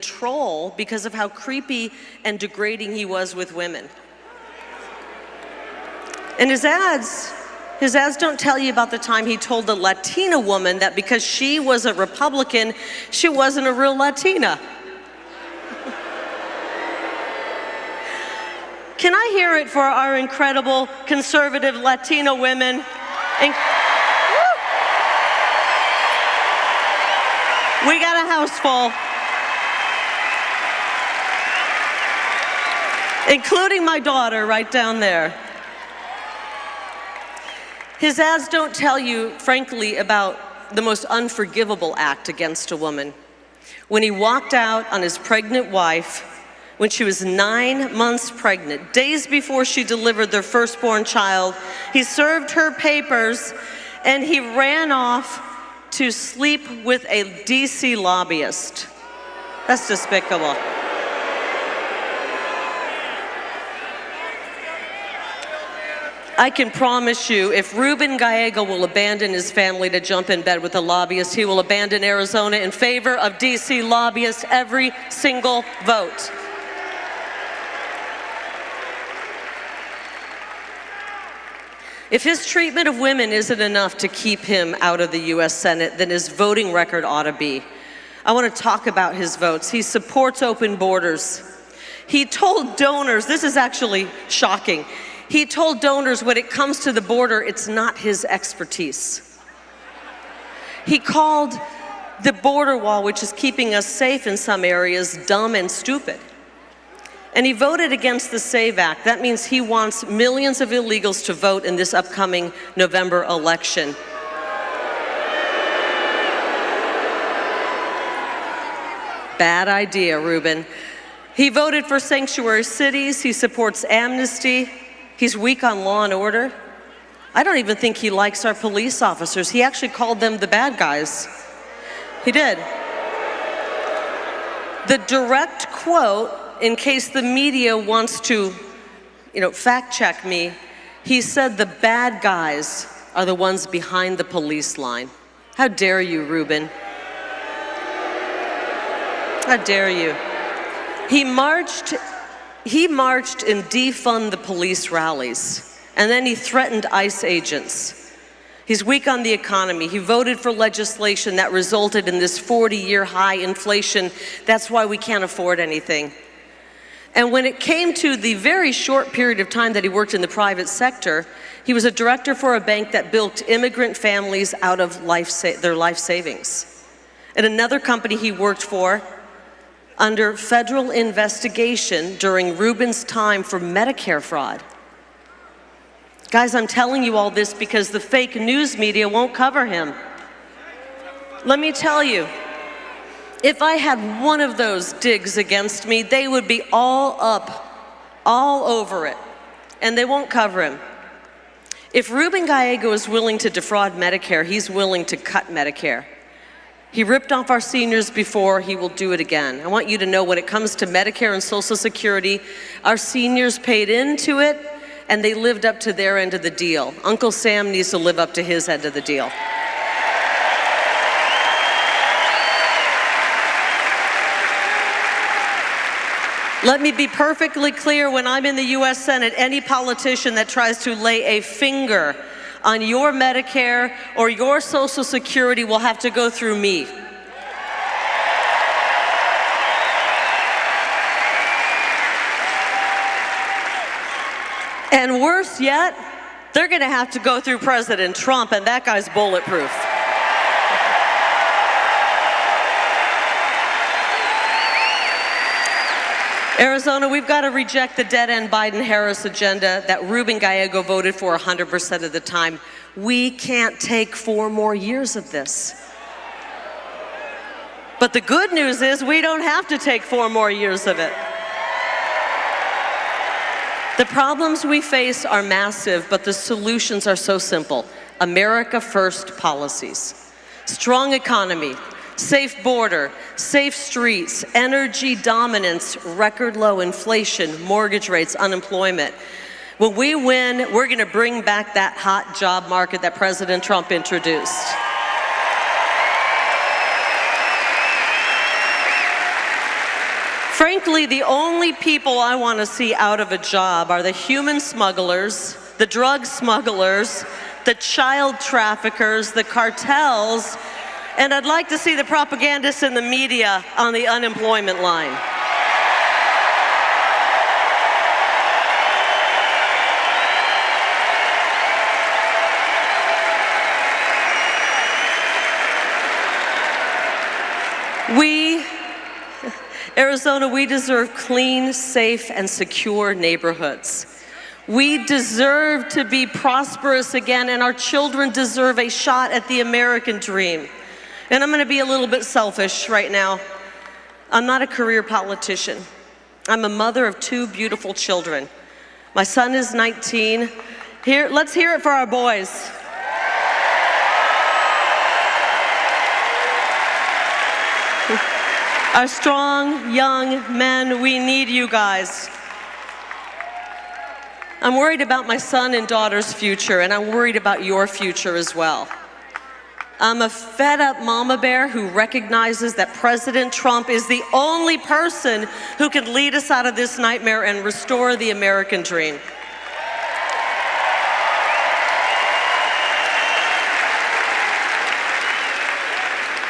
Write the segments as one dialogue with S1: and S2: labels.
S1: troll because of how creepy and degrading he was with women. And his ads don't tell you about the time he told a Latina woman that because she was a Republican, she wasn't a real Latina. Can I hear it for our incredible conservative Latino women? We got a house full. Including my daughter right down there. His ads don't tell you, frankly, about the most unforgivable act against a woman. When he walked out on his pregnant wife, when she was 9 months pregnant, days before she delivered their firstborn child, he served her papers and he ran off to sleep with a DC lobbyist. That's despicable. I can promise you, if Ruben Gallego will abandon his family to jump in bed with a lobbyist, he will abandon Arizona in favor of DC lobbyists every single vote. If his treatment of women isn't enough to keep him out of the US Senate, then his voting record ought to be. I want to talk about his votes. He supports open borders. He told donors, this is actually shocking, he told donors when it comes to the border, it's not his expertise. He called the border wall, which is keeping us safe in some areas, dumb and stupid. And he voted against the SAVE Act. That means he wants millions of illegals to vote in this upcoming November election. Bad idea, Ruben. He voted for sanctuary cities. He supports amnesty. He's weak on law and order. I don't even think he likes our police officers. He actually called them the bad guys. He did. The direct quote, in case the media wants to, fact check me, he said the bad guys are the ones behind the police line. How dare you, Ruben? How dare you? He marched and defund the police rallies, and then he threatened ICE agents. He's weak on the economy. He voted for legislation that resulted in this 40-year high inflation. That's why we can't afford anything. And when it came to the very short period of time that he worked in the private sector, he was a director for a bank that bilked immigrant families out of their life savings. At another company he worked for, under federal investigation during Ruben's time for Medicare fraud. Guys, I'm telling you all this because the fake news media won't cover him. Let me tell you, if I had one of those digs against me, they would be all over it, and they won't cover him. If Ruben Gallego is willing to defraud Medicare, he's willing to cut Medicare. He ripped off our seniors before, he will do it again. I want you to know when it comes to Medicare and Social Security, our seniors paid into it and they lived up to their end of the deal. Uncle Sam needs to live up to his end of the deal. Let me be perfectly clear, when I'm in the US Senate, any politician that tries to lay a finger on your Medicare or your Social Security will have to go through me. And worse yet, they're gonna have to go through President Trump, and that guy's bulletproof. Arizona, we've got to reject the dead-end Biden-Harris agenda that Ruben Gallego voted for 100% of the time. We can't take 4 more years of this. But the good news is we don't have to take 4 more years of it. The problems we face are massive, but the solutions are so simple. America First policies, strong economy, safe border, safe streets, energy dominance, record low inflation, mortgage rates, unemployment. When we win, we're gonna bring back that hot job market that President Trump introduced. . Frankly, the only people I want to see out of a job are the human smugglers, the drug smugglers, the child traffickers, the cartels, and I'd like to see the propagandists in the media on the unemployment line. Arizona, we deserve clean, safe, and secure neighborhoods. We deserve to be prosperous again, and our children deserve a shot at the American dream. And I'm going to be a little bit selfish right now. I'm not a career politician. I'm a mother of 2 beautiful children. My son is 19. Let's hear it for our boys. Our strong, young men, we need you guys. I'm worried about my son and daughter's future, and I'm worried about your future as well. I'm a fed-up mama bear who recognizes that President Trump is the only person who can lead us out of this nightmare and restore the American dream.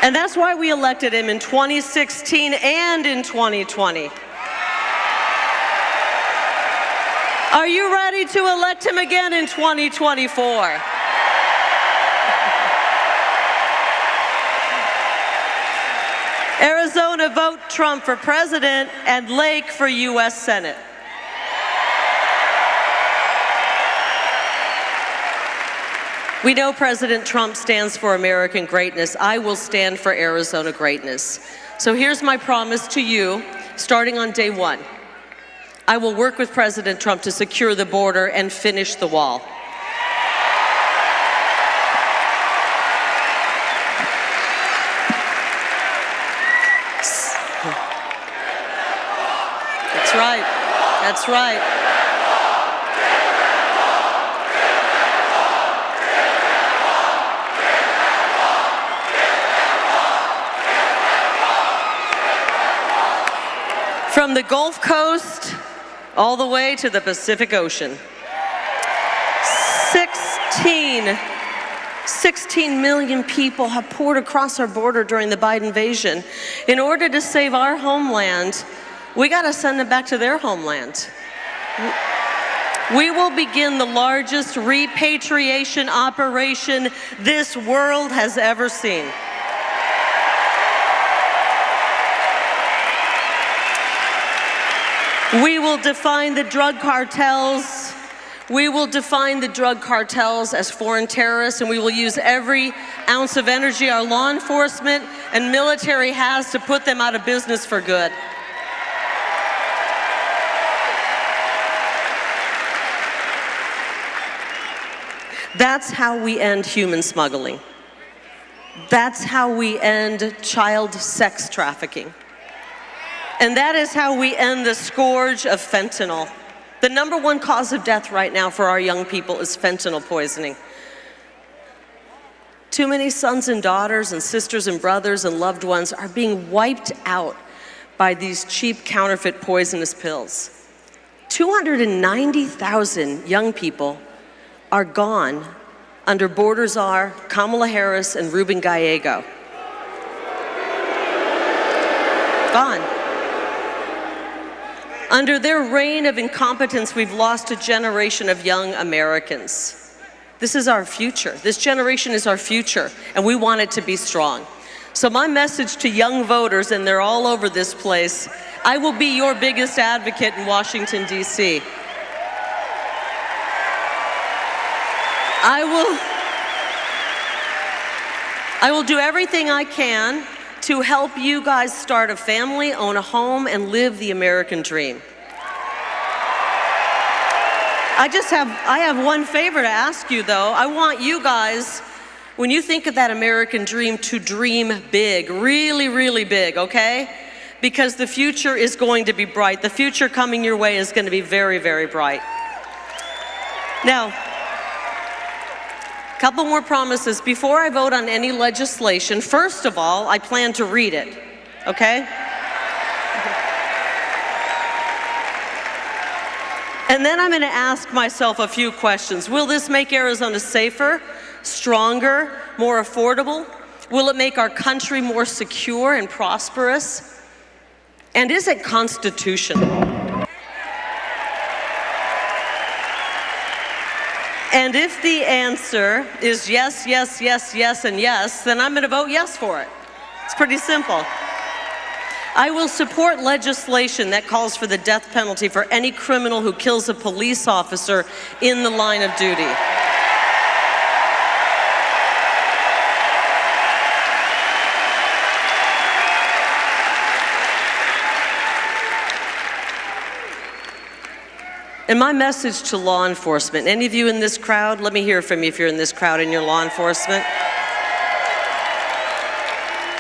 S1: And that's why we elected him in 2016 and in 2020. Are you ready to elect him again in 2024? Arizona, vote Trump for president and Lake for U.S. Senate. We know President Trump stands for American greatness. I will stand for Arizona greatness. So here's my promise to you, starting on day 1. I will work with President Trump to secure the border and finish the wall. That's right. That's right. From the Gulf Coast all the way to the Pacific Ocean. 16 million people have poured across our border during the Biden invasion. In order to save our homeland, we got to send them back to their homeland. We will begin the largest repatriation operation this world has ever seen. We will define the drug cartels. We will define the drug cartels as foreign terrorists, and we will use every ounce of energy our law enforcement and military has to put them out of business for good. That's how we end human smuggling. That's how we end child sex trafficking. And that is how we end the scourge of fentanyl. The #1 cause of death right now for our young people is fentanyl poisoning. Too many sons and daughters and sisters and brothers and loved ones are being wiped out by these cheap counterfeit poisonous pills. 290,000 young people are gone under border czar Kamala Harris and Ruben Gallego. Gone. Under their reign of incompetence, we've lost a generation of young Americans. This is our future. This generation is our future, and we want it to be strong. So my message to young voters, and they're all over this place, I will be your biggest advocate in Washington, D.C. I will do everything I can to help you guys start a family, own a home, and live the American dream. I have one favor to ask you though. I want you guys, when you think of that American dream, to dream big, really, really big, okay? Because the future is going to be bright. The future coming your way is going to be very, very bright. Now, couple more promises. Before I vote on any legislation, first of all, I plan to read it, okay? And then I'm going to ask myself a few questions. Will this make Arizona safer, stronger, more affordable? Will it make our country more secure and prosperous? And is it constitutional? And if the answer is yes, yes, yes, yes, and yes, then I'm going to vote yes for it. It's pretty simple. I will support legislation that calls for the death penalty for any criminal who kills a police officer in the line of duty. And my message to law enforcement, any of you in this crowd, let me hear from you if you're in this crowd and you're law enforcement.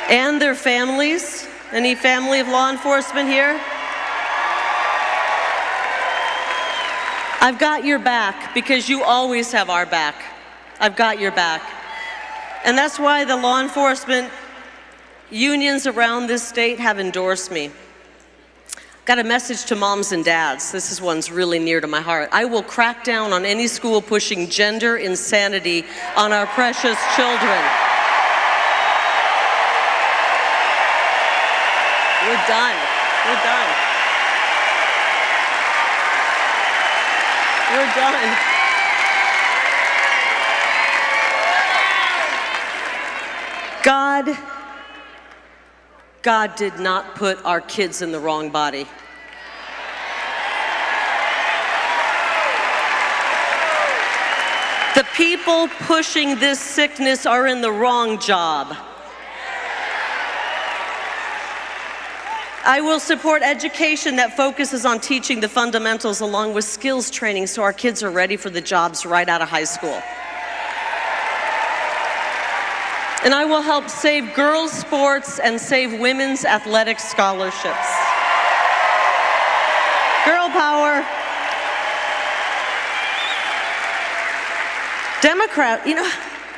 S1: And their families, any family of law enforcement here? I've got your back because you always have our back. I've got your back. And that's why the law enforcement unions around this state have endorsed me. Got a message to moms and dads. This is one's really near to my heart. I will crack down on any school pushing gender insanity on our precious children. We're done. We're done. We're done. God did not put our kids in the wrong body. The people pushing this sickness are in the wrong job. I will support education that focuses on teaching the fundamentals along with skills training so our kids are ready for the jobs right out of high school. And I will help save girls' sports and save women's athletic scholarships. Girl power.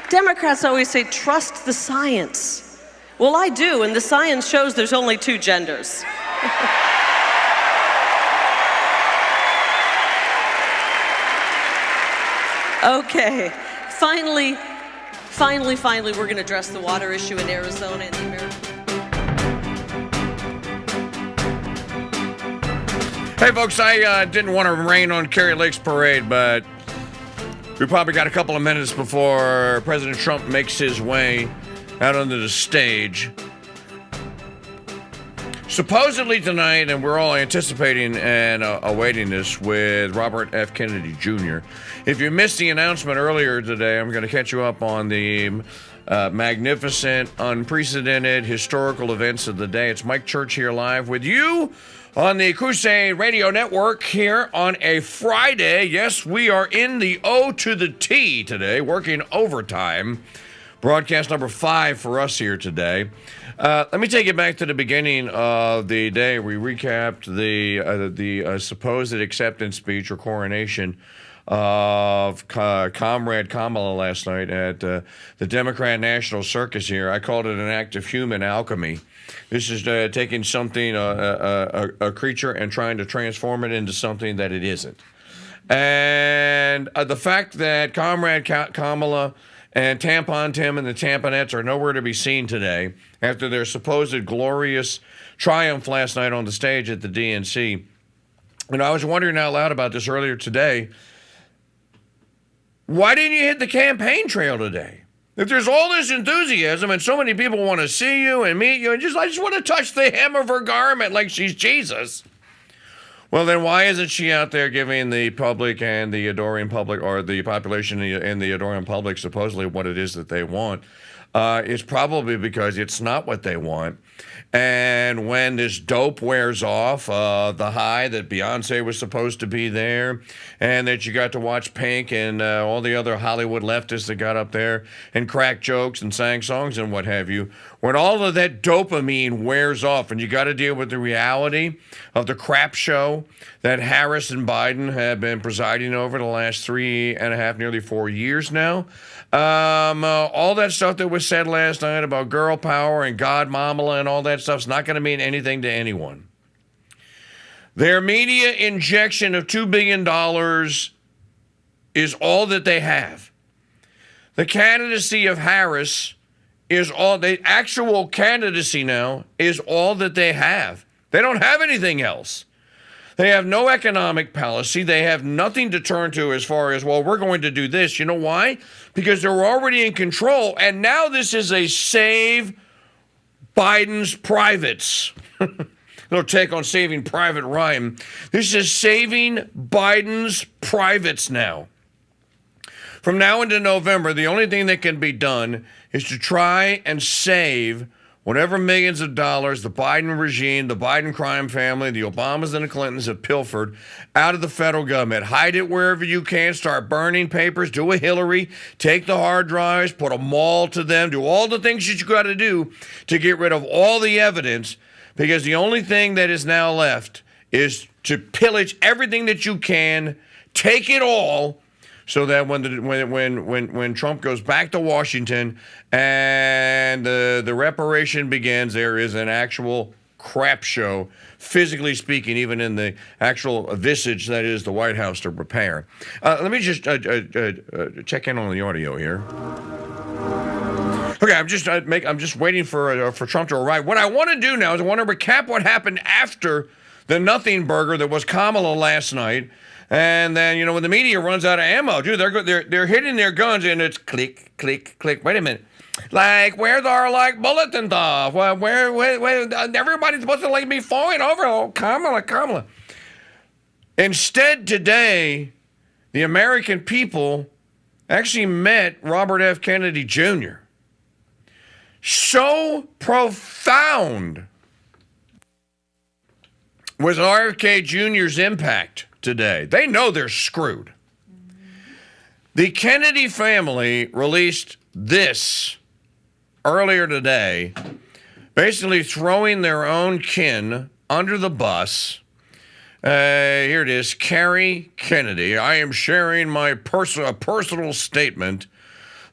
S1: Democrats always say, trust the science. Well, I do, and the science shows there's only two genders. Okay, finally, we're going to address the water issue in Arizona and the American.
S2: Hey, folks, I didn't want to rain on Kari Lake's parade, but we probably got a couple of minutes before President Trump makes his way out onto the stage. Supposedly tonight, and we're all anticipating and awaiting this with Robert F. Kennedy Jr. If you missed the announcement earlier today, I'm going to catch you up on the magnificent, unprecedented, historical events of the day. It's Mike Church here live with you on the Crusade Radio Network here on a Friday. Yes, we are in the O to the T today, working overtime. Broadcast number 5 for us here today. Let me take you back to the beginning of the day. We recapped the supposed acceptance speech or coronation of Comrade Kamala last night at the Democrat National Circus here. I called it an act of human alchemy. This is taking something, a creature, and trying to transform it into something that it isn't. And the fact that Comrade Kamala and Tampon Tim and the Tamponettes are nowhere to be seen today after their supposed glorious triumph last night on the stage at the DNC. And I was wondering out loud about this earlier today. Why didn't you hit the campaign trail today? If there's all this enthusiasm and so many people want to see you and meet you, and I just want to touch the hem of her garment like she's Jesus. Well, then why isn't she out there giving the public and the adoring public, or the population and the adoring public, supposedly what it is that they want? It's probably because it's not what they want. And when this dope wears off, the high that Beyonce was supposed to be there, and that you got to watch Pink and all the other Hollywood leftists that got up there and cracked jokes and sang songs and what have you, when all of that dopamine wears off and you got to deal with the reality of the crap show that Harris and Biden have been presiding over the last 3.5, nearly 4 years now, all that stuff that was said last night about girl power and God Mamala and all that stuff's not going to mean anything to anyone. Their media injection of $2 billion is all that they have. The candidacy of Harris is all, the actual candidacy now is all that they have. They don't have anything else. They have no economic policy. They have nothing to turn to as far as, well, we're going to do this. You know why? Because they're already in control, and now this is a save Biden's privates. Little take on Saving Private Ryan. This is saving Biden's privates now. From now into November, the only thing that can be done is to try and save whatever millions of dollars the Biden regime, the Biden crime family, the Obamas and the Clintons have pilfered out of the federal government. Hide it wherever you can. Start burning papers. Do a Hillary. Take the hard drives. Put a mall to them. Do all the things that you got to do to get rid of all the evidence, because the only thing that is now left is to pillage everything that you can. Take it all. So that when Trump goes back to Washington and the reparation begins, there is an actual crap show, physically speaking, even in the actual visage that is the White House to repair. Let me just check in on the audio here. Okay, I'm just waiting for Trump to arrive. What I want to do now is I want to recap what happened after the nothing burger that was Kamala last night. And then, you know, when the media runs out of ammo, dude, they're hitting their guns and it's click, click, click. Wait a minute. Like, where's our, like, bulletin stuff? Well, where everybody's supposed to, like, be falling over. Oh, Kamala. Instead, today, the American people actually met Robert F. Kennedy Jr. So profound was RFK Jr.'s impact today. They know they're screwed. The Kennedy family released this earlier today, basically throwing their own kin under the bus. Here it is. Carrie Kennedy. I am sharing my personal statement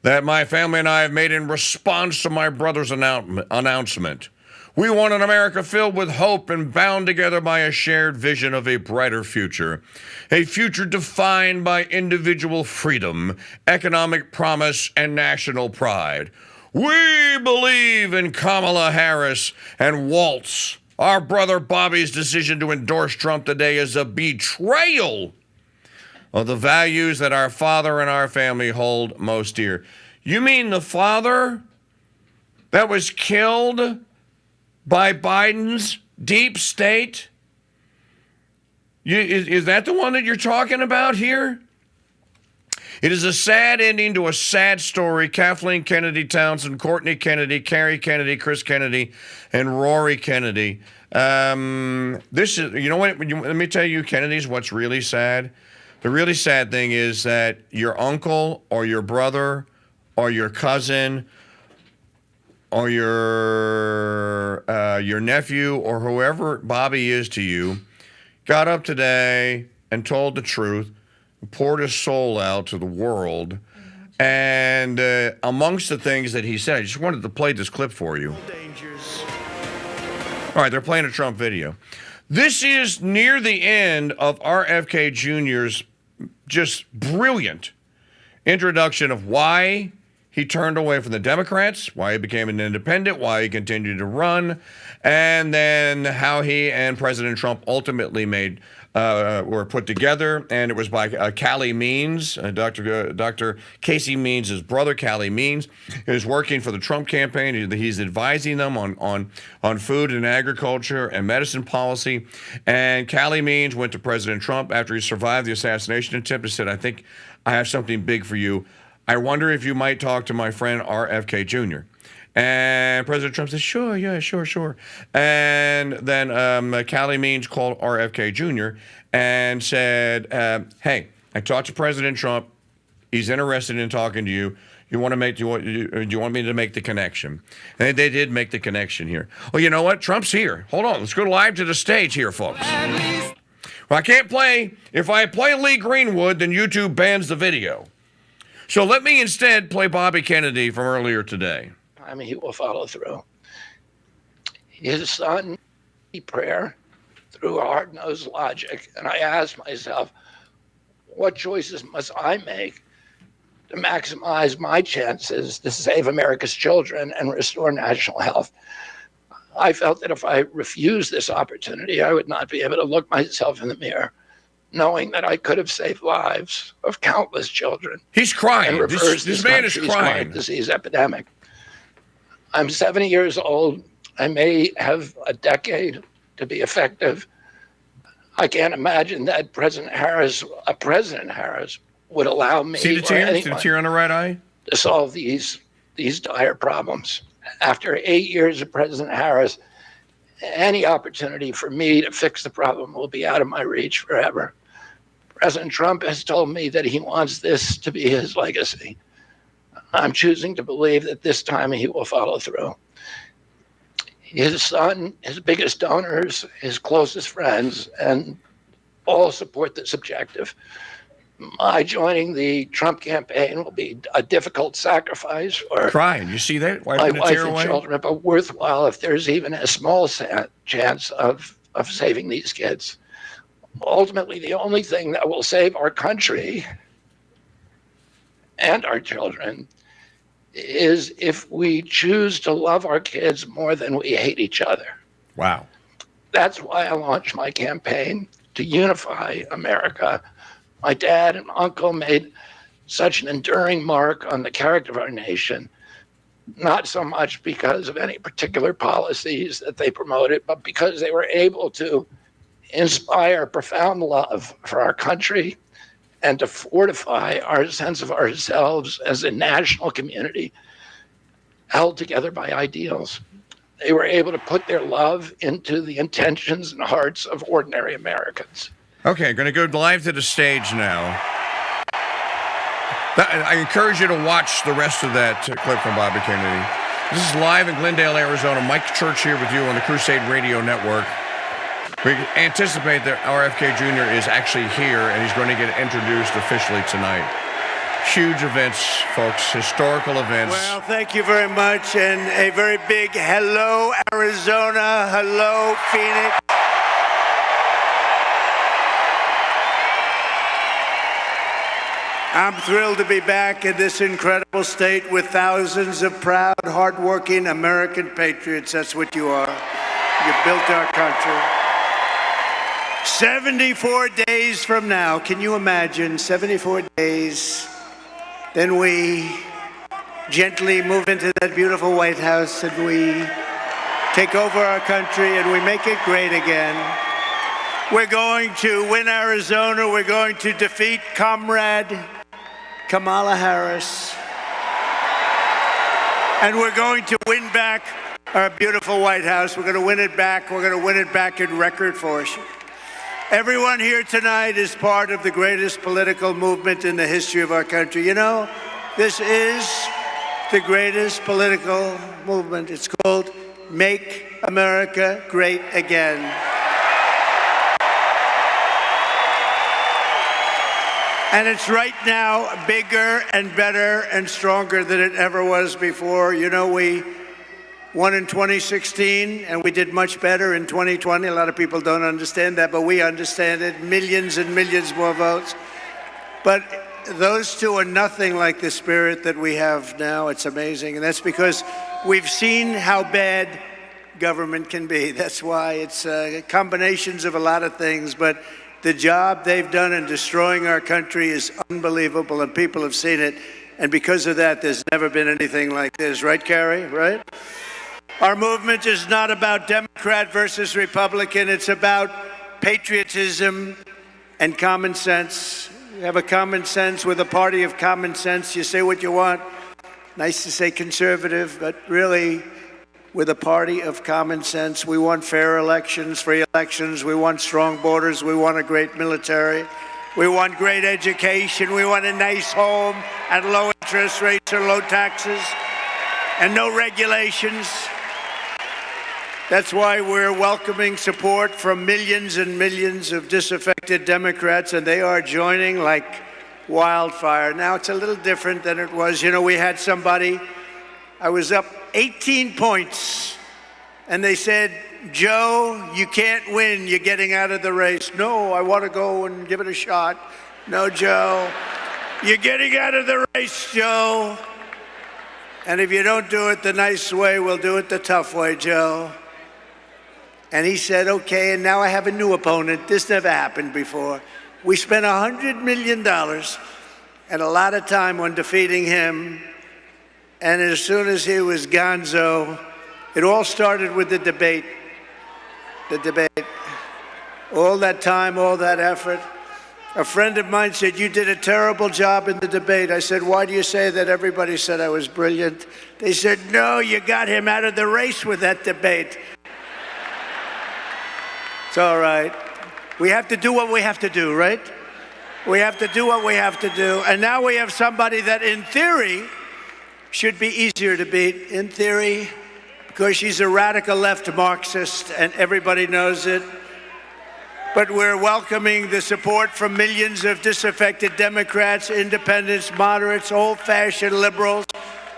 S2: that my family and I have made in response to my brother's announcement. We want an America filled with hope and bound together by a shared vision of a brighter future. A future defined by individual freedom, economic promise, and national pride. We believe in Kamala Harris and Waltz. Our brother Bobby's decision to endorse Trump today is a betrayal of the values that our father and our family hold most dear. You mean the father that was killed by Biden's deep state? Is that the one that you're talking about here? It is a sad ending to a sad story. Kathleen Kennedy Townsend, Courtney Kennedy, Carrie Kennedy, Chris Kennedy, and Rory Kennedy. This is, you know what? Let me tell you, Kennedy's, what's really sad. The really sad thing is that your uncle or your brother or your cousin or your nephew or whoever Bobby is to you got up today and told the truth, poured his soul out to the world. And amongst the things that he said, I just wanted to play this clip for you. All right, they're playing a Trump video. This is near the end of RFK Jr.'s just brilliant introduction of why he turned away from the Democrats, why he became an independent, why he continued to run, and then how he and President Trump ultimately were put together. And it was by Callie Means, Dr. Casey Means' brother, Callie Means, is working for the Trump campaign. He's advising them on food and agriculture and medicine policy. And Callie Means went to President Trump after he survived the assassination attempt and said, I think I have something big for you. I wonder if you might talk to my friend RFK Jr. And President Trump said, sure. And then Callie Means called RFK Jr. and said, hey, I talked to President Trump. He's interested in talking to you. Do you want me to make the connection? And they did make the connection here. Well, you know what? Trump's here. Hold on. Let's go live to the stage here, folks. Well, I can't play. If I play Lee Greenwood, then YouTube bans the video. So let me instead play Bobby Kennedy from earlier today.
S3: I mean, he will follow through. His son, prayer, the through hard-nosed logic, and I asked myself, what choices must I make to maximize my chances to save America's children and restore national health? I felt that if I refused this opportunity, I would not be able to look myself in the mirror, knowing that I could have saved lives of countless children.
S2: He's crying.
S3: And reversed
S2: This man is
S3: country's
S2: crying.
S3: chronic disease epidemic. I'm 70 years old. I may have a decade to be effective. I can't imagine that President Harris would allow me
S2: See the
S3: or
S2: tear? See the
S3: anyone
S2: tear on the right eye?
S3: to solve these dire problems. After 8 years of President Harris, any opportunity for me to fix the problem will be out of my reach forever. President Trump has told me that he wants this to be his legacy. I'm choosing to believe that this time he will follow through. His son, his biggest donors, his closest friends, and all support this objective. My joining the Trump campaign will be a difficult sacrifice for
S2: Crying. You see that?
S3: my
S2: Wiping the
S3: wife
S2: tear
S3: and
S2: away?
S3: children, but worthwhile if there's even a small chance of saving these kids. Ultimately, the only thing that will save our country and our children is if we choose to love our kids more than we hate each other.
S2: Wow.
S3: That's why I launched my campaign to unify America. My dad and uncle made such an enduring mark on the character of our nation, not so much because of any particular policies that they promoted, but because they were able to inspire profound love for our country and to fortify our sense of ourselves as a national community held together by ideals. They were able to put their love into the intentions and hearts of ordinary Americans.
S2: Okay, going to go live to the stage now. I encourage you to watch the rest of that clip from Bobby Kennedy. This is live in Glendale, Arizona. Mike Church here with you on the Crusade Radio Network. We anticipate that RFK Jr. is actually here, and he's going to get introduced officially tonight. Huge events, folks, historical events.
S4: Well, thank you very much, and a very big hello, Arizona. Hello, Phoenix. I'm thrilled to be back in this incredible state with thousands of proud, hardworking American patriots. That's what you are. You built our country. 74 days from now, can you imagine? 74 days. Then we gently move into that beautiful White House and we take over our country and we make it great again. We're going to win Arizona. We're going to defeat Comrade Kamala Harris. And we're going to win back our beautiful White House. We're going to win it back. We're going to win it back in record force. Everyone here tonight is part of the greatest political movement in the history of our country. You know, this is the greatest political movement. It's called Make America Great Again. And it's right now bigger and better and stronger than it ever was before. You know, we won in 2016, and we did much better in 2020. A lot of people don't understand that, but we understand it. Millions and millions more votes. But those two are nothing like the spirit that we have now. It's amazing. And that's because we've seen how bad government can be. That's why it's combinations of a lot of things. But the job they've done in destroying our country is unbelievable, and people have seen it. And because of that, there's never been anything like this. Right, Carrie? Right? Our movement is not about Democrat versus Republican. It's about patriotism and common sense. We have a common sense. We're the party of common sense. You say what you want. Nice to say conservative, but really, we're the party of common sense. We want fair elections, free elections. We want strong borders. We want a great military. We want great education. We want a nice home at low interest rates or low taxes and no regulations. That's why we're welcoming support from millions and millions of disaffected Democrats, and they are joining like wildfire. Now, it's a little different than it was. You know, we had somebody, I was up 18 points, and they said, Joe, you can't win. You're getting out of the race. No, I want to go and give it a shot. No, Joe, you're getting out of the race, Joe. And if you don't do it the nice way, we'll do it the tough way, Joe. And he said, okay, and now I have a new opponent. This never happened before. We spent $100 million and a lot of time on defeating him. And as soon as he was gonzo, it all started with the debate. The debate. All that time, all that effort. A friend of mine said, you did a terrible job in the debate. I said, why do you say that? Everybody said I was brilliant. They said, no, you got him out of the race with that debate. It's all right. We have to do what we have to do, right? We have to do what we have to do. And now we have somebody that, in theory, should be easier to beat. In theory, because she's a radical left Marxist, and everybody knows it. But we're welcoming the support from millions of disaffected Democrats, independents, moderates, old-fashioned liberals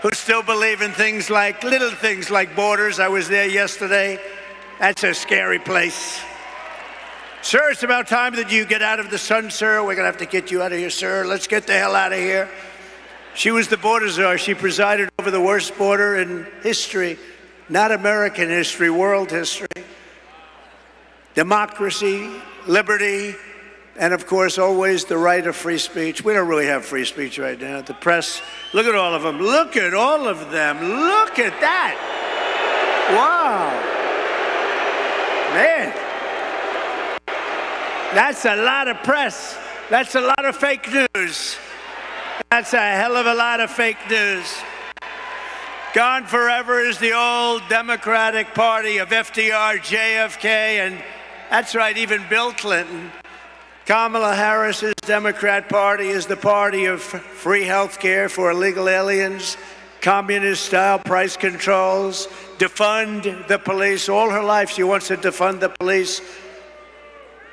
S4: who still believe in things like, little things like borders. I was there yesterday. That's a scary place. Sir, it's about time that you get out of the sun, sir. We're going to have to get you out of here, sir. Let's get the hell out of here. She was the border czar. She presided over the worst border in history, not American history, world history. Democracy, liberty, and of course, always the right of free speech. We don't really have free speech right now. The press, look at all of them. Look at all of them. Look at that. Wow. Man. That's a lot of press. That's a lot of fake news. That's a hell of a lot of fake news. Gone forever is the old Democratic Party of FDR, JFK, and that's right, even Bill Clinton. Kamala Harris's Democrat Party is the party of free health care for illegal aliens, communist-style price controls, defund the police. All her life she wants to defund the police.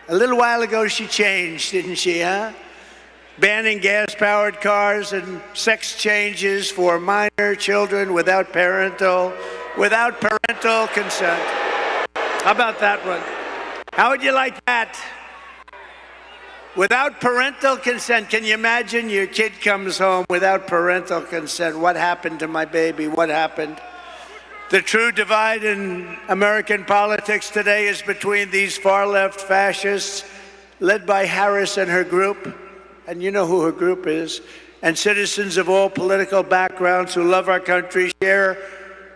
S4: A little while ago she changed, didn't she, huh? Banning gas-powered cars and sex changes for minor children without parental consent. How about that one? How would you like that? Without parental consent. Can you imagine your kid comes home without parental consent? What happened to my baby? What happened? The true divide in American politics today is between these far-left fascists led by Harris and her group, and you know who her group is, and citizens of all political backgrounds who love our country, share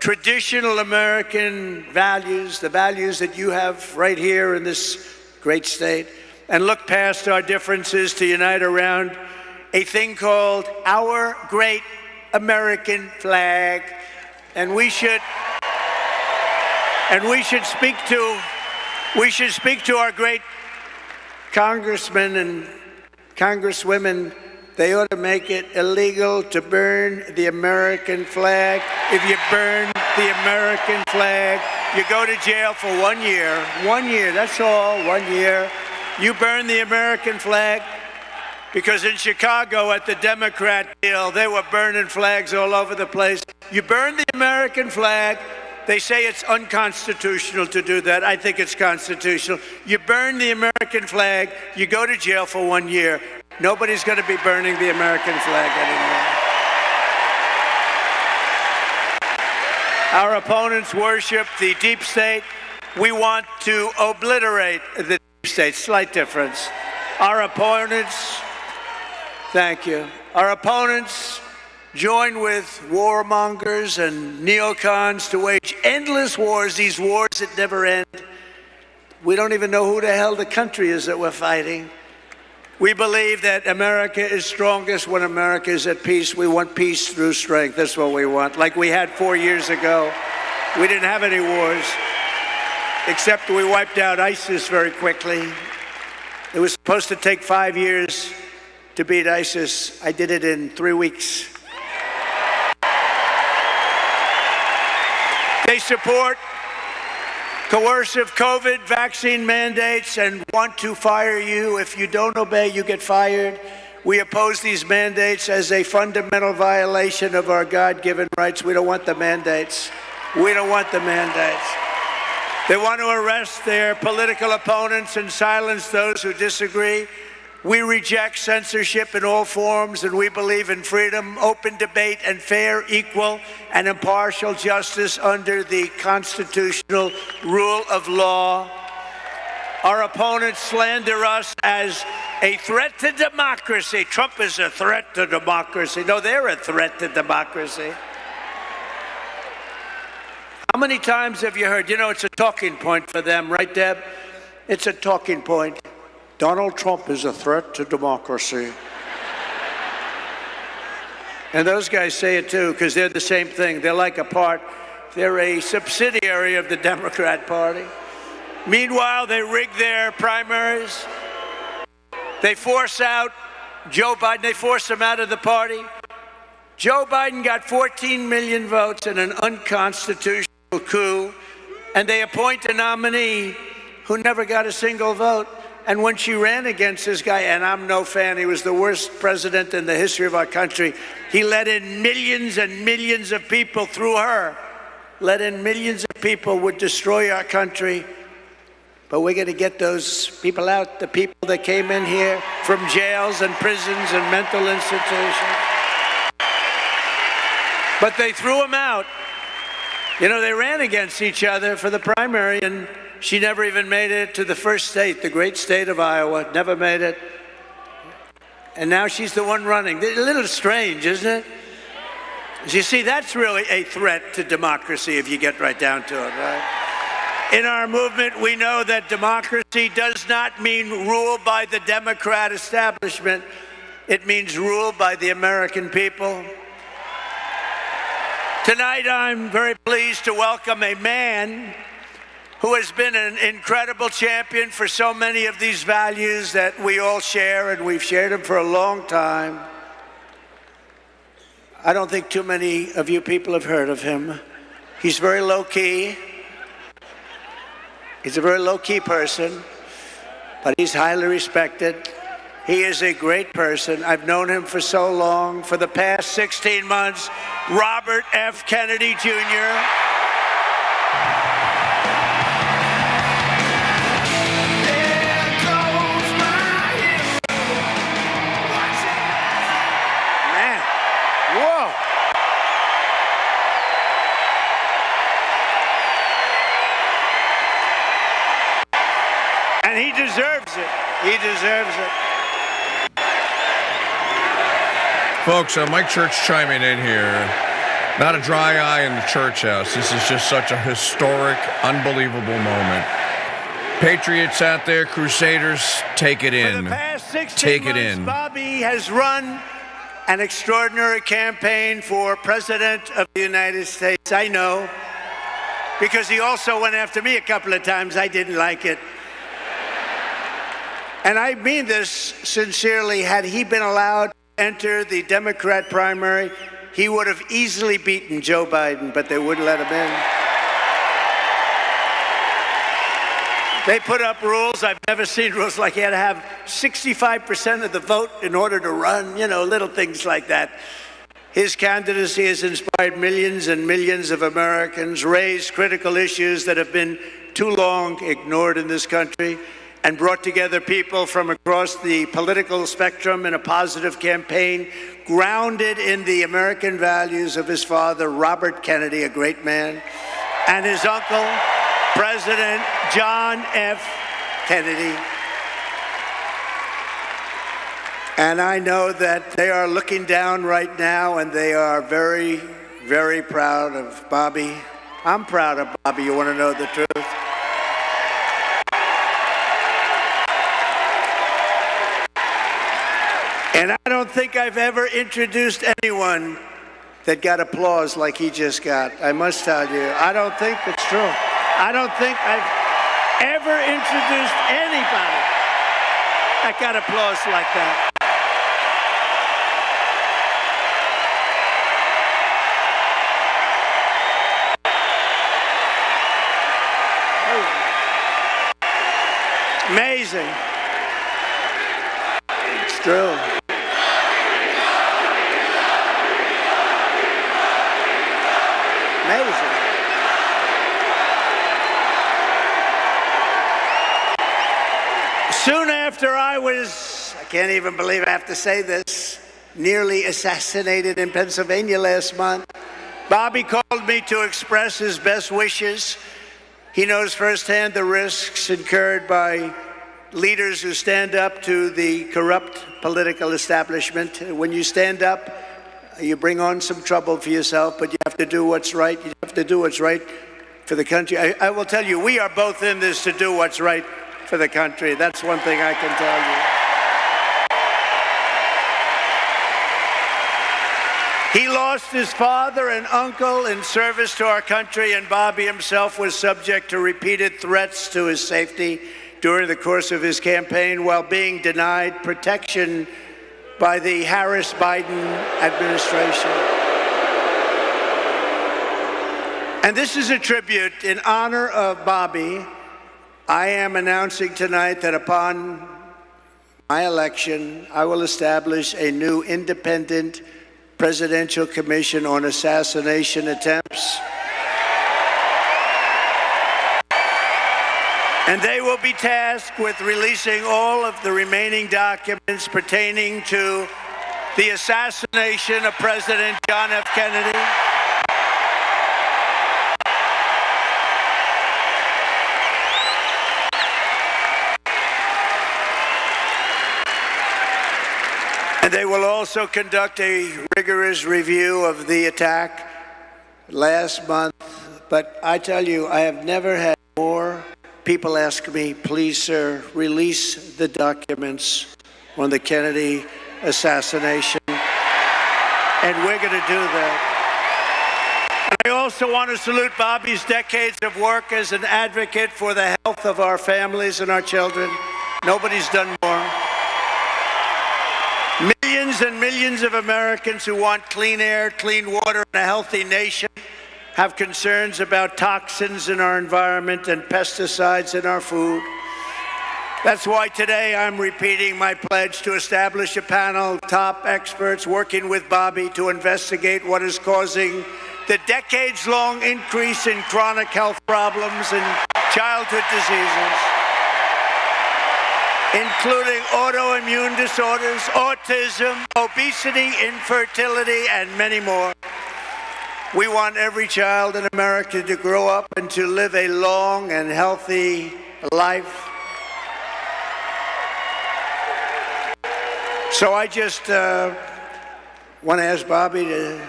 S4: traditional American values, the values that you have right here in this great state, and look past our differences to unite around a thing called our great American flag. And we should speak to our great congressmen and congresswomen. They ought to make it illegal to burn the American flag. If you burn the American flag, you go to jail for 1 year. 1 year, that's all, 1 year. You burn the American flag, because in Chicago at the Democrat deal, they were burning flags all over the place. You burn the American flag. They say it's unconstitutional to do that. I think it's constitutional. You burn the American flag, you go to jail for 1 year. Nobody's going to be burning the American flag anymore. Our opponents worship the deep state. We want to obliterate the deep state. Slight difference. Our opponents, thank you. Our opponents join with warmongers and neocons to wage endless wars, these wars that never end. We don't even know who the hell the country is that we're fighting. We believe that America is strongest when America is at peace. We want peace through strength. That's what we want. Like we had 4 years ago. We didn't have any wars, except we wiped out ISIS very quickly. It was supposed to take 5 years to beat ISIS. I did it in 3 weeks. They support coercive COVID vaccine mandates and want to fire you. If you don't obey, you get fired. We oppose these mandates as a fundamental violation of our God-given rights. We don't want the mandates. We don't want the mandates. They want to arrest their political opponents and silence those who disagree. We reject censorship in all forms, and we believe in freedom, open debate, and fair, equal, and impartial justice under the constitutional rule of law. Our opponents slander us as a threat to democracy. Trump is a threat to democracy. No, they're a threat to democracy. How many times have you heard, it's a talking point for them, right, Deb? It's a talking point. Donald Trump is a threat to democracy. And those guys say it too, because they're the same thing. They're like they're a subsidiary of the Democrat Party. Meanwhile, they rig their primaries. They force out Joe Biden. They force him out of the party. Joe Biden got 14 million votes in an unconstitutional coup, and they appoint a nominee who never got a single vote. And when she ran against this guy, and I'm no fan, he was the worst president in the history of our country, he let in millions and millions of people through her. Let in millions of people would destroy our country. But we're going to get those people out, the people that came in here from jails and prisons and mental institutions. But they threw them out. They ran against each other for the primary, and she never even made it to the first state, the great state of Iowa, never made it. And now she's the one running. A little strange, isn't it? You see, that's really a threat to democracy if you get right down to it, right? In our movement, we know that democracy does not mean rule by the Democrat establishment. It means rule by the American people. Tonight, I'm very pleased to welcome a man who has been an incredible champion for so many of these values that we all share, and we've shared them for a long time. I don't think too many of you people have heard of him. He's very low-key. He's a very low-key person, but he's highly respected. He is a great person. I've known him for so long. For the past 16 months, Robert F. Kennedy Jr. And he deserves it. He deserves it.
S2: Folks, Mike Church chiming in here. Not a dry eye in the church house. This is just such a historic, unbelievable moment. Patriots out there, Crusaders, take it in.
S4: For the past 16
S2: take
S4: months,
S2: it in.
S4: Bobby has run an extraordinary campaign for President of the United States. I know, because he also went after me a couple of times. I didn't like it. And I mean this sincerely. Had he been allowed to enter the Democrat primary, he would have easily beaten Joe Biden, but they wouldn't let him in. They put up rules. I've never seen rules like he had to have 65% of the vote in order to run, little things like that. His candidacy has inspired millions and millions of Americans, raised critical issues that have been too long ignored in this country, and brought together people from across the political spectrum in a positive campaign grounded in the American values of his father, Robert Kennedy, a great man, and his uncle, President John F. Kennedy. And I know that they are looking down right now, and they are very, very proud of Bobby. I'm proud of Bobby. You want to know the truth? And I don't think I've ever introduced anyone that got applause like he just got. I must tell you, I don't think it's true. I don't think I've ever introduced anybody that got applause like that. Amazing. It's true. Amazing. Soon after I can't even believe I have to say this, nearly assassinated in Pennsylvania last month, Bobby called me to express his best wishes. He knows firsthand the risks incurred by leaders who stand up to the corrupt political establishment. When you stand up, you bring on some trouble for yourself, but you have to do what's right. You have to do what's right for the country. I will tell you, we are both in this to do what's right for the country. That's one thing I can tell you. He lost his father and uncle in service to our country, and Bobby himself was subject to repeated threats to his safety during the course of his campaign while being denied protection by the Harris-Biden administration. And this is a tribute in honor of Bobby. I am announcing tonight that upon my election, I will establish a new independent presidential commission on assassination attempts. And they will be tasked with releasing all of the remaining documents pertaining to the assassination of President John F. Kennedy, and they will also conduct a rigorous review of the attack last month. But I tell you, I have never had more people ask me, please, sir, release the documents on the Kennedy assassination. And we're going to do that. And I also want to salute Bobby's decades of work as an advocate for the health of our families and our children. Nobody's done more. Millions and millions of Americans who want clean air, clean water, and a healthy nation have concerns about toxins in our environment and pesticides in our food. That's why today I'm repeating my pledge to establish a panel of top experts working with Bobby to investigate what is causing the decades-long increase in chronic health problems and childhood diseases, including autoimmune disorders, autism, obesity, infertility, and many more. We want every child in America to grow up and to live a long and healthy life. So I just want to ask Bobby to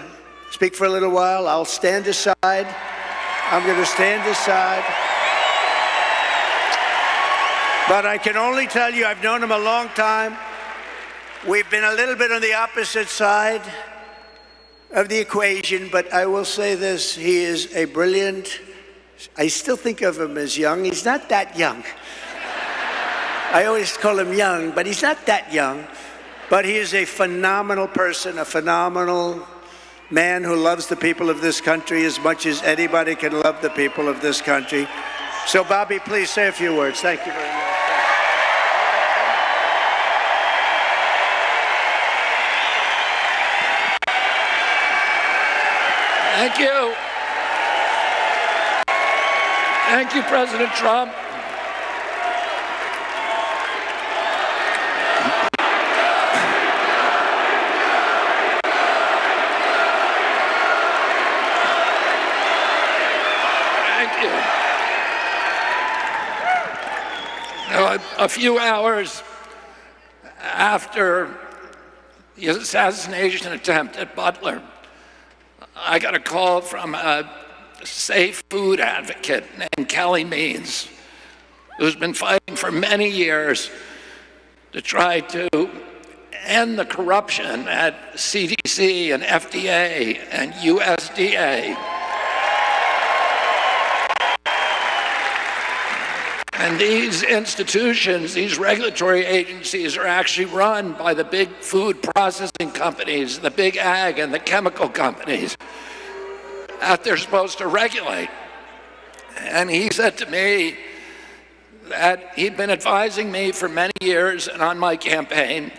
S4: speak for a little while. I'll stand aside. I'm going to stand aside. But I can only tell you, I've known him a long time. We've been a little bit on the opposite side of the equation, but I will say this, he is a brilliant, I still think of him as young. He's not that young. I always call him young, but he's not that young. But he is a phenomenal person, a phenomenal man who loves the people of this country as much as anybody can love the people of this country. So Bobby, please say a few words. Thank you very much.
S3: Thank you. Thank you, President Trump. Thank you. Now, a few hours after the assassination attempt at Butler, I got a call from a safe food advocate named Kelly Means, who's been fighting for many years to try to end the corruption at CDC and FDA and USDA. And these institutions, these regulatory agencies are actually run by the big food processing companies, the big ag and the chemical companies that they're supposed to regulate. And he said to me that he'd been advising me for many years and on my campaign.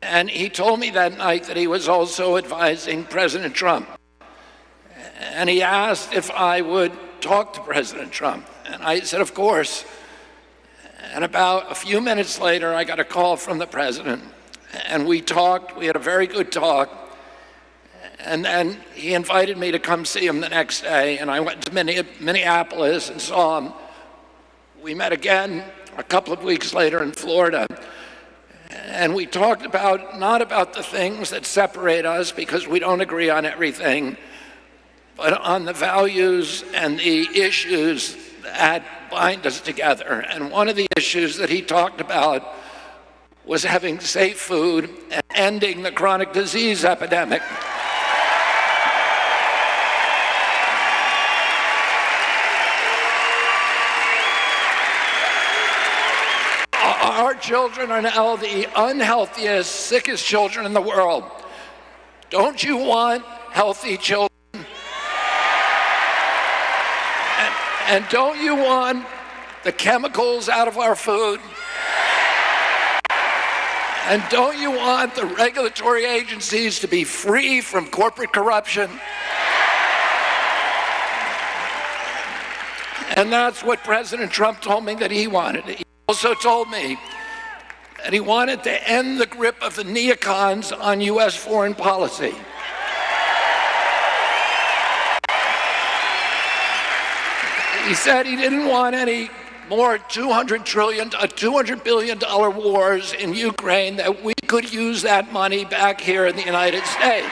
S3: And he told me that night that he was also advising President Trump. And he asked if I would talk to President Trump. And I said, of course. And about a few minutes later, I got a call from the president, and we talked. We had a very good talk. And then he invited me to come see him the next day, and I went to Minneapolis and saw him. We met again a couple of weeks later in Florida, and we talked about, not about the things that separate us because we don't agree on everything, but on the values and the issues that bind us together. And one of the issues that he talked about was having safe food and ending the chronic disease epidemic. Our children are now the unhealthiest, sickest children in the world. Don't you want healthy children? And don't you want the chemicals out of our food? And don't you want the regulatory agencies to be free from corporate corruption? And that's what President Trump told me that he wanted. He also told me that he wanted to end the grip of the neocons on U.S. foreign policy. He said he didn't want any more $200 billion wars in Ukraine, that we could use that money back here in the United States.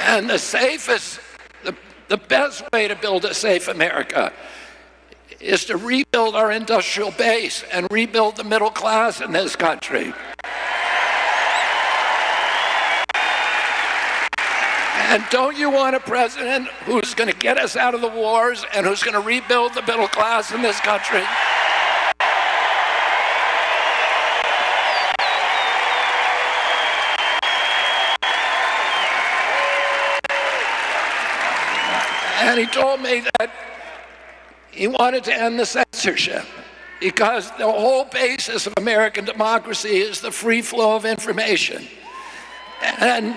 S3: And the best way to build a safe America is to rebuild our industrial base and rebuild the middle class in this country. And don't you want a president who's going to get us out of the wars and who's going to rebuild the middle class in this country? And he told me that he wanted to end the censorship because the whole basis of American democracy is the free flow of information. And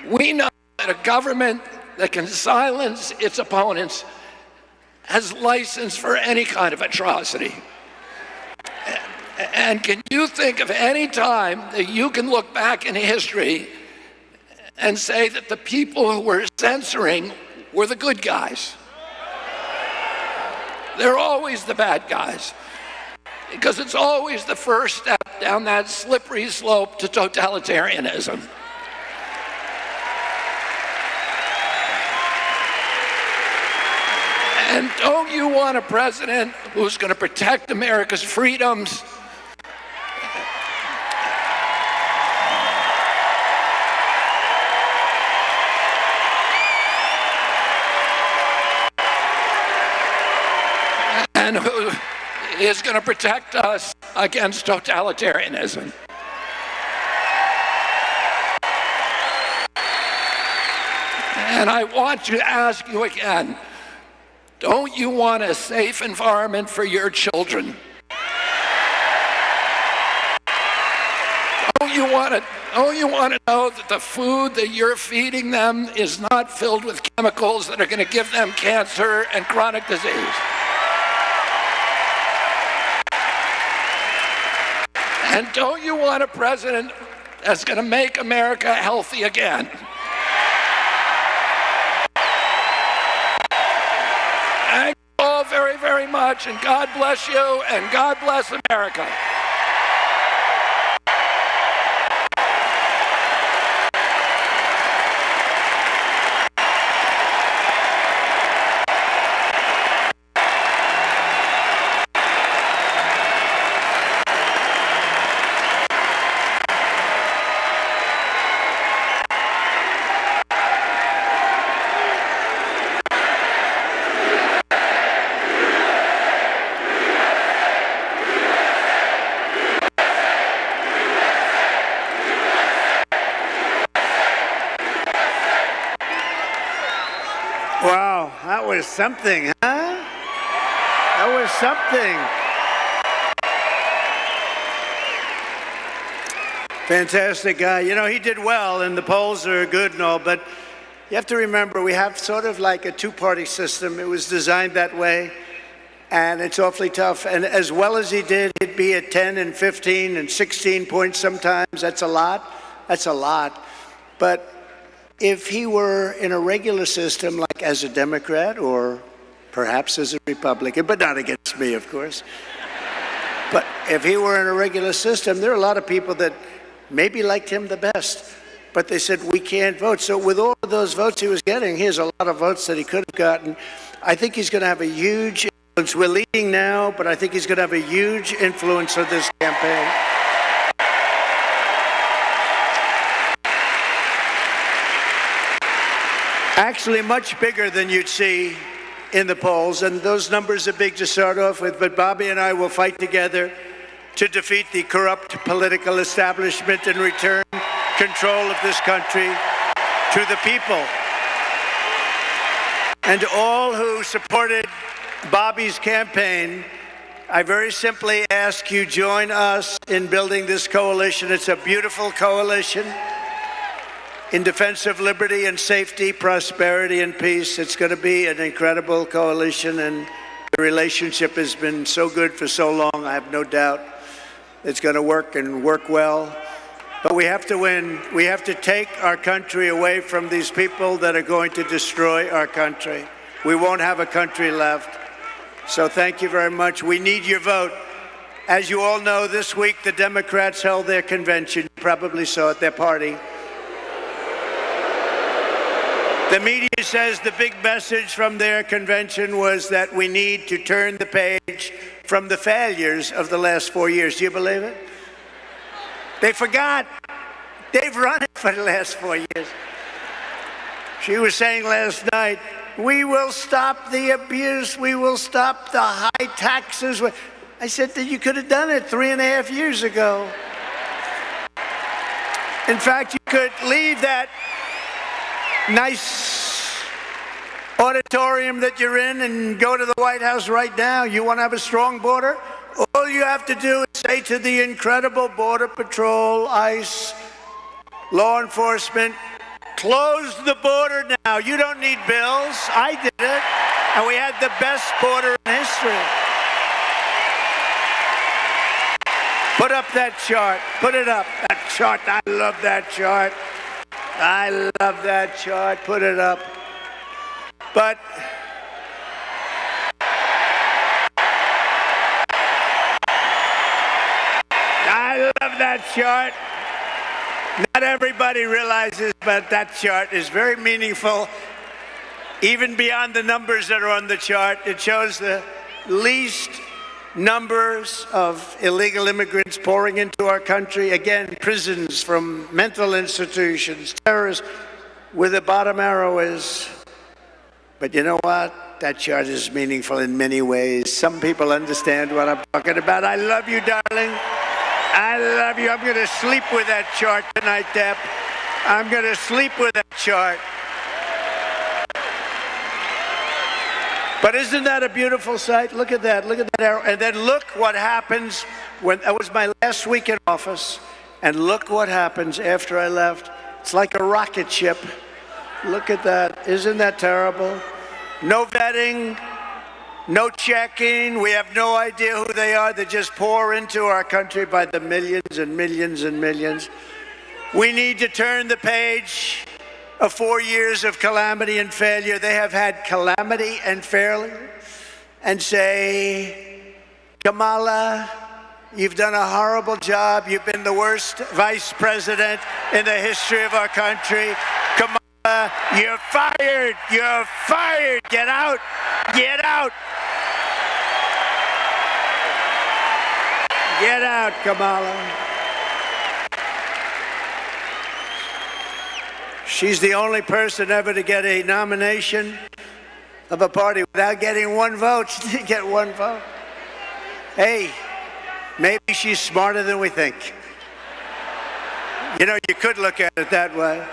S3: we know that a government that can silence its opponents has license for any kind of atrocity. And can you think of any time that you can look back in history and say that the people who were censoring were the good guys? They're always the bad guys, because it's always the first step down that slippery slope to totalitarianism. And don't you want a president who's going to protect America's freedoms? And who is going to protect us against totalitarianism? And I want to ask you again, don't you want a safe environment for your children? Don't you want to know that the food that you're feeding them is not filled with chemicals that are going to give them cancer and chronic disease? And don't you want a president that's going to make America healthy again? Thank you all very, very much, and God bless you, and God bless America.
S4: Wow, that was something, huh? That was something. Fantastic guy. You know, he did well, and the polls are good and all, but You have to remember, we have sort of like a two-party system. It was designed that way, and it's awfully tough. And as well as he did, he'd be at 10 and 15 and 16 points sometimes. That's a lot. That's a lot. But if he were in a regular system, like as a Democrat or perhaps as a Republican, but not against me, of course. But if he were in a regular system, there are a lot of people that maybe liked him the best, but they said, we can't vote. So with all of those votes he was getting, he has a lot of votes that he could have gotten. I think he's going to have a huge influence. We're leading now, but I think he's going to have a huge influence on this campaign. Actually, much bigger than you'd see in the polls, and those numbers are big to start off with, but Bobby and I will fight together to defeat the corrupt political establishment and return control of this country to the people. And all who supported Bobby's campaign, I very simply ask you join us in building this coalition. It's a beautiful coalition in defense of liberty and safety, prosperity and peace. It's going to be an incredible coalition, and the relationship has been so good for so long. I have no doubt it's going to work and work well. But we have to win. We have to take our country away from these people that are going to destroy our country. We won't have a country left. So thank you very much. We need your vote. As you all know, this week the Democrats held their convention. You probably saw it, their party. The media says the big message from their convention was that we need to turn the page from the failures of the last 4 years. Do you believe it? They forgot. They've run it for the last 4 years. She was saying last night, we will stop the abuse. We will stop the high taxes. I said that you could have done it 3.5 years ago. In fact, you could leave that nice auditorium that you're in and go to the White House right now. You want to have a strong border? All you have to do is say to the incredible Border Patrol, ICE, law enforcement, close the border now. You don't need bills. I did it. And we had the best border in history. Put up that chart. Put it up. That chart. I love that chart. I love that chart. Put it up. But I love that chart. Not everybody realizes, but that chart is very meaningful. Even beyond the numbers that are on the chart, it shows the least numbers of illegal immigrants pouring into our country. Again, prisons from mental institutions, terrorists, where the bottom arrow is. But you know what? That chart is meaningful in many ways. Some people understand what I'm talking about. I love you, darling. I love you. I'm going to sleep with that chart tonight, Deb. I'm going to sleep with that chart. But isn't that a beautiful sight? Look at that. Look at that arrow. And then look what happens when that was my last week in office. And look what happens after I left. It's like a rocket ship. Look at that. Isn't that terrible? No vetting, no checking. We have no idea who they are. They just pour into our country by the millions and millions and millions. We need to turn the page of 4 years of calamity and failure. They have had calamity and failure, and say, Kamala, you've done a horrible job. You've been the worst vice president in the history of our country. Kamala, you're fired. You're fired. Get out. Get out. Get out, Kamala. She's the only person ever to get a nomination of a party without getting one vote. She didn't get one vote. Hey, maybe she's smarter than we think. You know, you could look at it that way.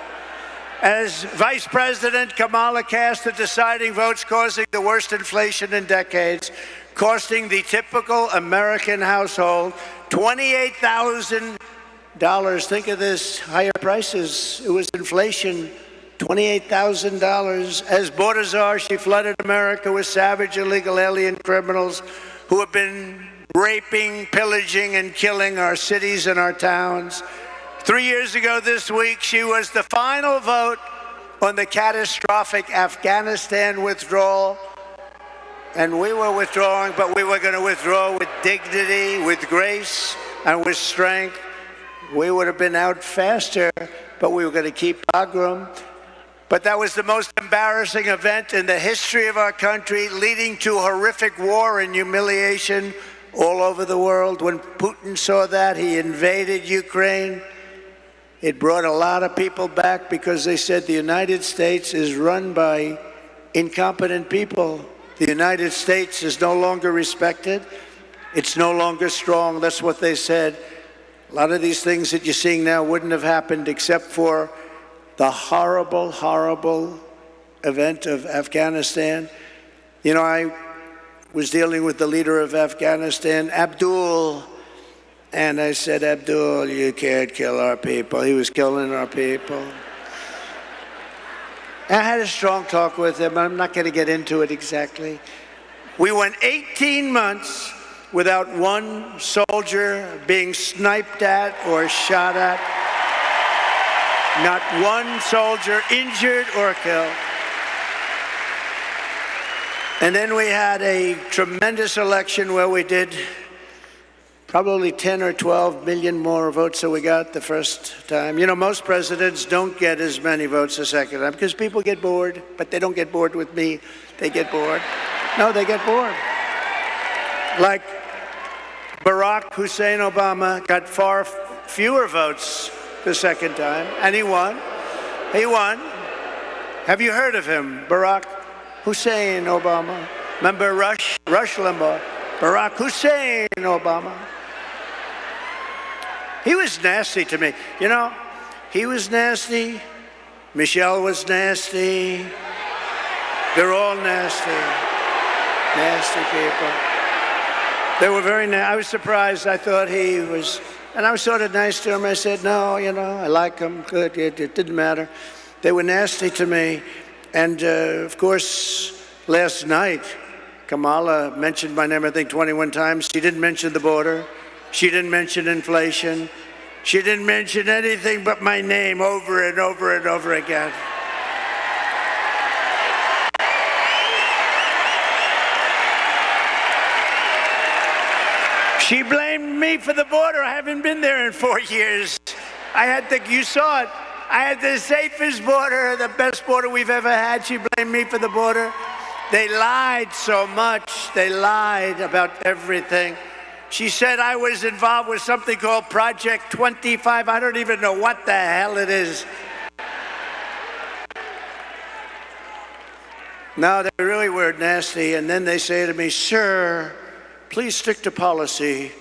S4: As Vice President, Kamala cast the deciding votes, causing the worst inflation in decades, costing the typical American household $28,000. Think of this, higher prices. It was inflation $28,000. As border czar, she flooded America with savage illegal alien criminals who have been raping, pillaging, and killing our cities and our towns. 3 years ago this week, she was the final vote on the catastrophic Afghanistan withdrawal. And we were withdrawing, but we were going to withdraw with dignity, with grace, and with strength. We would have been out faster, but we were going to keep Bagram. But that was the most embarrassing event in the history of our country, leading to horrific war and humiliation all over the world. When Putin saw that, he invaded Ukraine. It brought a lot of people back because they said the United States is run by incompetent people. The United States is no longer respected. It's no longer strong. That's what they said. A lot of these things that you're seeing now wouldn't have happened except for the horrible, horrible event of Afghanistan. You know, I was dealing with the leader of Afghanistan, Abdul, and I said, Abdul, you can't kill our people. He was killing our people. I had a strong talk with him. I'm not going to get into it exactly. We went 18 months without one soldier being sniped at or shot at. Not one soldier injured or killed. And then we had a tremendous election where we did probably 10 or 12 million more votes than we got the first time. You know, most presidents don't get as many votes the second time because people get bored, but they don't get bored with me. They get bored. No, they get bored. Like Barack Hussein Obama got far fewer votes the second time, and he won. He won. Have you heard of him, Barack Hussein Obama? Remember Rush Limbaugh? Barack Hussein Obama. He was nasty to me. You know, he was nasty. Michelle was nasty. They're all nasty. Nasty people. They were very nasty. I was surprised. I thought he was... And I was sort of nice to him. I said, no, you know, I like him. Good. It didn't matter. They were nasty to me. And, of course, last night, Kamala mentioned my name, I think, 21 times. She didn't mention the border. She didn't mention inflation. She didn't mention anything but my name over and over and over again. She blamed me for the border. I haven't been there in 4 years. You saw it. I had the safest border, the best border we've ever had. She blamed me for the border. They lied so much. They lied about everything. She said I was involved with something called Project 25. I don't even know what the hell it is. No, they really were nasty. And then they say to me, sir, please stick to policy.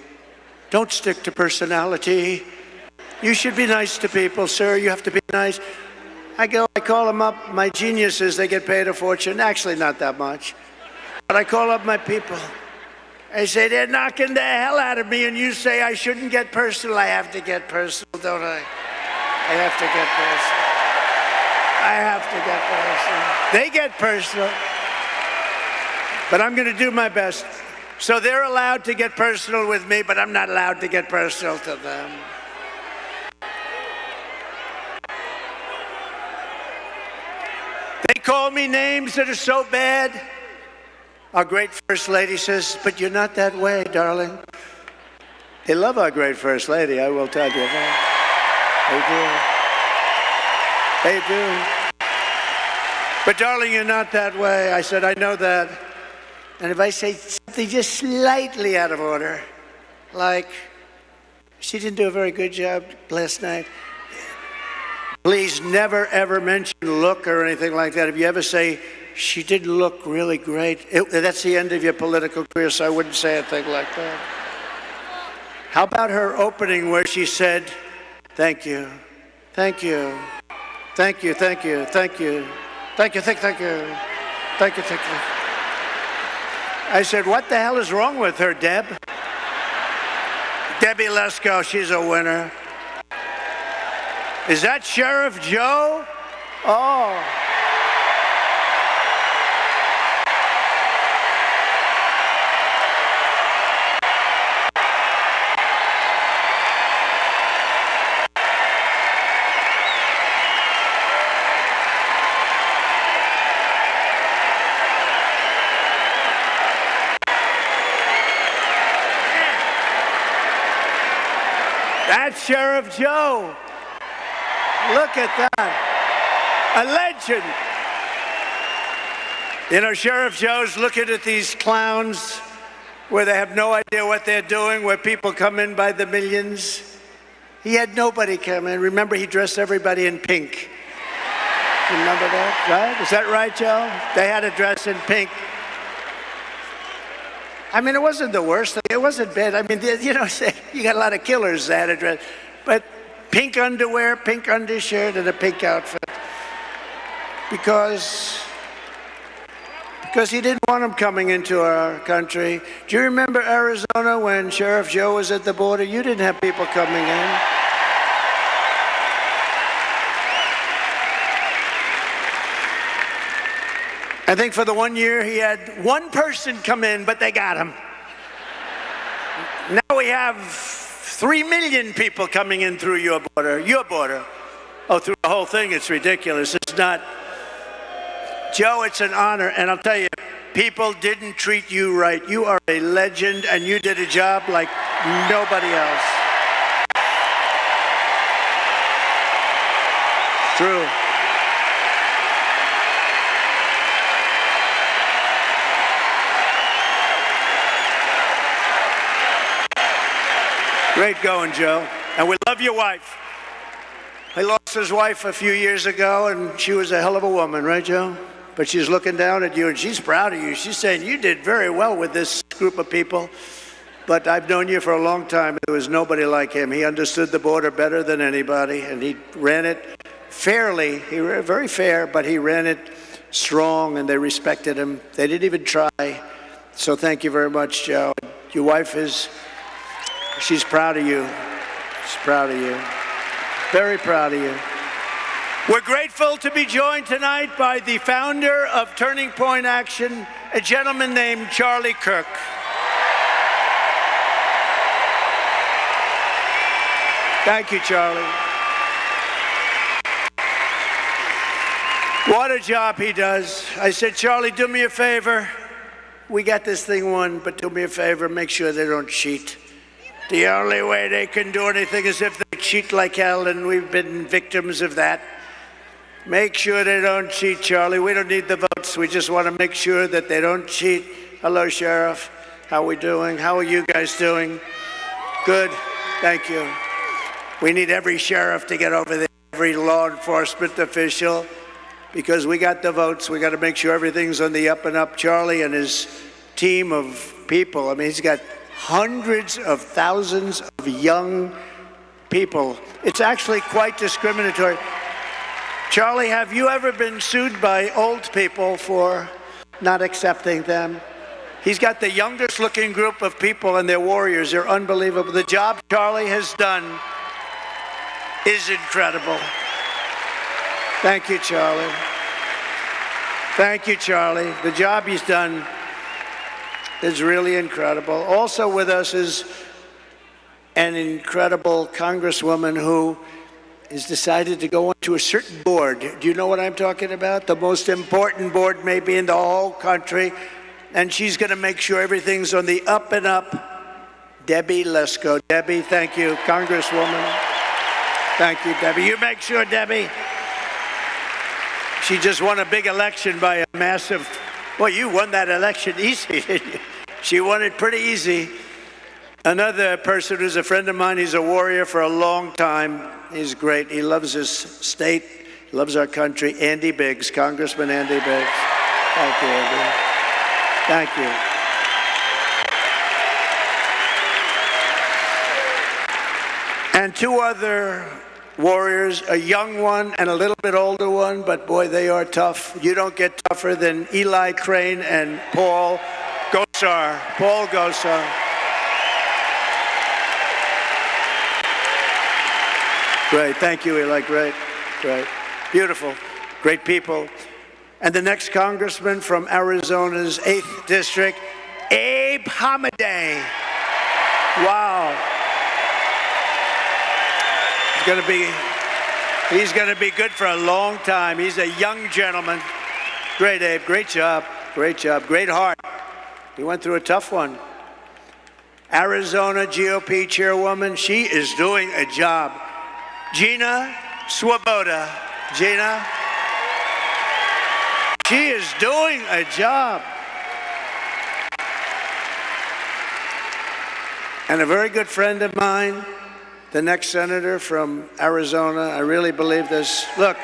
S4: Don't stick to personality. You should be nice to people, sir. You have to be nice. I call them up. My geniuses, they get paid a fortune. Actually, not that much. But I call up my people. I say, they're knocking the hell out of me, and you say I shouldn't get personal. I have to get personal, don't I? I have to get personal. I have to get personal. They get personal. But I'm going to do my best. So they're allowed to get personal with me, but I'm not allowed to get personal to them. They call me names that are so bad. Our great First Lady says, but you're not that way, darling. They love our great First Lady, I will tell you that. They do. But darling, you're not that way. I said, I know that. And if I say something just slightly out of order, like, she didn't do a very good job last night, please never, ever mention look or anything like that. If you ever say, she didn't look really great, that's the end of your political career, so I wouldn't say a thing like that. How about her opening where she said, thank you, thank you, thank you, thank you, thank you, thank you, thank you, thank you, thank you. I said, what the hell is wrong with her, Deb? Debbie Lesko, she's a winner. Is that Sheriff Joe? Oh. That's Sheriff Joe. Look at that. A legend. You know, Sheriff Joe's looking at these clowns where they have no idea what they're doing, where people come in by the millions. He had nobody come in. Remember, he dressed everybody in pink. Remember that, right? Is that right, Joe? They had to dress in pink. I mean, it wasn't the worst thing. It wasn't bad. I mean, you know, you got a lot of killers that had to dress. But pink underwear, pink undershirt, and a pink outfit. Because he didn't want them coming into our country. Do you remember Arizona when Sheriff Joe was at the border? You didn't have people coming in. I think for the 1 year he had one person come in, but they got him. Now we have 3 million people coming in through your border. Your border. Oh, through the whole thing, it's ridiculous. It's not. Joe, it's an honor, and I'll tell you, people didn't treat you right. You are a legend, and you did a job like nobody else. True. Great going, Joe. And we love your wife. He lost his wife a few years ago, and she was a hell of a woman, right, Joe? But she's looking down at you, and she's proud of you. She's saying, you did very well with this group of people. But I've known you for a long time. There was nobody like him. He understood the border better than anybody, and he ran it fairly. He ran very fair, but he ran it strong, and they respected him. They didn't even try. So thank you very much, Joe. Your wife she's proud of you. She's proud of you. Very proud of you. We're grateful to be joined tonight by the founder of Turning Point Action, a gentleman named Charlie Kirk. Thank you, Charlie. What a job he does. I said, Charlie, do me a favor. We got this thing won, but do me a favor, make sure they don't cheat. The only way they can do anything is if they cheat like hell, and we've been victims of that. Make sure they don't cheat, Charlie. We don't need the votes. We just want to make sure that they don't cheat. Hello, Sheriff. How are we doing? How are you guys doing? Good. Thank you. We need every sheriff to get over there, every law enforcement official, because we got the votes. We got to make sure everything's on the up and up. Charlie and his team of people, I mean, he's got hundreds of thousands of young people. It's actually quite discriminatory. Charlie, have you ever been sued by old people for not accepting them? He's got the youngest looking group of people, and they're warriors. They're unbelievable. The job Charlie has done is incredible. Thank you, Charlie. Thank you, Charlie. The job he's done is really incredible. Also with us is an incredible congresswoman who has decided to go onto a certain board. Do you know what I'm talking about? The most important board maybe in the whole country. And she's going to make sure everything's on the up and up. Debbie Lesko. Debbie, thank you, Congresswoman. Thank you, Debbie. You make sure, Debbie. She just won a big election by a massive. Well, you won that election easy. She won it pretty easy. Another person who's a friend of mine, he's a warrior for a long time. He's great. He loves his state, he loves our country. Andy Biggs, Congressman Andy Biggs. Thank you, Andy. Thank you. And two other warriors, a young one and a little bit older one, but boy, they are tough. You don't get tougher than Eli Crane and Paul Gosar. Paul Gosar. Great, thank you, Eli. Great, great. Beautiful. great people. And the next congressman from Arizona's 8th District, Abe Hamadeh. Wow. He's going to be good for a long time. He's a young gentleman. Great, Abe. Great job. Great job. Great heart. He went through a tough one. Arizona GOP chairwoman, she is doing a job. Gina Swoboda. Gina. She is doing a job. And a very good friend of mine, the next senator from Arizona, I really believe this. Look,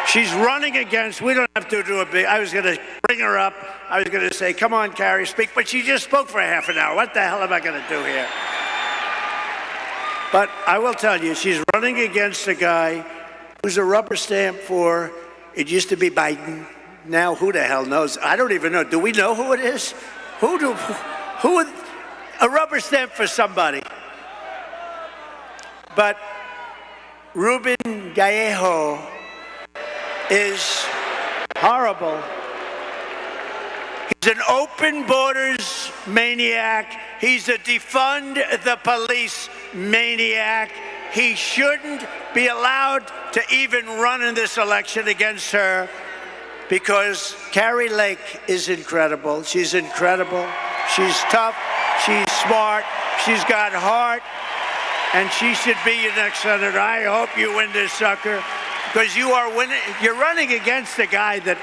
S4: she's running against, we don't have to do a big, I was going to bring her up. I was going to say, come on, Carrie, speak. But she just spoke for half an hour. What the hell am I going to do here? But I will tell you, she's running against a guy who's a rubber stamp for, it used to be Biden. Now, who the hell knows? I don't even know. Do we know who it is? Who a rubber stamp for somebody. But Ruben Gallejo is horrible. He's an open borders maniac. He's a defund the police maniac. He shouldn't be allowed to even run in this election against her because Carrie Lake is incredible. She's incredible. She's tough. She's smart. She's got heart. And she should be your next senator. I hope you win this sucker because you are winning. You're running against a guy that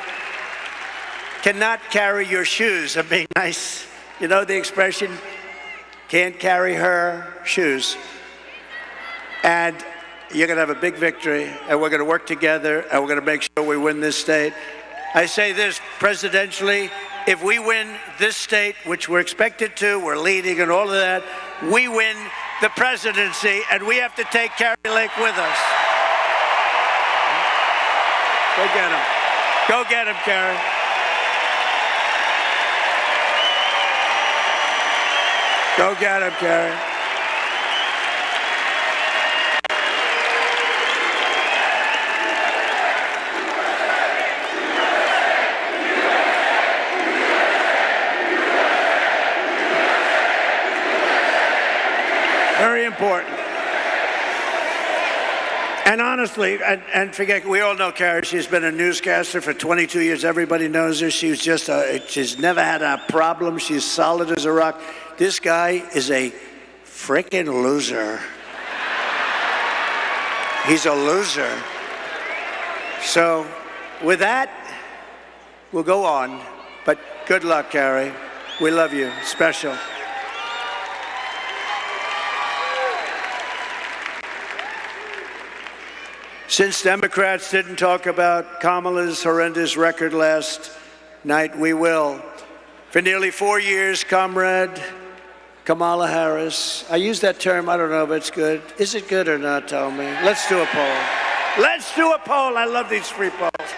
S4: cannot carry your shoes. I'm being nice. You know the expression, can't carry her shoes. And you're going to have a big victory, and we're going to work together, and we're going to make sure we win this state. I say this presidentially, if we win this state, which we're expected to, we're leading and all of that, we win the presidency, and we have to take Carrie Lake with us. Go get him. Go get him, Carrie. Go get him, Carrie. Very important. And honestly, and forget, we all know Carrie. She's been a newscaster for 22 years. Everybody knows her. She's she's never had a problem. She's solid as a rock. This guy is a freaking loser. He's a loser. So with that, we'll go on. But good luck, Carrie. We love you. Special. Since Democrats didn't talk about Kamala's horrendous record last night, we will. For nearly 4 years, Comrade Kamala Harris, I use that term, I don't know if it's good. Is it good or not, tell me? Let's do a poll. Let's do a poll. I love these free polls.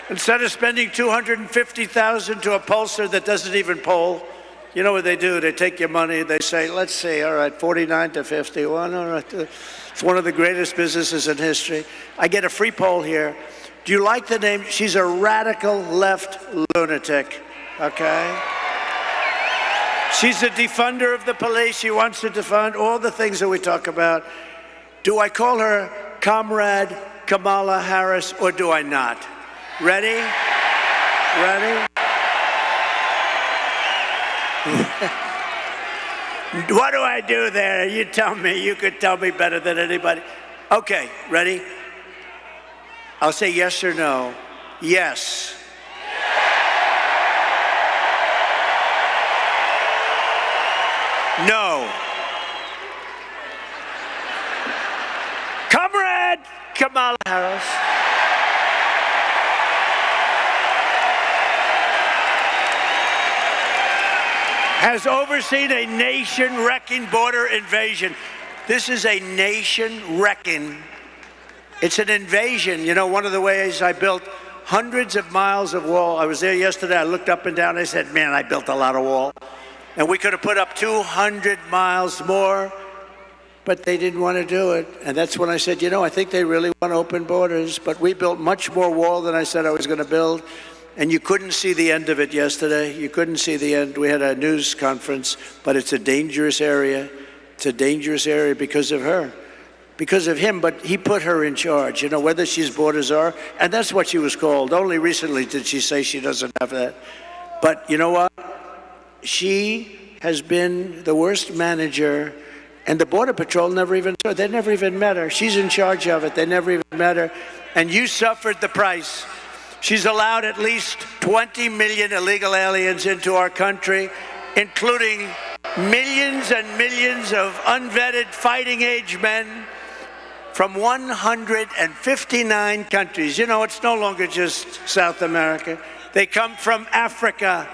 S4: Instead of spending $250,000 to a pollster that doesn't even poll, you know what they do? They take your money, they say, let's see, all right, 49 to 51, all right. It's one of the greatest businesses in history. I get a free poll here. Do you like the name? She's a radical left lunatic, okay? She's a defunder of the police. She wants to defund all the things that we talk about. Do I call her Comrade Kamala Harris or do I not? Ready? Ready? What do I do there? You tell me. You could tell me better than anybody. Okay, ready? I'll say yes or no. Yes. No. Comrade Kamala Harris. Has overseen a nation-wrecking border invasion. This is a nation-wrecking. It's an invasion. You know, one of the ways I built hundreds of miles of wall. I was there yesterday. I looked up and down. I said, man, I built a lot of wall. And we could have put up 200 miles more. but they didn't want to do it. And that's when I said, you know, I think they really want open borders, but we built much more wall than I said I was going to build. And you couldn't see the end of it yesterday. You couldn't see the end. We had a news conference, but it's a dangerous area. It's a dangerous area because of her, because of him, but he put her in charge, you know, whether she's borders are, and that's what she was called. Only recently did she say she doesn't have that. But you know what? She has been the worst manager, and the Border Patrol never even saw her. They never even met her. She's in charge of it. They never even met her. And you suffered the price. She's allowed at least 20 million illegal aliens into our country, including millions and millions of unvetted fighting-age men from 159 countries. You know, it's no longer just South America. They come from Africa,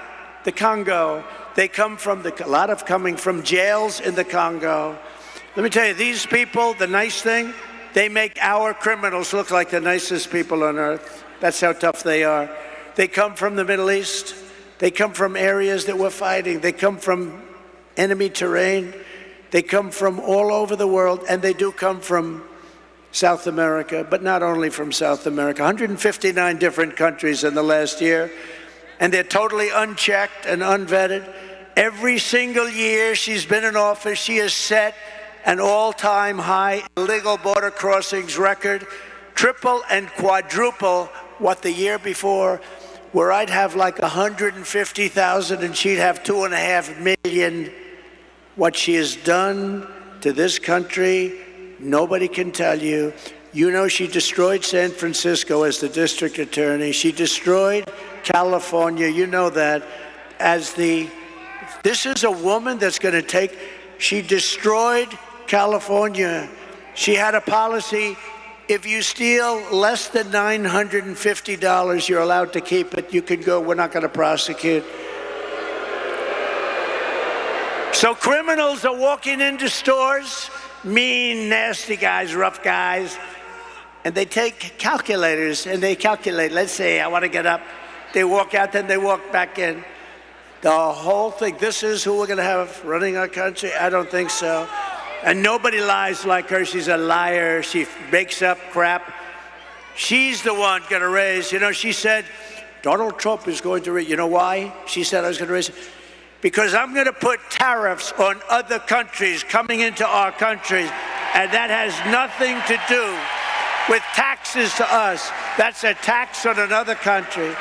S4: the Congo. They come from a lot of coming from jails in the Congo. Let me tell you, these people, the nice thing, they make our criminals look like the nicest people on earth. That's how tough they are. They come from the Middle East. They come from areas that we're fighting. They come from enemy terrain. They come from all over the world, and they do come from South America, but not only from South America. 159 different countries in the last year. And they're totally unchecked and unvetted. Every single year she's been in office, she has set an all-time high illegal border crossings record, triple and quadruple what the year before, where I'd have like 150,000 and she'd have 2.5 million. What she has done to this country, nobody can tell you. You know, she destroyed San Francisco as the district attorney. She destroyed California, you know that, this is a woman that's going to take, she destroyed California. She had a policy, if you steal less than $950, you're allowed to keep it. You can go, we're not going to prosecute. So criminals are walking into stores, mean, nasty guys, rough guys, and they take calculators and they calculate, let's say I want to get up. They walk out, then they walk back in. The whole thing, this is who we're going to have running our country? I don't think so. And nobody lies like her. She's a liar. She makes up crap. She's the one going to raise. You know, she said, Donald Trump is going to raise. You know why? She said I was going to raise it. Because I'm going to put tariffs on other countries coming into our country. And that has nothing to do with taxes to us. That's a tax on another country.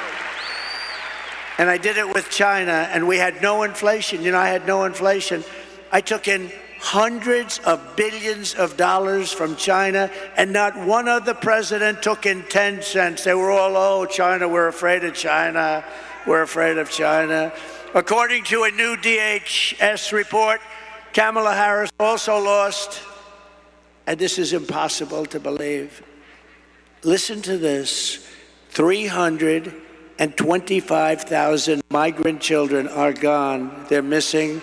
S4: And I did it with China, and we had no inflation. You know, I had no inflation. I took in hundreds of billions of dollars from China, and not one other president took in 10 cents. They were all, oh, China, we're afraid of China. We're afraid of China. According to a new DHS report, Kamala Harris also lost, and this is impossible to believe. Listen to this, 325,000 migrant children are gone. They're missing.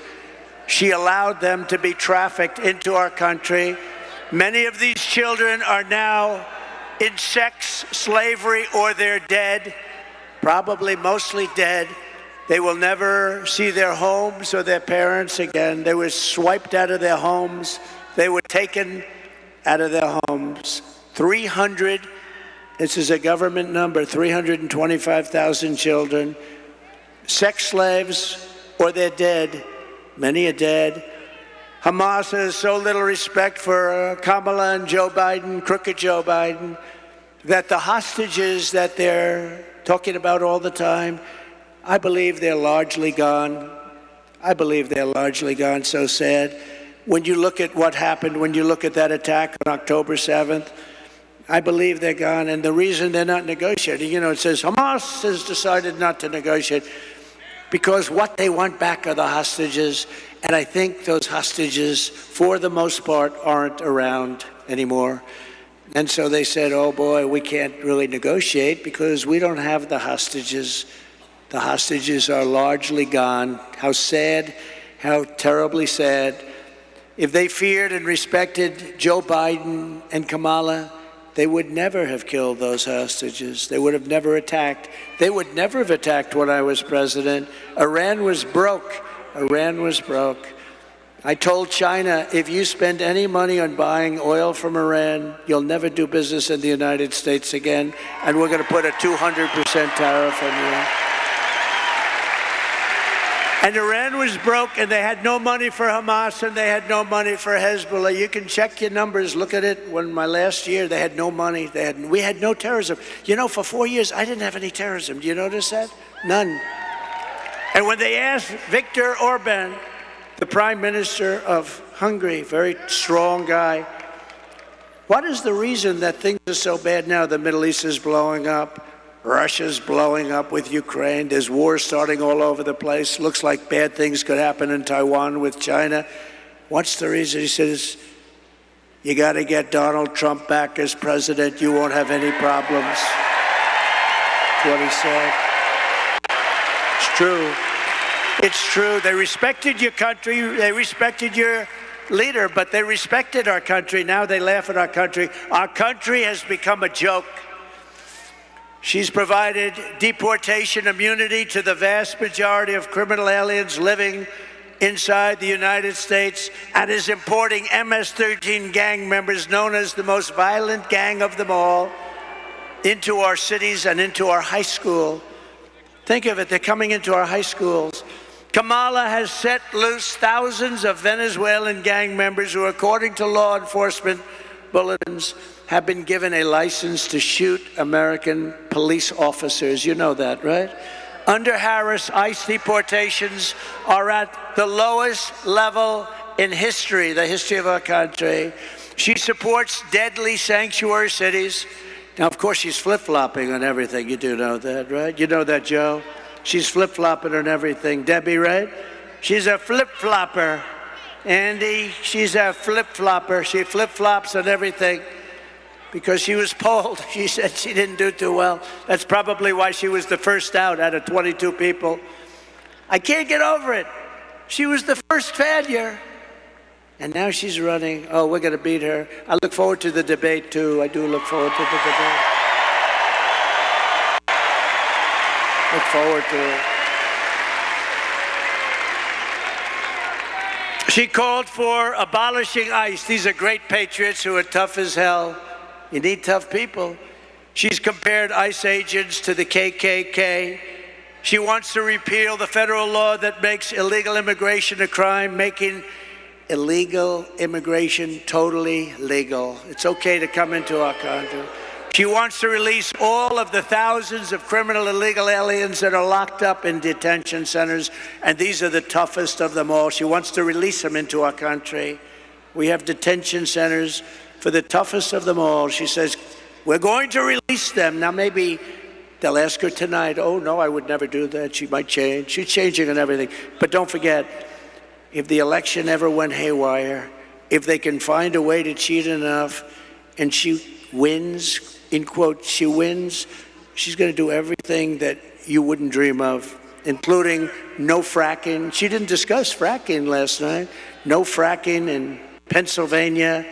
S4: She allowed them to be trafficked into our country. Many of these children are now in sex slavery or they're dead, probably mostly dead. They will never see their homes or their parents again. They were swiped out of their homes. They were taken out of their homes. This is a government number, 325,000 children, sex slaves, or they're dead. Many are dead. Hamas has so little respect for Kamala and Joe Biden, crooked Joe Biden, that the hostages that they're talking about all the time, I believe they're largely gone. I believe they're largely gone. So sad. When you look at what happened, when you look at that attack on October 7th, I believe they're gone. And the reason they're not negotiating, you know, it says Hamas has decided not to negotiate because what they want back are the hostages. And I think those hostages, for the most part, aren't around anymore. And so they said, oh boy, we can't really negotiate because we don't have the hostages. The hostages are largely gone. How sad, how terribly sad. If they feared and respected Joe Biden and Kamala, they would never have killed those hostages. They would have never attacked. They would never have attacked when I was president. Iran was broke. Iran was broke. I told China, if you spend any money on buying oil from Iran, you'll never do business in the United States again, and we're going to put a 200% tariff on you. And Iran was broke, and they had no money for Hamas, and they had no money for Hezbollah. You can check your numbers. Look at it. When my last year, they had no money. We had no terrorism. You know, for 4 years, I didn't have any terrorism. Do you notice that? None. And when they asked Viktor Orban, the prime minister of Hungary, very strong guy, what is the reason that things are so bad now? The Middle East is blowing up. Russia's blowing up with Ukraine. There's wars starting all over the place. Looks like bad things could happen in Taiwan with China. What's the reason? He says, you got to get Donald Trump back as president. You won't have any problems. That's what he said. It's true. It's true. They respected your country. They respected your leader, but they respected our country. Now they laugh at our country. Our country has become a joke. She's provided deportation immunity to the vast majority of criminal aliens living inside the United States and is importing MS-13 gang members, known as the most violent gang of them all, into our cities and into our high school. Think of it, they're coming into our high schools. Kamala has set loose thousands of Venezuelan gang members who, according to law enforcement bulletins, have been given a license to shoot American police officers. You know that, right? Under Harris, ICE deportations are at the lowest level in history, the history of our country. She supports deadly sanctuary cities. Now, of course, she's flip-flopping on everything. You do know that, right? You know that, Joe? She's flip-flopping on everything. Debbie, right? She's a flip-flopper. Andy, she's a flip-flopper. She flip-flops on everything because she was polled. She said she didn't do too well. That's probably why she was the first out of 22 people. I can't get over it. She was the first failure. And now she's running. Oh, we're going to beat her. I look forward to the debate, too. I do look forward to the debate. Look forward to it. She called for abolishing ICE. These are great patriots who are tough as hell. You need tough people. She's compared ICE agents to the KKK. She wants to repeal the federal law that makes illegal immigration a crime, making illegal immigration totally legal. It's okay to come into our country. She wants to release all of the thousands of criminal illegal aliens that are locked up in detention centers, and these are the toughest of them all. She wants to release them into our country. We have detention centers for the toughest of them all. She says, we're going to release them. Now, maybe they'll ask her tonight, oh, no, I would never do that. She might change. She's changing and everything. But don't forget, if the election ever went haywire, if they can find a way to cheat enough and she wins, in quote, she wins, she's going to do everything that you wouldn't dream of, including no fracking. She didn't discuss fracking last night. No fracking in Pennsylvania.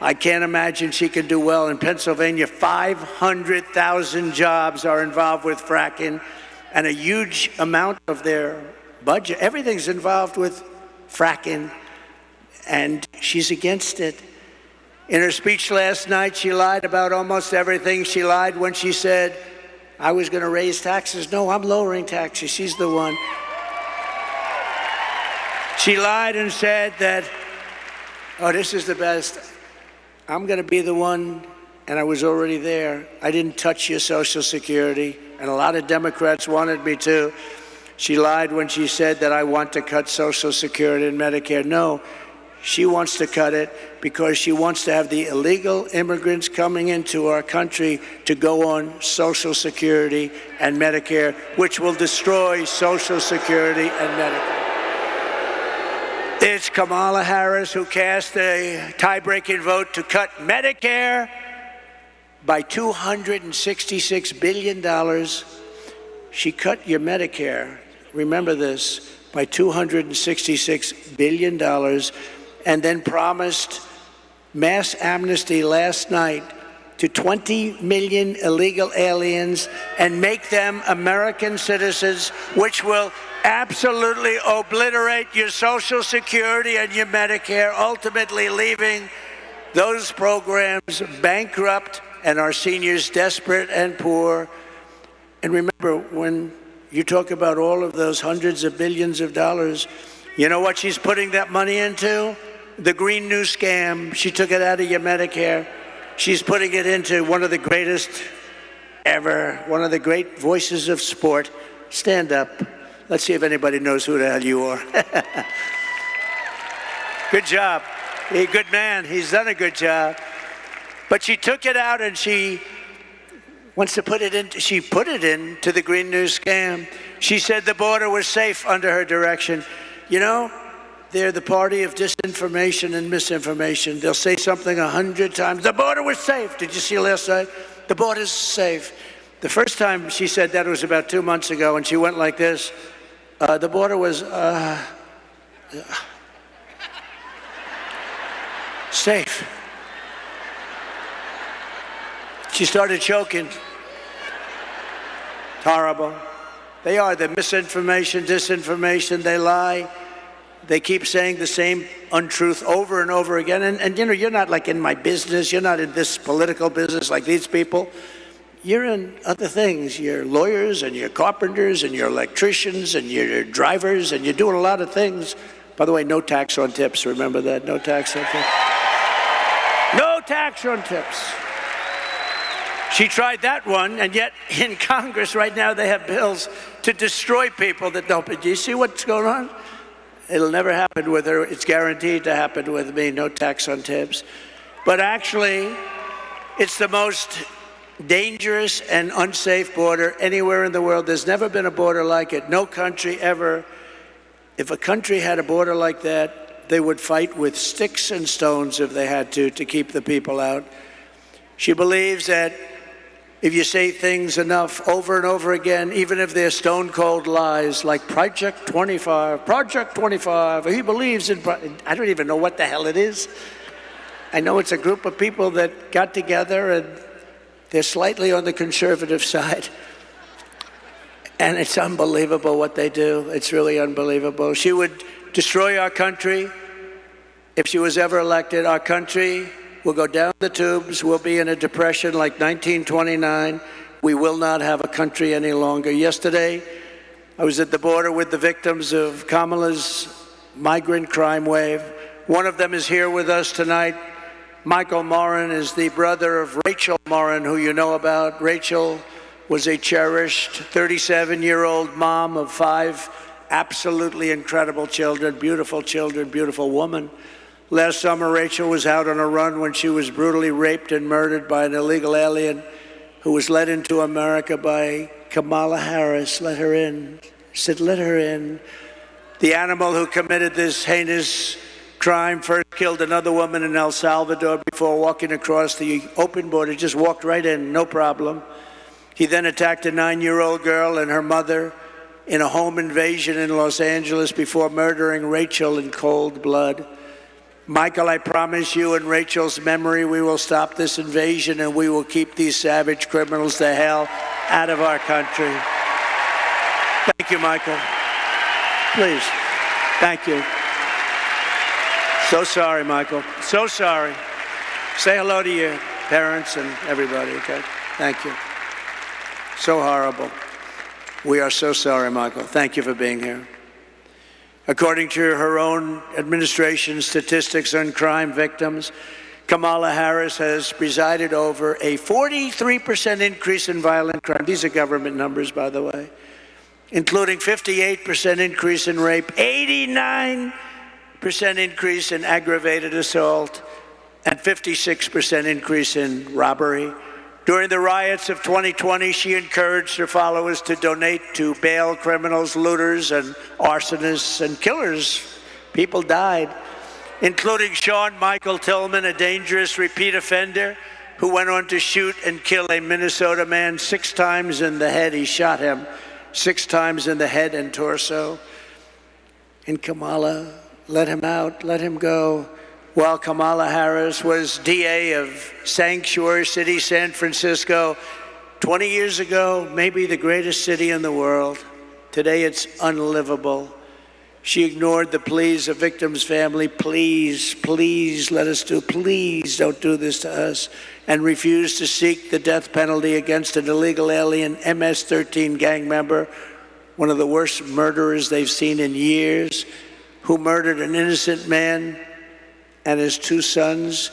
S4: I can't imagine she can do well in Pennsylvania. 500,000 jobs are involved with fracking, and a huge amount of their budget, everything's involved with fracking, and she's against it. In her speech last night, she lied about almost everything. She lied when she said, I was going to raise taxes. No, I'm lowering taxes. She's the one. She lied and said that, oh, this is the best. I'm going to be the one, and I was already there. I didn't touch your Social Security, and a lot of Democrats wanted me to. She lied when she said that I want to cut Social Security and Medicare. No. She wants to cut it because she wants to have the illegal immigrants coming into our country to go on Social Security and Medicare, which will destroy Social Security and Medicare. It's Kamala Harris who cast a tie-breaking vote to cut Medicare by $266 billion. She cut your Medicare, remember this, by $266 billion, and then promised mass amnesty last night to 20 million illegal aliens and make them American citizens, which will absolutely obliterate your Social Security and your Medicare, ultimately leaving those programs bankrupt and our seniors desperate and poor. And remember, when you talk about all of those hundreds of billions of dollars, you know what she's putting that money into? The Green New Scam. She took it out of your Medicare. She's putting it into one of the greatest ever, one of the great voices of sport. Stand up. Let's see if anybody knows who the hell you are. Good job. He's a good man. He's done a good job. But she took it out and she wants to put it into, she put it into the Green New Scam. She said the border was safe under her direction. You know, they're the party of disinformation and misinformation. They'll say something 100 times. The border was safe. Did you see last night? The border's safe. The first time she said that was about 2 months ago, and she went like this. The border was safe. She started choking. Horrible. They are the misinformation, disinformation. They lie. They keep saying the same untruth over and over again. And you know, you're not like in my business. You're not in this political business like these people. You're in other things. You're lawyers and you're carpenters and you're electricians and you're drivers and you're doing a lot of things. By the way, no tax on tips. Remember that? No tax on tips. No tax on tips. She tried that one, and yet in Congress right now they have bills to destroy people that don't. Do you see what's going on? It'll never happen with her. It's guaranteed to happen with me. No tax on tips. But actually, it's the most dangerous and unsafe border anywhere in the world. There's never been a border like it. No country ever. If a country had a border like that, they would fight with sticks and stones if they had to keep the people out. She believes that if you say things enough over and over again, even if they're stone cold lies, like Project 25, he believes in, I don't even know what the hell it is. I know it's a group of people that got together and they're slightly on the conservative side. And it's unbelievable what they do. It's really unbelievable. She would destroy our country. If she was ever elected, our country will go down the tubes. We'll be in a depression like 1929. We will not have a country any longer. Yesterday, I was at the border with the victims of Kamala's migrant crime wave. One of them is here with us tonight. Michael Morin is the brother of Rachel Morin, who you know about. Rachel was a cherished 37-year-old mom of 5 absolutely incredible children, beautiful woman. Last summer, Rachel was out on a run when she was brutally raped and murdered by an illegal alien who was led into America by Kamala Harris. Let her in. Said, let her in. The animal who committed this heinous crime first killed another woman in El Salvador before walking across the open border. Just walked right in, no problem. He then attacked a 9-year-old girl and her mother in a home invasion in Los Angeles before murdering Rachel in cold blood. Michael, I promise you, in Rachel's memory, we will stop this invasion and we will keep these savage criminals the hell out of our country. Thank you, Michael. Please. Thank you. So sorry, Michael. So sorry. Say hello to your parents and everybody, okay? Thank you. So horrible. We are so sorry, Michael. Thank you for being here. According to her own administration statistics on crime victims, Kamala Harris has presided over a 43% increase in violent crime. These are government numbers, by the way, including 58% increase in rape, 89% increase in aggravated assault, and 56% increase in robbery. During the riots of 2020, she encouraged her followers to donate to bail criminals, looters, and arsonists and killers. People died, including Sean Michael Tillman, a dangerous repeat offender who went on to shoot and kill a Minnesota man 6 times in the head. He shot him 6 times in the head and torso. And Kamala let him out, let him go. While Kamala Harris was DA of Sanctuary City, San Francisco, 20 years ago, maybe the greatest city in the world. Today it's unlivable. She ignored the pleas of victims' family. Please, please let us do, please don't do this to us. And refused to seek the death penalty against an illegal alien MS-13 gang member, one of the worst murderers they've seen in years, who murdered an innocent man and his 2 sons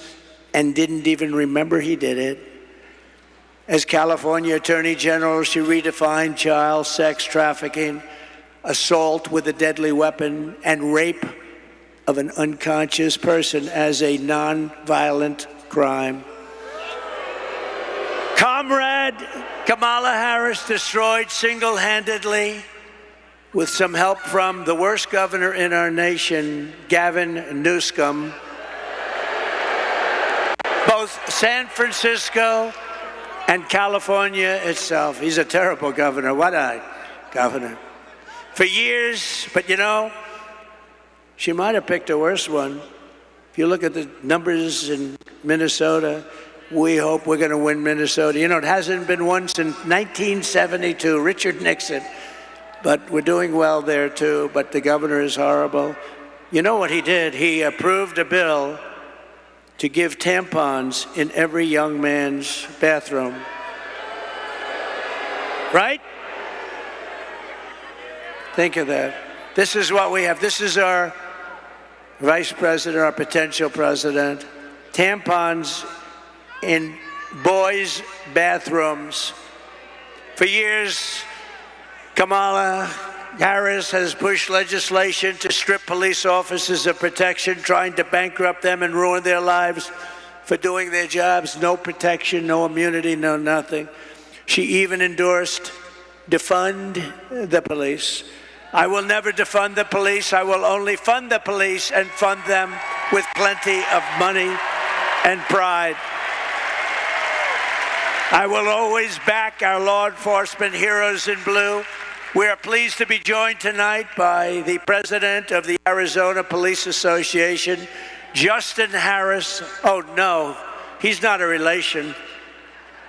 S4: and didn't even remember he did it. As California Attorney General, she redefined child sex trafficking, assault with a deadly weapon, and rape of an unconscious person as a non-violent crime. Comrade Kamala Harris destroyed single-handedly, with some help from the worst governor in our nation, Gavin Newsom, both San Francisco and California itself. He's a terrible governor. What a governor. For years, but you know, she might have picked a worse one. If you look at the numbers in Minnesota, we hope we're going to win Minnesota. You know, it hasn't been won since 1972, Richard Nixon. But we're doing well there too, but the governor is horrible. You know what he did? He approved a bill to give tampons in every young man's bathroom. Right? Think of that. This is what we have. This is our vice president, our potential president. Tampons in boys' bathrooms. For years, Kamala Harris has pushed legislation to strip police officers of protection, trying to bankrupt them and ruin their lives for doing their jobs. No protection, no immunity, no nothing. She even endorsed defund the police. I will never defund the police. I will only fund the police and fund them with plenty of money and pride. I will always back our law enforcement heroes in blue. We are pleased to be joined tonight by the president of the Arizona Police Association, Justin Harris. Oh no, he's not a relation.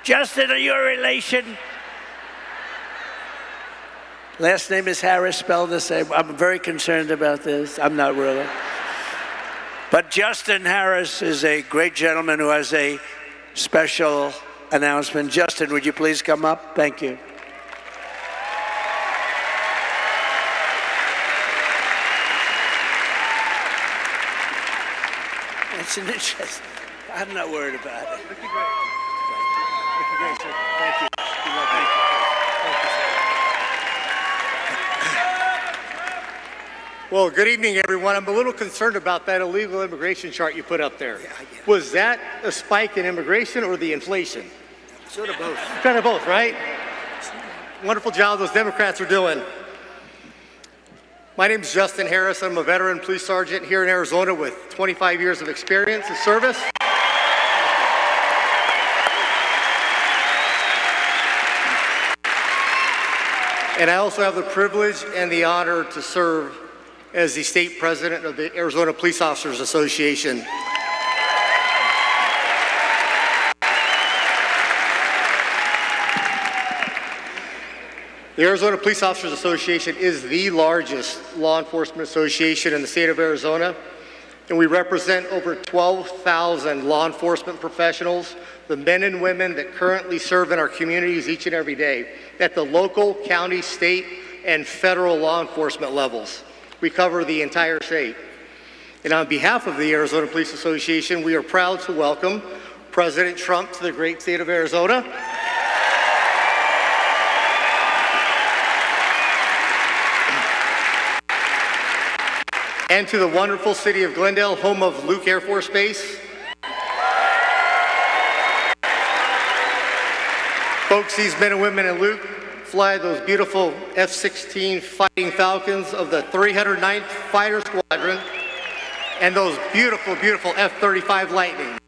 S4: Justin, are you a relation? Last name is Harris, spelled the same. I'm very concerned about this. I'm not really. But Justin Harris is a great gentleman who has a special announcement. Justin, would you please come up? Thank you. It's an interest. I'm not worried about it. Thank you, great. Thank you, great, sir. Thank you. Thank you.
S5: Well, good evening, everyone. I'm a little concerned about that illegal immigration chart you put up there. Was that a spike in immigration or the inflation?
S4: Sort of both.
S5: Kind of both, right? Wonderful job those Democrats are doing. My name is Justin Harris. I'm a veteran police sergeant here in Arizona with 25 years of experience in service. And I also have the privilege and the honor to serve as the state president of the Arizona Police Officers Association. The Arizona Police Officers Association is the largest law enforcement association in the state of Arizona, and we represent over 12,000 law enforcement professionals, the men and women that currently serve in our communities each and every day at the local, county, state, and federal law enforcement levels. We cover the entire state. And on behalf of the Arizona Police Association, we are proud to welcome President Trump to the great state of Arizona. And to the wonderful city of Glendale, home of Luke Air Force Base. Folks, these men and women in Luke fly those beautiful F-16 Fighting Falcons of the 309th Fighter Squadron and those beautiful, beautiful F-35 Lightnings.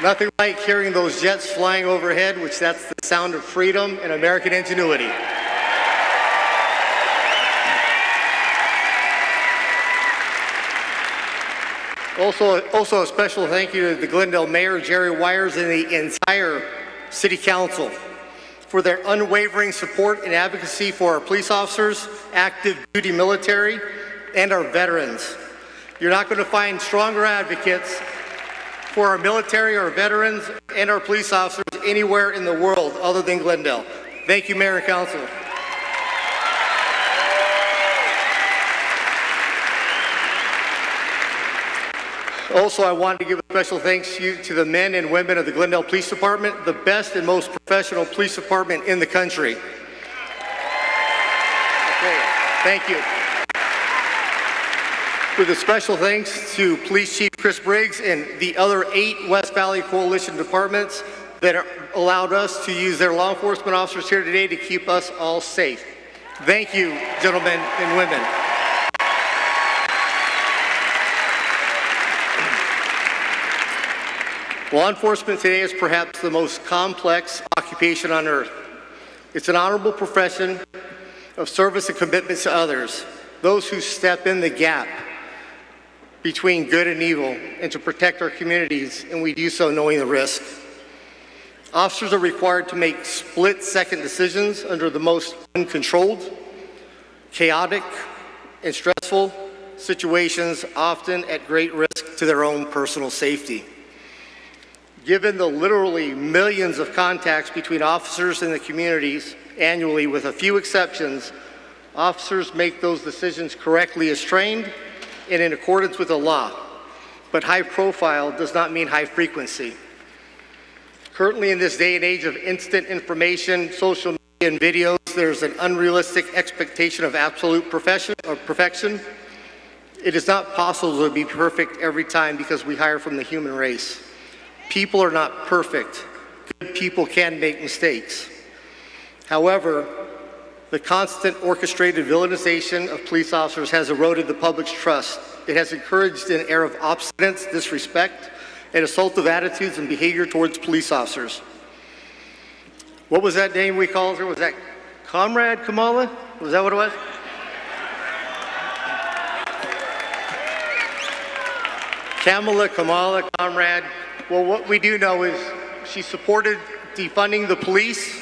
S5: Nothing like hearing those jets flying overhead, which that's the sound of freedom and American ingenuity. Also a special thank you to the Glendale Mayor, Jerry Wires, and the entire City Council. for their unwavering support and advocacy for our police officers, active duty military, and our veterans. You're not going to find stronger advocates for our military, our veterans, and our police officers anywhere in the world other than Glendale. Thank you, Mayor and Council. Also, I wanted to give a special thanks to the men and women of the Glendale Police Department, the best and most professional police department in the country. Okay, thank you. With a special thanks to Police Chief Chris Briggs and the other 8 West Valley Coalition departments that allowed us to use their law enforcement officers here today to keep us all safe. Thank you, gentlemen and women. Law enforcement today is perhaps the most complex occupation on earth. It's an honorable profession of service and commitment to others, those who step in the gap between good and evil and to protect our communities, and we do so knowing the risk. Officers are required to make split-second decisions under the most uncontrolled, chaotic, and stressful situations, often at great risk to their own personal safety. Given the literally millions of contacts between officers and the communities annually, with a few exceptions, officers make those decisions correctly as trained and in accordance with the law. But high profile does not mean high frequency. Currently, in this day and age of instant information, social media, and videos, there's an unrealistic expectation of absolute perfection. It is not possible to be perfect every time because we hire from the human race. People are not perfect. Good people can make mistakes. However, the constant orchestrated villainization of police officers has eroded the public's trust. It has encouraged an air of obstinance, disrespect, and assaultive attitudes and behavior towards police officers. What was that name we called her? Was that Comrade Kamala? Was that what it was? Kamala, Comrade. Well, what we do know is she supported defunding the police,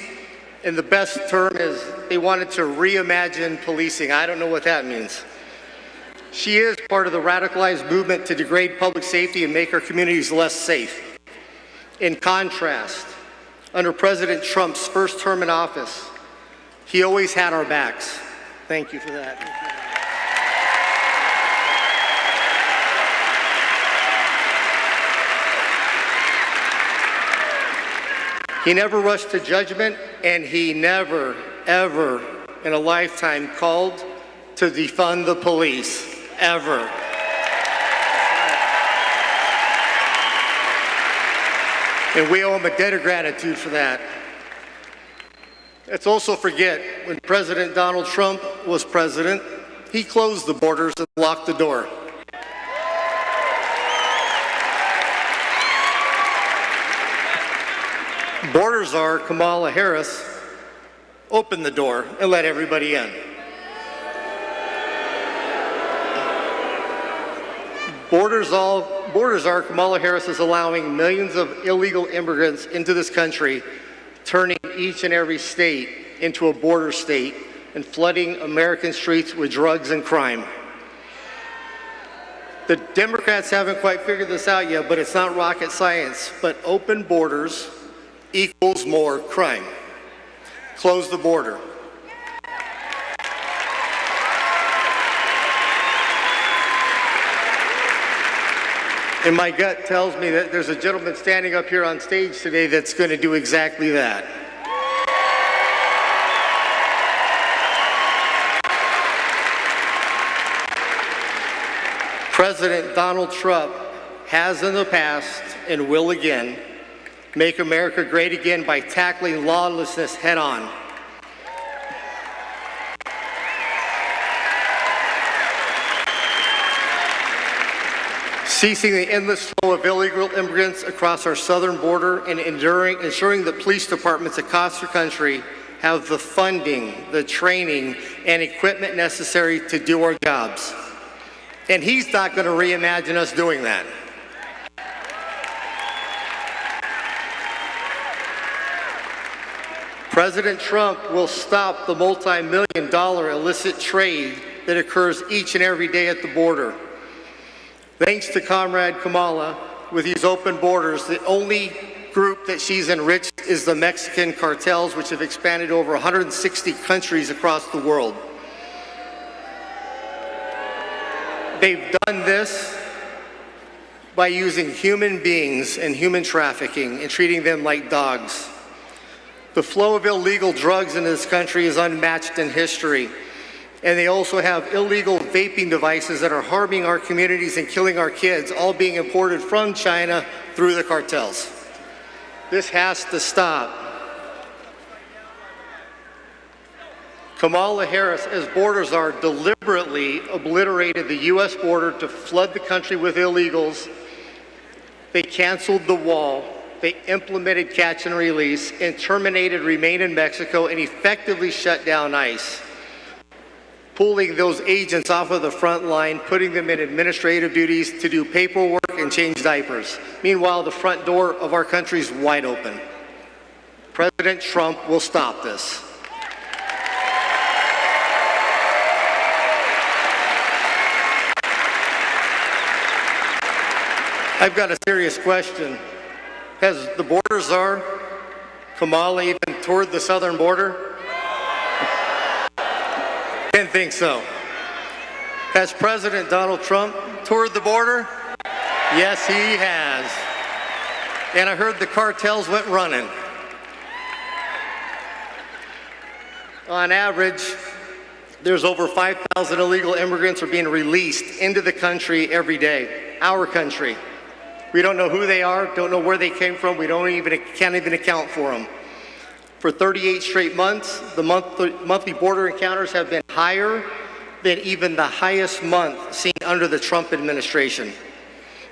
S5: and the best term is they wanted to reimagine policing. I don't know what that means. She is part of the radicalized movement to degrade public safety and make our communities less safe. In contrast, under President Trump's first term in office, he always had our backs. Thank you for that. He never rushed to judgment, and he never, ever in a lifetime called to defund the police, ever. And we owe him a debt of gratitude for that. Let's also forget, when President Donald Trump was president, he closed the borders and locked the door. Border czar Kamala Harris opened the door and let everybody in. Border czar Kamala Harris is allowing millions of illegal immigrants into this country, turning each and every state into a border state and flooding American streets with drugs and crime. The Democrats haven't quite figured this out yet, but it's not rocket science. But open borders equals more crime. Close the border. And my gut tells me that there's a gentleman standing up here on stage today that's going to do exactly that. President Donald Trump has in the past and will again make America great again by tackling lawlessness head on. Ceasing the endless flow of illegal immigrants across our southern border and ensuring that police departments across the country have the funding, the training, and equipment necessary to do our jobs. And he's not going to reimagine us doing that. President Trump will stop the multi-million-dollar illicit trade that occurs each and every day at the border. Thanks to Comrade Kamala, with these open borders, the only group that she's enriched is the Mexican cartels, which have expanded to over 160 countries across the world. They've done this by using human beings and human trafficking and treating them like dogs. The flow of illegal drugs in this country is unmatched in history. And they also have illegal vaping devices that are harming our communities and killing our kids, all being imported from China through the cartels. This has to stop. Kamala Harris, as border czar, deliberately obliterated the U.S. border to flood the country with illegals. They canceled the wall. They implemented catch and release and terminated Remain in Mexico and effectively shut down ICE, pulling those agents off of the front line, putting them in administrative duties to do paperwork and change diapers. Meanwhile, the front door of our country is wide open. President Trump will stop this. I've got a serious question. Has the border czar, Kamala, even toured the southern border? Didn't think so. Has President Donald Trump toured the border? Yes, he has. And I heard the cartels went running. On average, there's over 5,000 illegal immigrants are being released into the country every day. Our country. We don't know who they are, don't know where they came from, can't even account for them. For 38 straight months, the monthly border encounters have been higher than even the highest month seen under the Trump administration.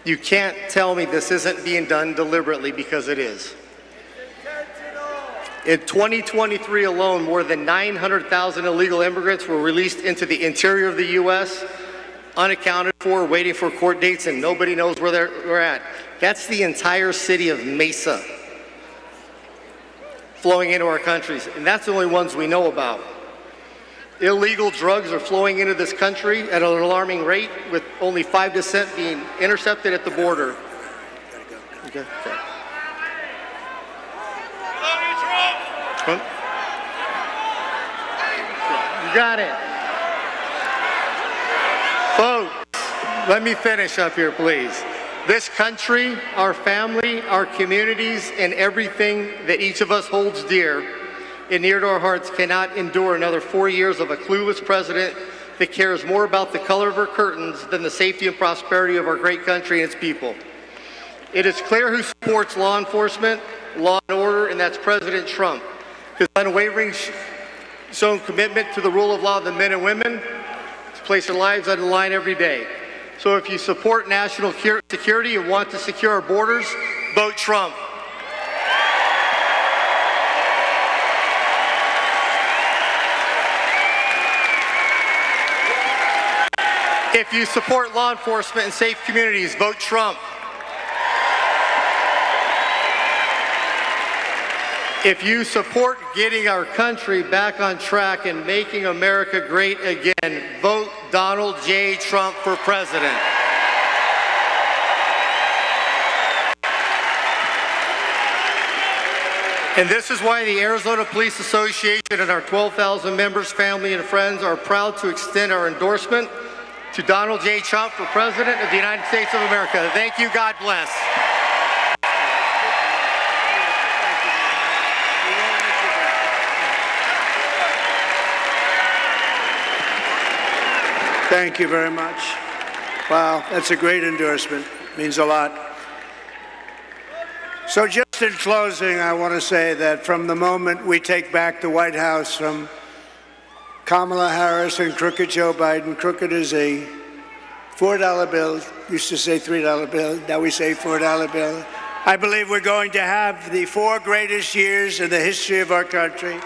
S5: You can't tell me this isn't being done deliberately, because it is. In 2023 alone, more than 900,000 illegal immigrants were released into the interior of the U.S., unaccounted for, waiting for court dates, and nobody knows where they're at. That's the entire city of Mesa flowing into our countries, and that's the only ones we know about. Illegal drugs are flowing into this country at an alarming rate, with only 5% being intercepted at the border. Okay. You got it. Folks, let me finish up here, please. This country, our family, our communities, and everything that each of us holds dear and near to our hearts cannot endure another 4 years of a clueless president that cares more about the color of her curtains than the safety and prosperity of our great country and its people. It is clear who supports law enforcement, law and order, and that's President Trump. His unwavering shown commitment to the rule of law of the men and women to place their lives on the line every day. So if you support national security and want to secure our borders, vote Trump. If you support law enforcement and safe communities, vote Trump. If you support getting our country back on track and making America great again, vote Donald J. Trump for president. And this is why the Arizona Police Association and our 12,000 members, family, and friends are proud to extend our endorsement to Donald J. Trump for President of the United States of America. Thank you. God bless.
S4: Thank you very much. Wow, that's a great endorsement. Means a lot. So just in closing, I want to say that from the moment we take back the White House from Kamala Harris and crooked Joe Biden, crooked is a $4 bill, used to say $3 bill, now we say $4 bill. I believe we're going to have the 4 greatest years in the history of our country.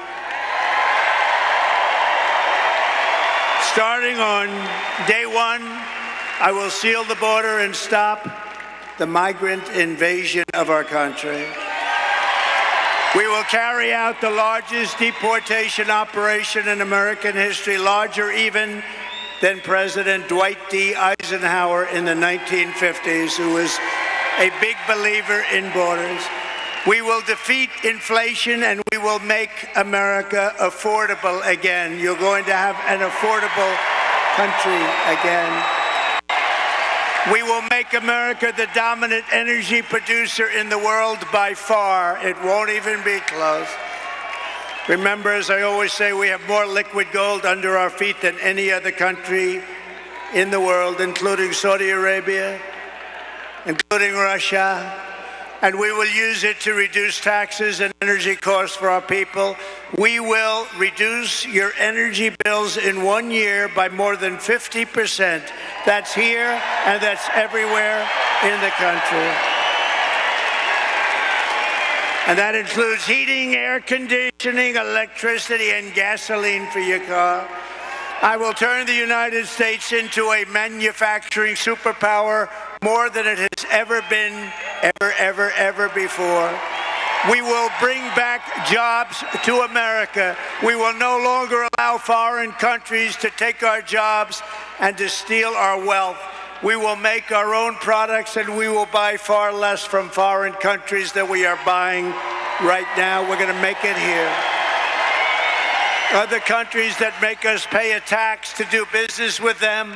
S4: Starting on day 1, I will seal the border and stop the migrant invasion of our country. We will carry out the largest deportation operation in American history, larger even than President Dwight D. Eisenhower in the 1950s, who was a big believer in borders. We will defeat inflation and we will make America affordable again. You're going to have an affordable country again. We will make America the dominant energy producer in the world by far. It won't even be close. Remember, as I always say, we have more liquid gold under our feet than any other country in the world, including Saudi Arabia, including Russia. And we will use it to reduce taxes and energy costs for our people. We will reduce your energy bills in 1 year by more than 50%. That's here and that's everywhere in the country. And that includes heating, air conditioning, electricity, and gasoline for your car. I will turn the United States into a manufacturing superpower more than it has ever been, ever before. We will bring back jobs to America. We will no longer allow foreign countries to take our jobs and to steal our wealth. We will make our own products and we will buy far less from foreign countries than we are buying right now. We're going to make it here. Other countries that make us pay a tax to do business with them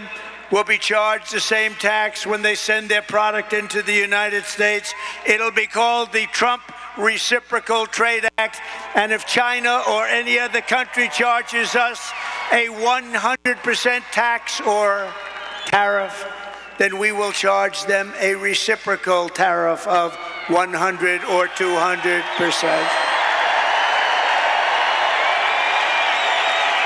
S4: will be charged the same tax when they send their product into the United States. It'll be called the Trump Reciprocal Trade Act. And if China or any other country charges us a 100% tax or tariff, then we will charge them a reciprocal tariff of 100 or 200%.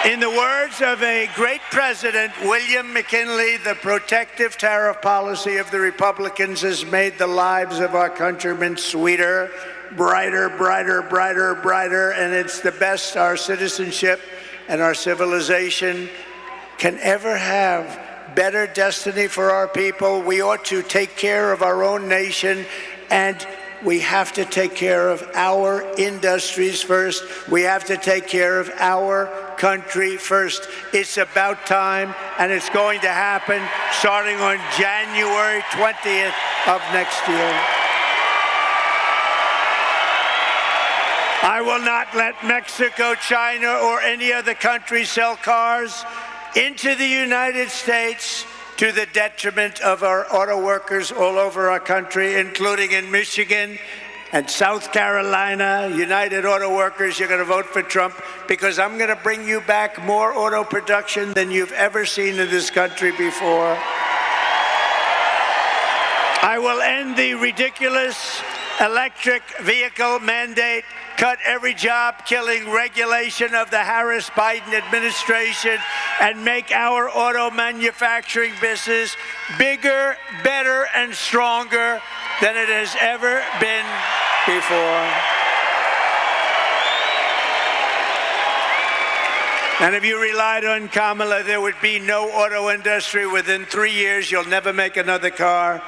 S4: In the words of a great president, William McKinley, the protective tariff policy of the Republicans has made the lives of our countrymen sweeter, brighter, and it's the best our citizenship and our civilization can ever have. Better destiny for our people. We ought to take care of our own nation, and we have to take care of our industries first. We have to take care of our country first. It's about time, and it's going to happen starting on January 20th of next year. I will not let Mexico, China, or any other country sell cars into the United States to the detriment of our auto workers all over our country, including in Michigan and South Carolina. United Auto Workers, you're going to vote for Trump because I'm going to bring you back more auto production than you've ever seen in this country before. I will end the ridiculous electric vehicle mandate, cut every job-killing regulation of the Harris-Biden administration, and make our auto manufacturing business bigger, better, and stronger than it has ever been before. And if you relied on Kamala, there would be no auto industry. Within 3 years, you'll never make another car.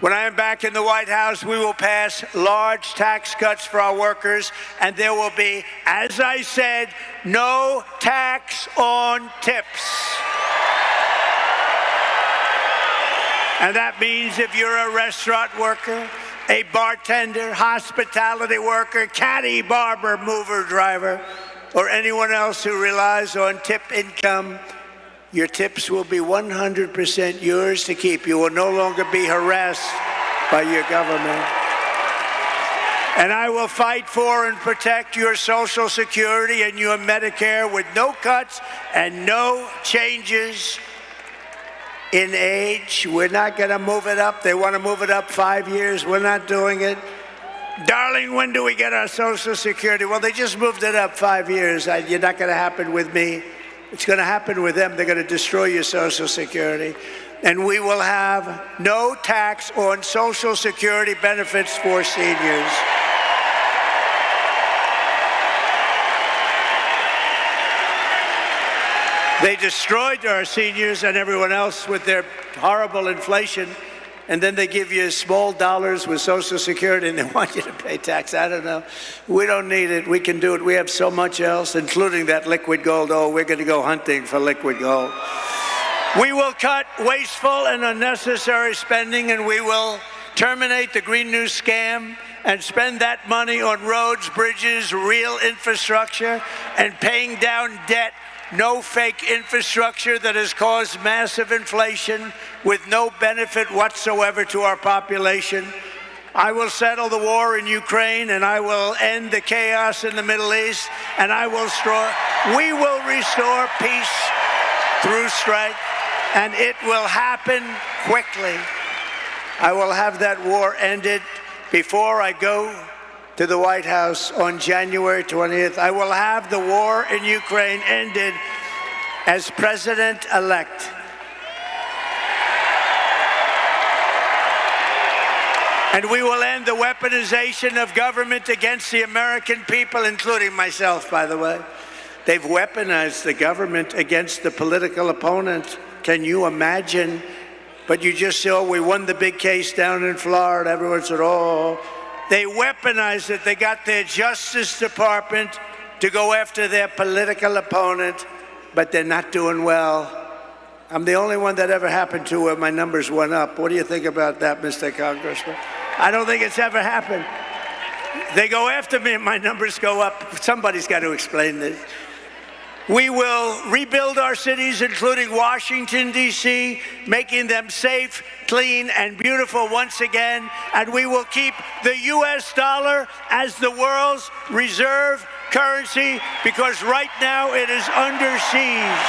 S4: When I am back in the White House, we will pass large tax cuts for our workers, and there will be, as I said, no tax on tips. And that means if you're a restaurant worker, a bartender, hospitality worker, caddy, barber, mover, driver, or anyone else who relies on tip income, your tips will be 100% yours to keep. You will no longer be harassed by your government. And I will fight for and protect your Social Security and your Medicare with no cuts and no changes in age. We're not going to move it up. They want to move it up 5 years. We're not doing it. Darling, when do we get our Social Security? Well, they just moved it up 5 years. You're not going to happen with me. It's going to happen with them. They're going to destroy your Social Security. And we will have no tax on Social Security benefits for seniors. They destroyed our seniors and everyone else with their horrible inflation. and then they give you small dollars with Social Security and they want you to pay tax. I don't know. We don't need it. We can do it. We have so much else, including that liquid gold. Oh, we're going to go hunting for liquid gold. We will cut wasteful and unnecessary spending, and we will terminate the Green New scam and spend that money on roads, bridges, real infrastructure, and paying down debt. No fake infrastructure that has caused massive inflation with no benefit whatsoever to our population. I will settle the war in Ukraine, and I will end the chaos in the Middle East, and we will restore peace through strength, and it will happen quickly. I will have that war ended before I go to the White House on January 20th. I will have the war in Ukraine ended as president-elect. And we will end the weaponization of government against the American people, including myself, by the way. They've weaponized the government against the political opponent. Can you imagine? But you just saw we won the big case down in Florida. Everyone said, oh. They weaponized it. They got their Justice Department to go after their political opponent, but they're not doing well. I'm the only one that ever happened to where my numbers went up. What do you think about that, Mr. Congressman? I don't think it's ever happened. They go after me and my numbers go up. Somebody's got to explain this. We will rebuild our cities, including Washington, D.C., making them safe, clean, and beautiful once again. And we will keep the U.S. dollar as the world's reserve currency, because right now it is under siege.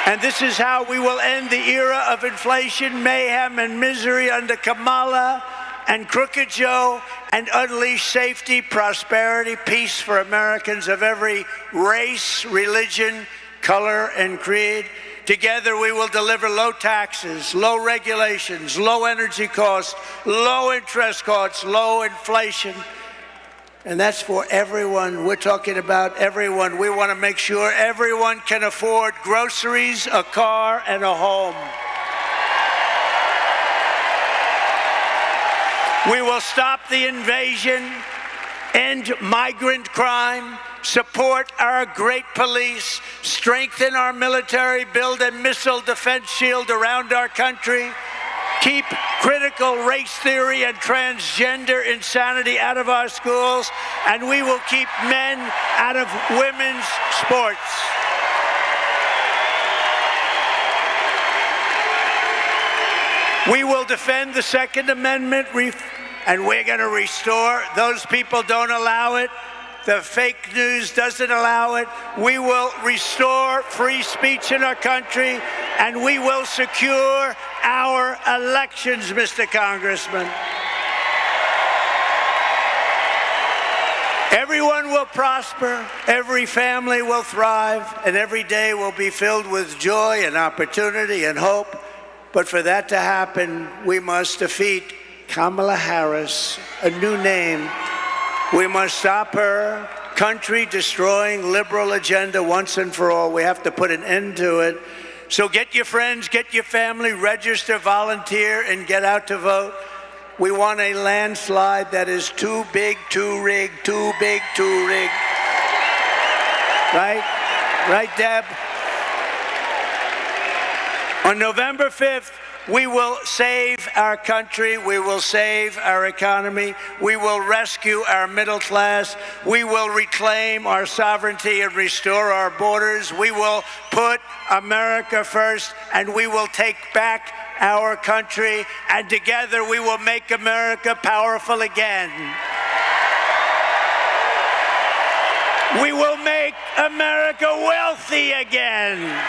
S4: And this is how we will end the era of inflation, mayhem, and misery under Kamala and Crooked Joe, and unleash safety, prosperity, peace for Americans of every race, religion, color, and creed. Together we will deliver low taxes, low regulations, low energy costs, low interest costs, low inflation. And that's for everyone. We're talking about everyone. We want to make sure everyone can afford groceries, a car, and a home. We will stop the invasion, end migrant crime, support our great police, strengthen our military, build a missile defense shield around our country, keep critical race theory and transgender insanity out of our schools, and we will keep men out of women's sports. We will defend the Second Amendment, and we're going to restore. Those people don't allow it. The fake news doesn't allow it. We will restore free speech in our country, and we will secure our elections, Mr. Congressman. Everyone will prosper, every family will thrive, and every day will be filled with joy and opportunity and hope. But for that to happen, we must defeat Kamala Harris, a new name. We must stop her country-destroying liberal agenda once and for all. We have to put an end to it. So get your friends, get your family, register, volunteer, and get out to vote. We want a landslide that is too big, too rigged, too big, too rigged. Right? Right, Deb? On November 5th, we will save our country. We will save our economy. We will rescue our middle class. We will reclaim our sovereignty and restore our borders. We will put America first, and we will take back our country. And together we will make America powerful again. We will make America wealthy again.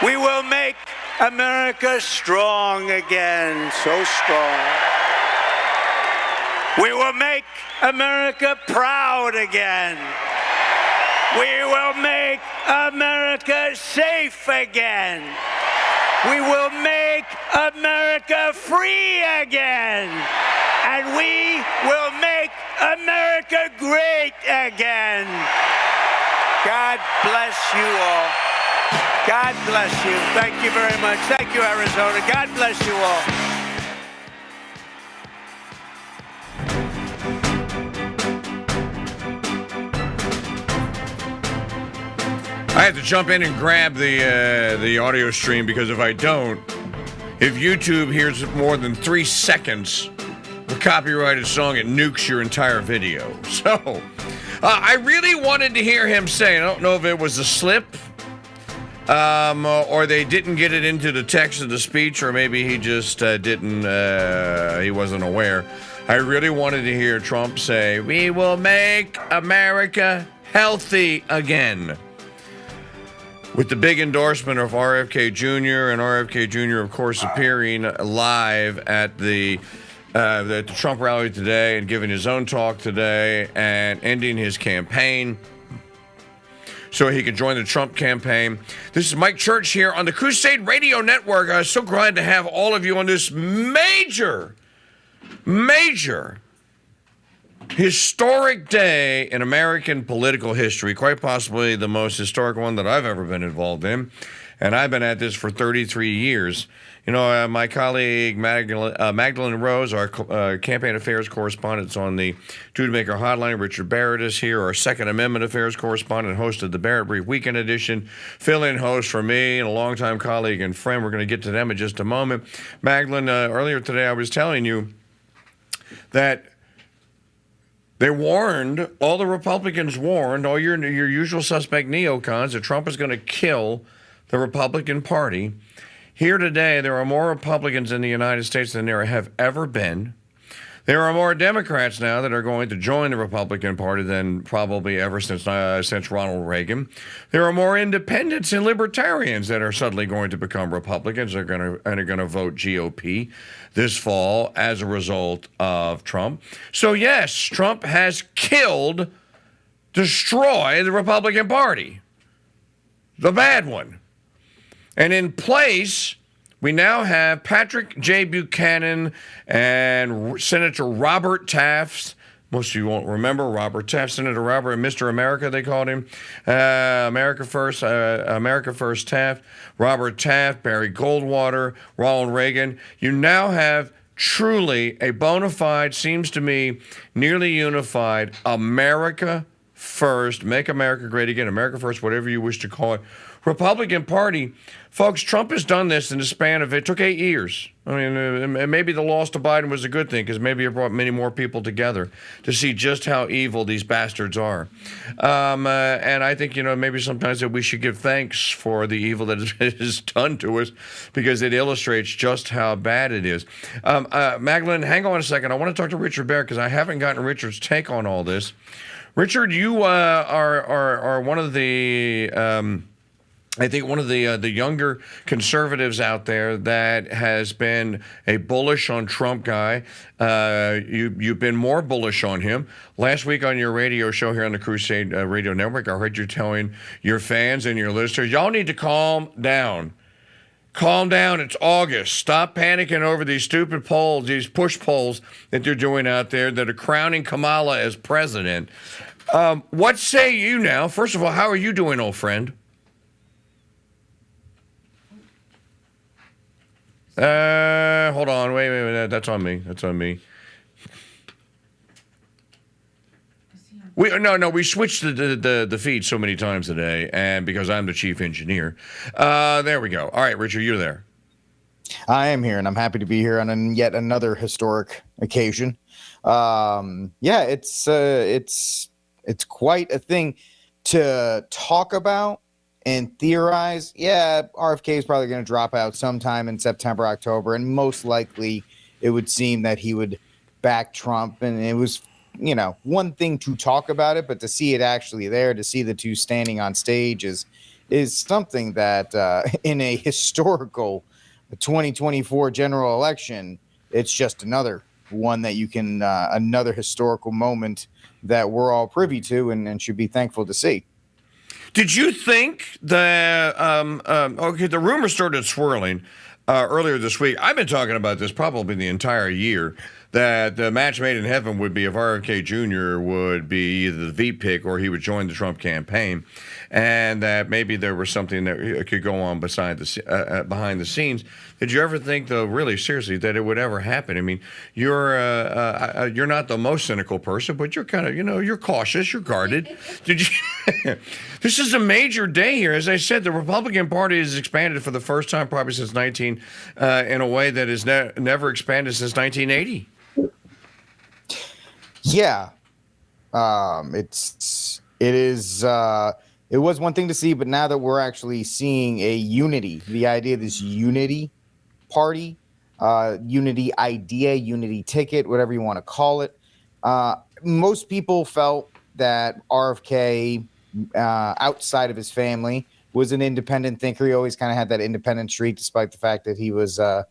S4: We will make America strong again, so strong. We will make America proud again. We will make America safe again. We will make America free again. And we will make America great again. God bless you all. God bless you. Thank you very much. Thank you, Arizona. God bless you all.
S2: I have to jump in and grab the audio stream, because if I don't, if YouTube hears more than 3 seconds of a copyrighted song, it nukes your entire video. So I really wanted to hear him say, I don't know if it was a slip, or they didn't get it into the text of the speech, or maybe he just didn't, he wasn't aware. I really wanted to hear Trump say, "We will make America healthy again," with the big endorsement of RFK Jr., and RFK Jr., of course, appearing live at the Trump rally today and giving his own talk today and ending his campaign so he can join the Trump campaign. This is Mike Church here on the Crusade Radio Network. I'm so glad to have all of you on this major historic day in American political history, quite possibly the most historic one that I've ever been involved in. And I've been at this for 33 years. You know, my colleague Magdalene Rose, our campaign affairs correspondent on the Dudemaker Hotline, Richard Barrett is here, our Second Amendment affairs correspondent, host of the Barrett Brief Weekend Edition, fill-in host for me and a longtime colleague and friend. We're going to get to them in just a moment. Magdalene, earlier today I was telling you that they warned, all the Republicans warned, all your usual suspect neocons, that Trump is going to kill the Republican Party. Here today, there are more Republicans in the United States than there have ever been. There are more Democrats now that are going to join the Republican Party than probably ever since Ronald Reagan. There are more independents and libertarians that are suddenly going to become Republicans and are going to vote GOP this fall as a result of Trump. So yes, Trump has destroyed the Republican Party, the bad one. And in place, we now have Patrick J. Buchanan and Senator Robert Taft. Most of you won't remember Robert Taft, Senator Robert, Mr. America, they called him. America First Taft, Robert Taft, Barry Goldwater, Ronald Reagan. You now have truly a bona fide, seems to me, nearly unified America First, Make America Great Again, America First, whatever you wish to call it, Republican Party. Folks, Trump has done this in the span of, it took 8 years. I mean, maybe the loss to Biden was a good thing, because maybe it brought many more people together to see just how evil these bastards are. And I think, maybe sometimes that we should give thanks for the evil that is done to us, because it illustrates just how bad it is. Magdalene, hang on a second. I want to talk to Richard Barrett, because I haven't gotten Richard's take on all this. Richard, you are one of the... I think one of the younger conservatives out there that has been a bullish on Trump guy. You've been more bullish on him. Last week on your radio show here on the Crusade Radio Network, I heard you telling your fans and your listeners, y'all need to calm down. Calm down. It's August. Stop panicking over these stupid polls, these push polls that they're doing out there that are crowning Kamala as president. What say you now? First of all, how are you doing, old friend? Hold on. Wait. That's on me. We switched the feed so many times today, and because I'm the chief engineer. There we go. All right, Richard, you're there.
S6: I am here, and I'm happy to be here on yet another historic occasion. It's quite a thing to talk about and theorize. RFK is probably going to drop out sometime in September, October, and most likely it would seem that he would back Trump. And it was, one thing to talk about it, but to see it actually there, to see the two standing on stage is something that in a historical 2024 general election, it's just another one that you can, another historical moment that we're all privy to and should be thankful to see.
S2: Did you think that, the rumor started swirling earlier this week. I've been talking about this probably the entire year, that the match made in heaven would be if RFK Jr. would be either the V pick or he would join the Trump campaign, and that maybe there was something that could go on behind the scenes. Did you ever think, though, really seriously, that it would ever happen? I mean, you're not the most cynical person, but you're kind of, you're cautious, you're guarded. Did you? This is a major day here. As I said, the Republican Party has expanded for the first time probably since in a way that has never expanded since 1980.
S6: Yeah, it was one thing to see, but now that we're actually seeing a unity, the idea of this unity party, unity idea, unity ticket, whatever you want to call it. Most people felt that RFK, outside of his family, was an independent thinker. He always kind of had that independent streak, despite the fact that he was a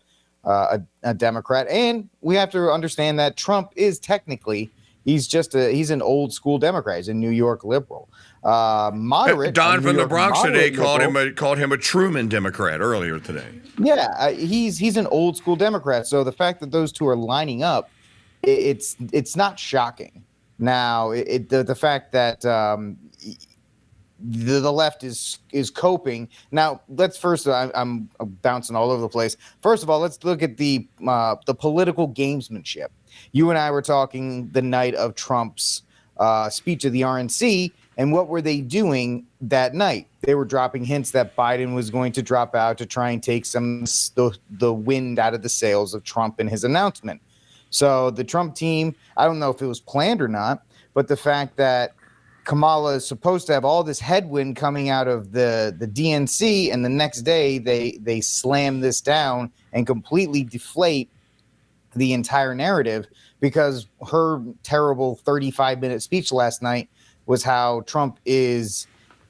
S6: Democrat. And we have to understand that Trump is technically, he's an old school Democrat. He's a New York liberal. Moderate.
S2: Don from the Bronx today called him a Truman Democrat earlier today.
S6: Yeah, he's an old school Democrat. So the fact that those two are lining up, it's not shocking. Now, the fact that the left is coping. Now, let's first. I'm bouncing all over the place. First of all, let's look at the political gamesmanship. You and I were talking the night of Trump's speech of the RNC, and what were they doing that night? They were dropping hints that Biden was going to drop out to try and take the wind out of the sails of Trump in his announcement. So the Trump team, I don't know if it was planned or not, but the fact that Kamala is supposed to have all this headwind coming out of the DNC, and the next day they slam this down and completely deflate the entire narrative, because her terrible 35-minute speech last night was how Trump is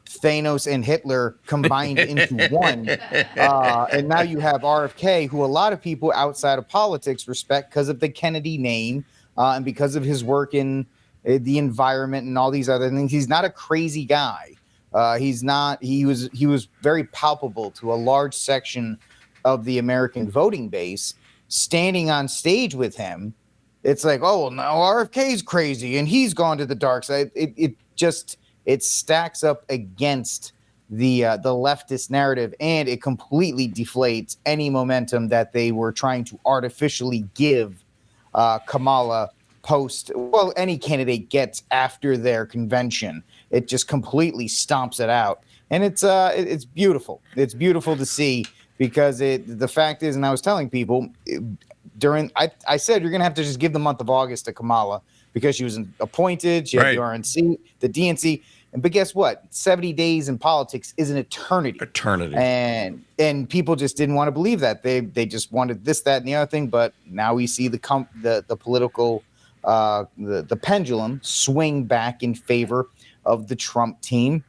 S6: Thanos and Hitler combined into one. And now you have RFK, who a lot of people outside of politics respect because of the Kennedy name and because of his work in the environment and all these other things. He's not a crazy guy. He was very palpable to a large section of the American voting base. Standing on stage with him, it's like, oh, well, now RFK's crazy and he's gone to the dark side. It stacks up against the leftist narrative, and it completely deflates any momentum that they were trying to artificially give Kamala any candidate gets after their convention. It just completely stomps it out, and it's beautiful. It's beautiful to see, because the fact is, and I was telling people I said you're gonna have to just give the month of August to Kamala, because she was appointed. She had the RNC, the DNC. But guess what? 70 days in politics is an eternity. And people just didn't want to believe that. They just wanted this, that, and the other thing. But now we see the political the pendulum swing back in favor of the Trump team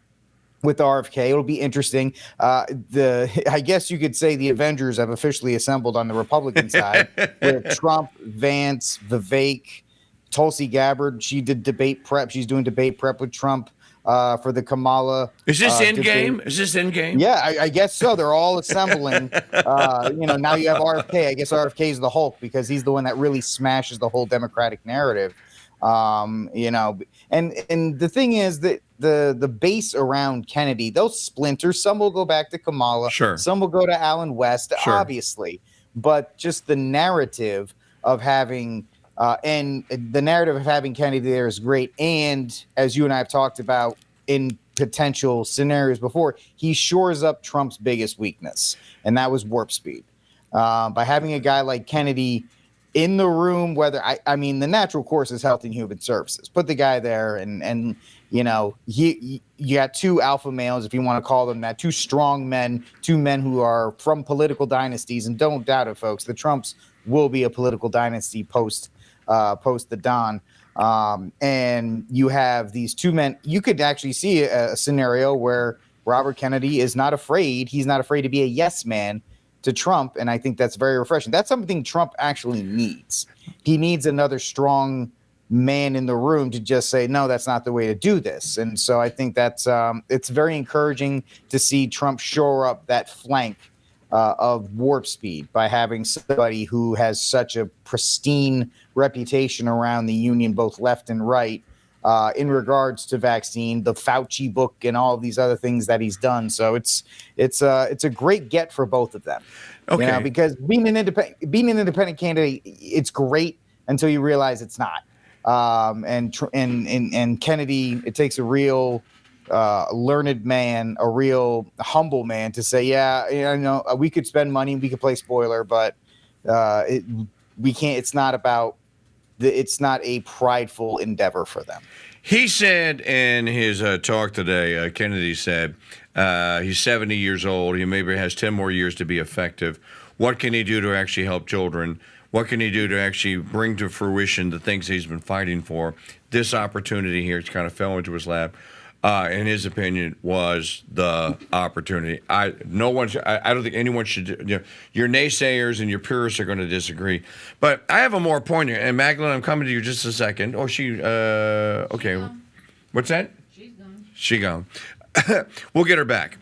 S6: with RFK. It'll be interesting. I guess you could say the Avengers have officially assembled on the Republican side with Trump, Vance, Vivek, Tulsi Gabbard. She did debate prep. She's doing debate prep with Trump for the Kamala.
S2: Is this endgame? Is this endgame?
S6: Yeah, I guess so. They're all assembling. Now you have RFK. I guess RFK is the Hulk, because he's the one that really smashes the whole Democratic narrative. And the thing is that the base around Kennedy, they'll splinter. Some will go back to Kamala.
S2: Sure.
S6: Some will go to Alan West,
S2: sure,
S6: obviously. But just the narrative of having Kennedy there is great. And as you and I have talked about in potential scenarios before, he shores up Trump's biggest weakness, and that was warp speed. By having a guy like Kennedy in the room, I mean, the natural course is Health and Human Services. Put the guy there, and you got two alpha males, if you want to call them that, two strong men, two men who are from political dynasties. And don't doubt it, folks, the Trumps will be a political dynasty post the Don. And you have these two men. You could actually see a scenario where Robert Kennedy is not afraid. He's not afraid to be a yes man to Trump. And I think that's very refreshing. That's something Trump actually needs. He needs another strong man in the room to just say, no, that's not the way to do this. And so I think that's it's very encouraging to see Trump shore up that flank of warp speed by having somebody who has such a pristine reputation around the union, both left and right, in regards to vaccine, the Fauci book, and all of these other things that he's done. So it's a great get for both of them.
S2: Okay.
S6: You know, because being an independent candidate, it's great until you realize it's not. And Kennedy, it takes a real learned man, a real humble man to say, yeah, you know, we could spend money, we could play spoiler, but we can't. It's not about it's not a prideful endeavor for them.
S2: He said in his talk today, Kennedy said he's 70 years old. He maybe has 10 more years to be effective. What can he do to actually help children? What can he do to actually bring to fruition the things he's been fighting for? This opportunity here, it's kind of fell into his lap. In his opinion, was the opportunity. I don't think anyone should. You know, your naysayers and your purists are going to disagree. But I have a more poignant. And Magdalene, I'm coming to you just a second. Oh, she. Okay. What's that? She gone. We'll get her back.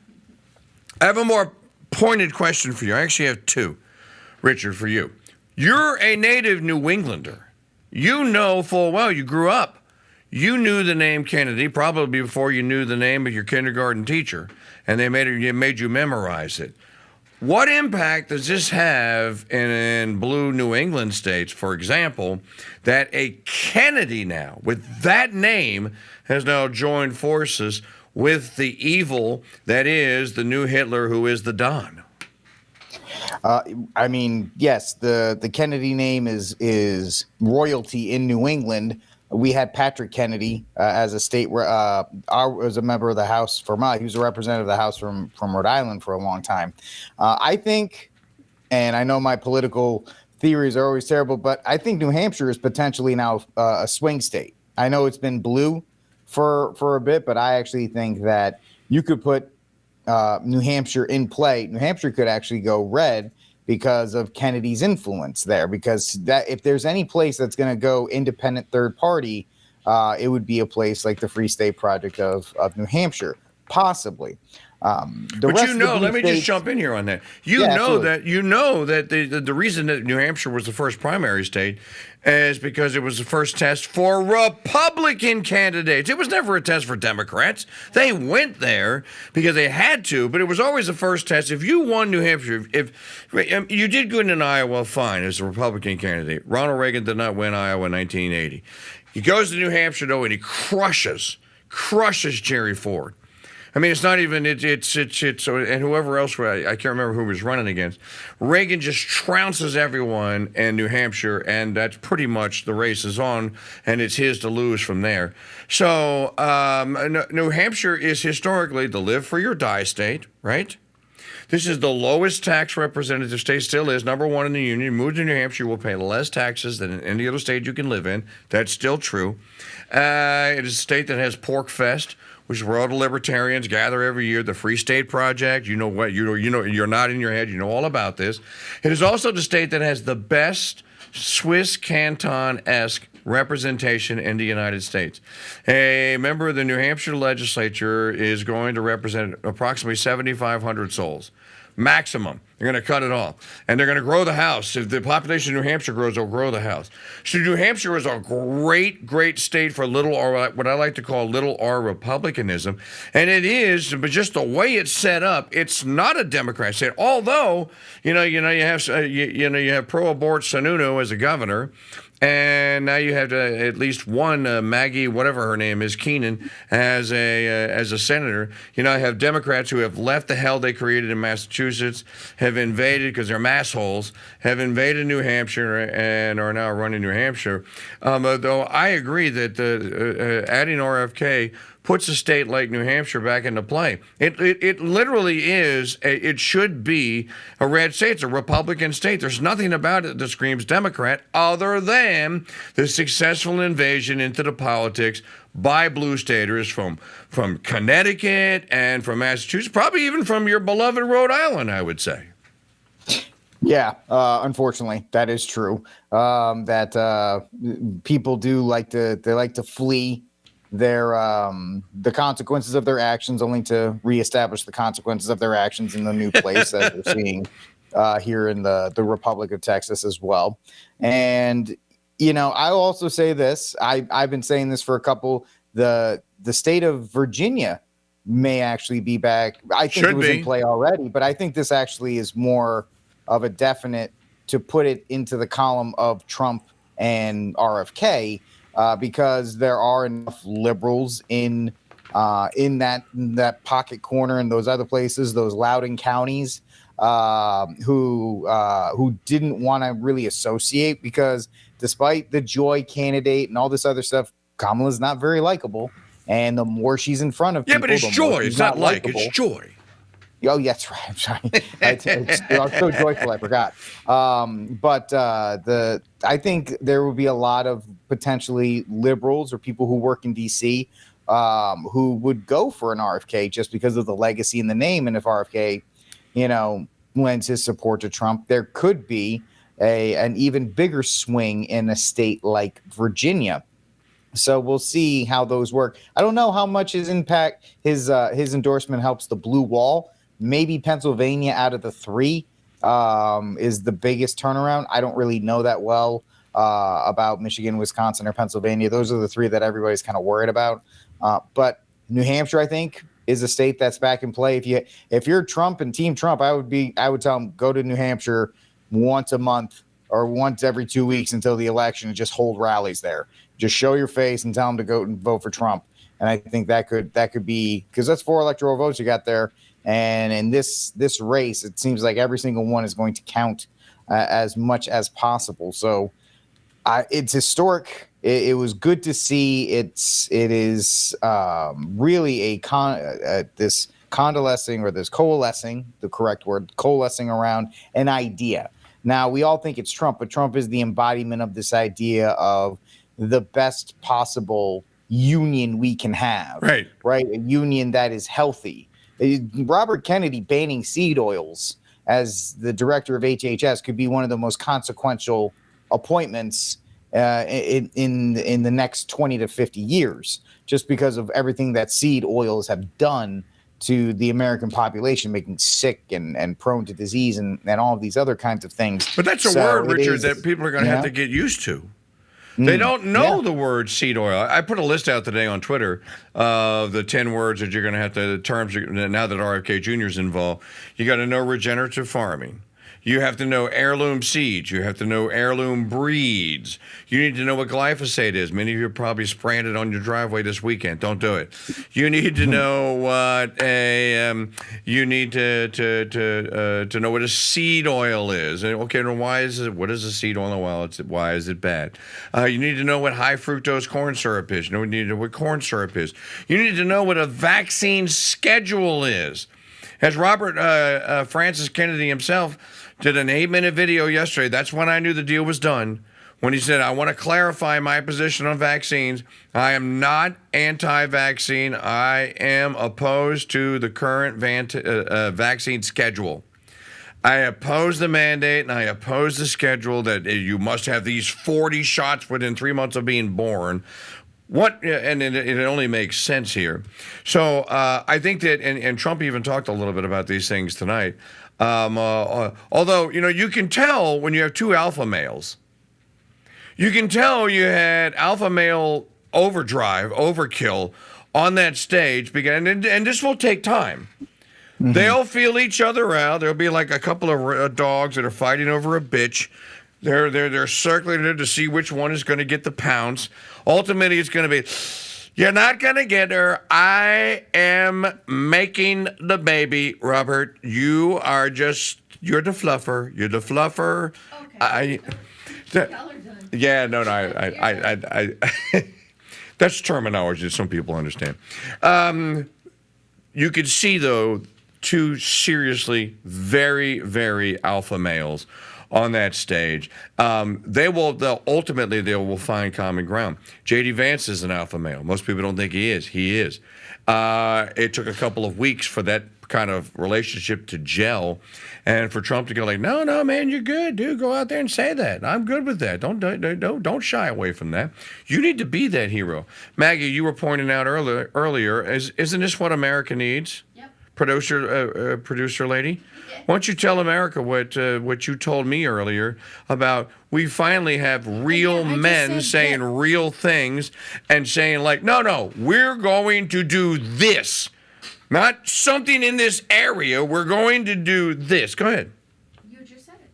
S2: I have a more pointed question for you. I actually have two, Richard, for you. You're a native New Englander. You know full well. You grew up. You knew the name Kennedy probably before you knew the name of your kindergarten teacher, and they made you memorize it. What impact does this have in blue New England states, for example, that a Kennedy now, with that name, has now joined forces with the evil that is the new Hitler, who is the Don?
S6: I mean, yes, the Kennedy name is royalty in New England. We had Patrick Kennedy as a as a member of the House for he was a representative of the House from Rhode Island for a long time. I think, and I know my political theories are always terrible, but I think New Hampshire is potentially now a swing state. I know it's been blue for a bit, but I actually think that you could put New Hampshire in play. New Hampshire could actually go red because of Kennedy's influence there, because that if there's any place that's going to go independent third party, it would be a place like the Free State Project of New Hampshire, possibly.
S2: But you know, let me just jump in here on that. You know that the reason that New Hampshire was the first primary state is because it was the first test for Republican candidates. It was never a test for Democrats. They went there because they had to, but it was always the first test. If you won New Hampshire, if you did good in Iowa, fine, as a Republican candidate. Ronald Reagan did not win Iowa in 1980. He goes to New Hampshire, though, and he crushes Jerry Ford. I mean, it's not even, and whoever else, I can't remember who was running against. Reagan just trounces everyone in New Hampshire, and that's pretty much the race is on, and it's his to lose from there. So New Hampshire is historically the live free or die state, right? This is the lowest tax representative state, still is, number one in the union. Move to New Hampshire, you will pay less taxes than in any other state you can live in. That's still true. It is a state that has Pork Fest, which is where all the libertarians gather every year. The Free State Project, you know what, you know, you're nodding your head, you know all about this. It is also the state that has the best Swiss canton-esque representation in the United States. A member of the New Hampshire legislature is going to represent approximately 7,500 souls. Maximum. They're going to cut it off. And they're going to grow the House. If the population of New Hampshire grows, they'll grow the House. So New Hampshire is a great, great state for little r, what I like to call little r republicanism. And it is, but just the way it's set up, it's not a Democrat state. Although, you have pro-abort Sununu as a governor. And now you have at least one Maggie, whatever her name is, Keenan, as a senator. You know, I have Democrats who have left the hell they created in Massachusetts, have invaded because they're massholes, have invaded New Hampshire and are now running New Hampshire. Though I agree that adding RFK puts a state like New Hampshire back into play. It literally is, it should be a red state. It's a Republican state. There's nothing about it that screams Democrat other than the successful invasion into the politics by blue staters from Connecticut and from Massachusetts, probably even from your beloved Rhode Island, I would say.
S6: Yeah, unfortunately, that is true. That people do like to flee the consequences of their actions, only to reestablish the consequences of their actions in the new place, as we're seeing here in the Republic of Texas as well. And I'll also say this: I've been saying this for a couple. The state of Virginia may actually be back. I think it was in play already, but I think this actually is more of a definite to put it into the column of Trump and RFK, because there are enough liberals in that pocket corner and those other places, those Loudoun counties, who didn't want to really associate, because despite the joy candidate and all this other stuff, Kamala's not very likable. And the more she's in front of people,
S2: but it's joy. It's not like, it's joy.
S6: Oh, yeah, that's right. I'm sorry. I was so joyful, I forgot. I think there will be a lot of potentially liberals or people who work in D.C. Who would go for an RFK just because of the legacy and the name. And if RFK, lends his support to Trump, there could be an even bigger swing in a state like Virginia. So we'll see how those work. I don't know how much his endorsement helps the blue wall. Maybe Pennsylvania out of the three is the biggest turnaround. I don't really know that well about Michigan, Wisconsin, or Pennsylvania. Those are the three that everybody's kind of worried about. But New Hampshire, I think, is a state that's back in play. If you're Trump and Team Trump, I would tell them, go to New Hampshire once a month or once every 2 weeks until the election and just hold rallies there. Just show your face and tell them to go and vote for Trump. And I think that could be, because that's 4 electoral votes you got there. And in this race, it seems like every single one is going to count as much as possible. So it's historic. It was good to see. It is really this coalescing, the correct word, coalescing around an idea. Now, we all think it's Trump, but Trump is the embodiment of this idea of the best possible union we can have. Right? A union that is healthy. Robert Kennedy banning seed oils as the director of HHS could be one of the most consequential appointments in the next 20 to 50 years, just because of everything that seed oils have done to the American population, making sick and prone to disease and all of these other kinds of things.
S2: But that's a word, Richard, that people are going to have to get used to. They don't know the word seed oil. I put a list out today on Twitter of the 10 words that you're going to have to, terms, now that RFK Jr. is involved. You got to know regenerative farming. You have to know heirloom seeds. You have to know heirloom breeds. You need to know what glyphosate is. Many of you are probably spraying it on your driveway this weekend. Don't do it. You need to know what you need to know what a seed oil is. And okay, what is a seed oil? Well, why is it bad? You need to know what high fructose corn syrup is. You need to know what corn syrup is. You need to know what a vaccine schedule is. As Robert Francis Kennedy himself did an 8-minute video yesterday. That's when I knew the deal was done. When he said, I want to clarify my position on vaccines. I am not anti-vaccine. I am opposed to the current vaccine schedule. I oppose the mandate and I oppose the schedule that you must have these 40 shots within 3 months of being born. And it only makes sense here. So I think that, and Trump even talked a little bit about these things tonight. Although, you can tell when you have two alpha males. You can tell you had alpha male overkill on that stage, and this will take time. Mm-hmm. They'll feel each other out. There'll be like a couple of dogs that are fighting over a bitch. They're circling it to see which one is going to get the pounce. Ultimately, it's going to be, you're not going to get her. I am making the baby, Robert. You're the fluffer. You're the fluffer. Okay. I that's terminology that some people understand. You could see, though, two seriously very, very alpha males on that stage. They will find common ground. J.D. Vance is an alpha male. Most people don't think he is. He is. It took a couple of weeks for that kind of relationship to gel, and for Trump to go like, no, man, you're good, dude. Go out there and say that. I'm good with that. Don't shy away from that. You need to be that hero. Maggie, you were pointing out earlier, isn't this what America needs? Yep. Producer lady, why don't you tell America what you told me earlier about we finally have real men saying real things and saying like, no, we're going to do this. Not something in this area. We're going to do this. Go ahead.
S7: You just said it.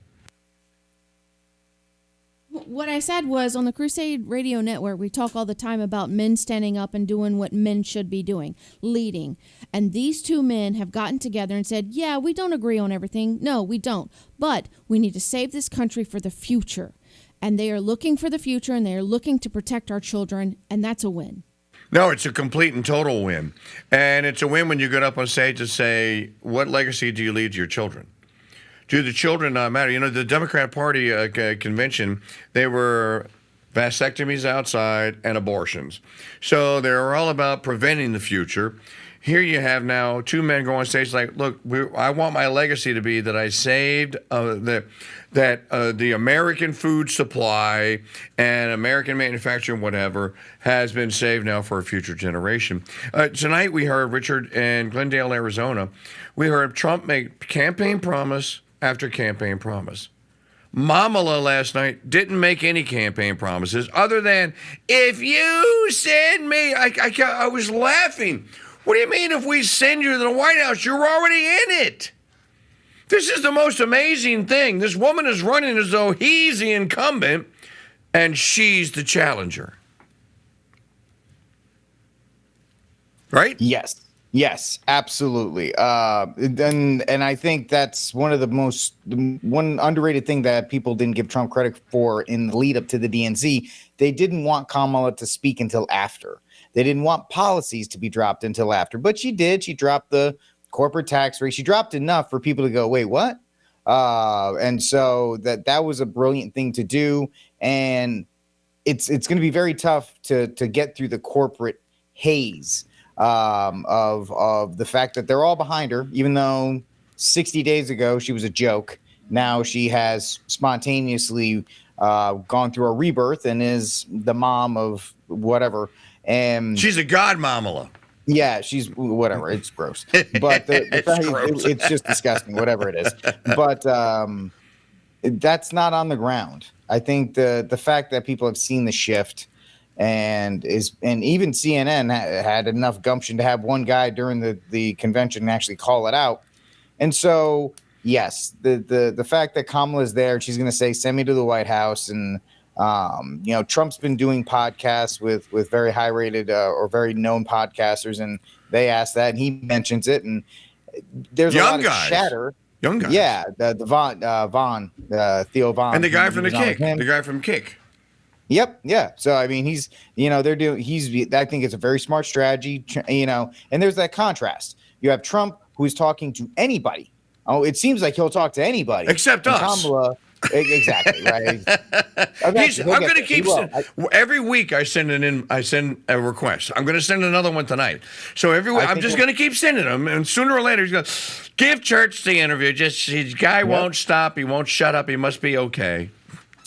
S7: What I said was on the Crusade Radio Network, we talk all the time about men standing up and doing what men should be doing, leading. And these two men have gotten together and said, yeah, we don't agree on everything. No, we don't. But we need to save this country for the future. And they are looking for the future, and they are looking to protect our children, and that's a win.
S2: No, it's a complete and total win. And it's a win when you get up on stage and say, what legacy do you leave to your children? Do the children not matter? You know, the Democrat Party convention, they were vasectomies outside and abortions. So they're all about preventing the future. Here you have now two men go on stage like, look, I want my legacy to be that I saved the American food supply and American manufacturing, whatever, has been saved now for a future generation. Tonight we heard Richard in Glendale, Arizona. We heard Trump make campaign promise after campaign promise. Mamala last night didn't make any campaign promises other than, if you send me, I was laughing. What do you mean if we send you to the White House? You're already in it. This is the most amazing thing. This woman is running as though he's the incumbent and she's the challenger. Right?
S6: Yes, absolutely. And I think that's one underrated thing that people didn't give Trump credit for in the lead up to the DNC. They didn't want Kamala to speak until after. They didn't want policies to be dropped until after, but she did. She dropped the corporate tax rate. She dropped enough for people to go, wait, what? And so that was a brilliant thing to do. And it's going to be very tough to get through the corporate haze of the fact that they're all behind her, even though 60 days ago she was a joke. Now she has spontaneously gone through a rebirth and is the mom of whatever. And
S2: she's a god mamala.
S6: Yeah, she's whatever. It's gross, but it's just disgusting. Whatever it is, but that's not on the ground. I think the fact that people have seen the shift, and even CNN had enough gumption to have one guy during the convention actually call it out, and so yes, the fact that Kamala is there, she's going to say, "Send me to the White House," and Trump's been doing podcasts with very high rated or very known podcasters, and they asked that, and he mentions it, and there's a lot of chatter.
S2: Young guys.
S6: Yeah, the Theo Vaughn.
S2: And the guy from Kick.
S6: Yep. Yeah. So, I mean, I think it's a very smart strategy, and there's that contrast. You have Trump, who's talking to anybody. Oh, it seems like he'll talk to anybody.
S2: Except us.
S6: Kamala, exactly right.
S2: I'm going to keep every week. I send a request. I'm going to send another one tonight. So every week I'm just going to keep sending them, and sooner or later he's going to give Church the interview. His guy won't stop. He won't shut up. He must be okay.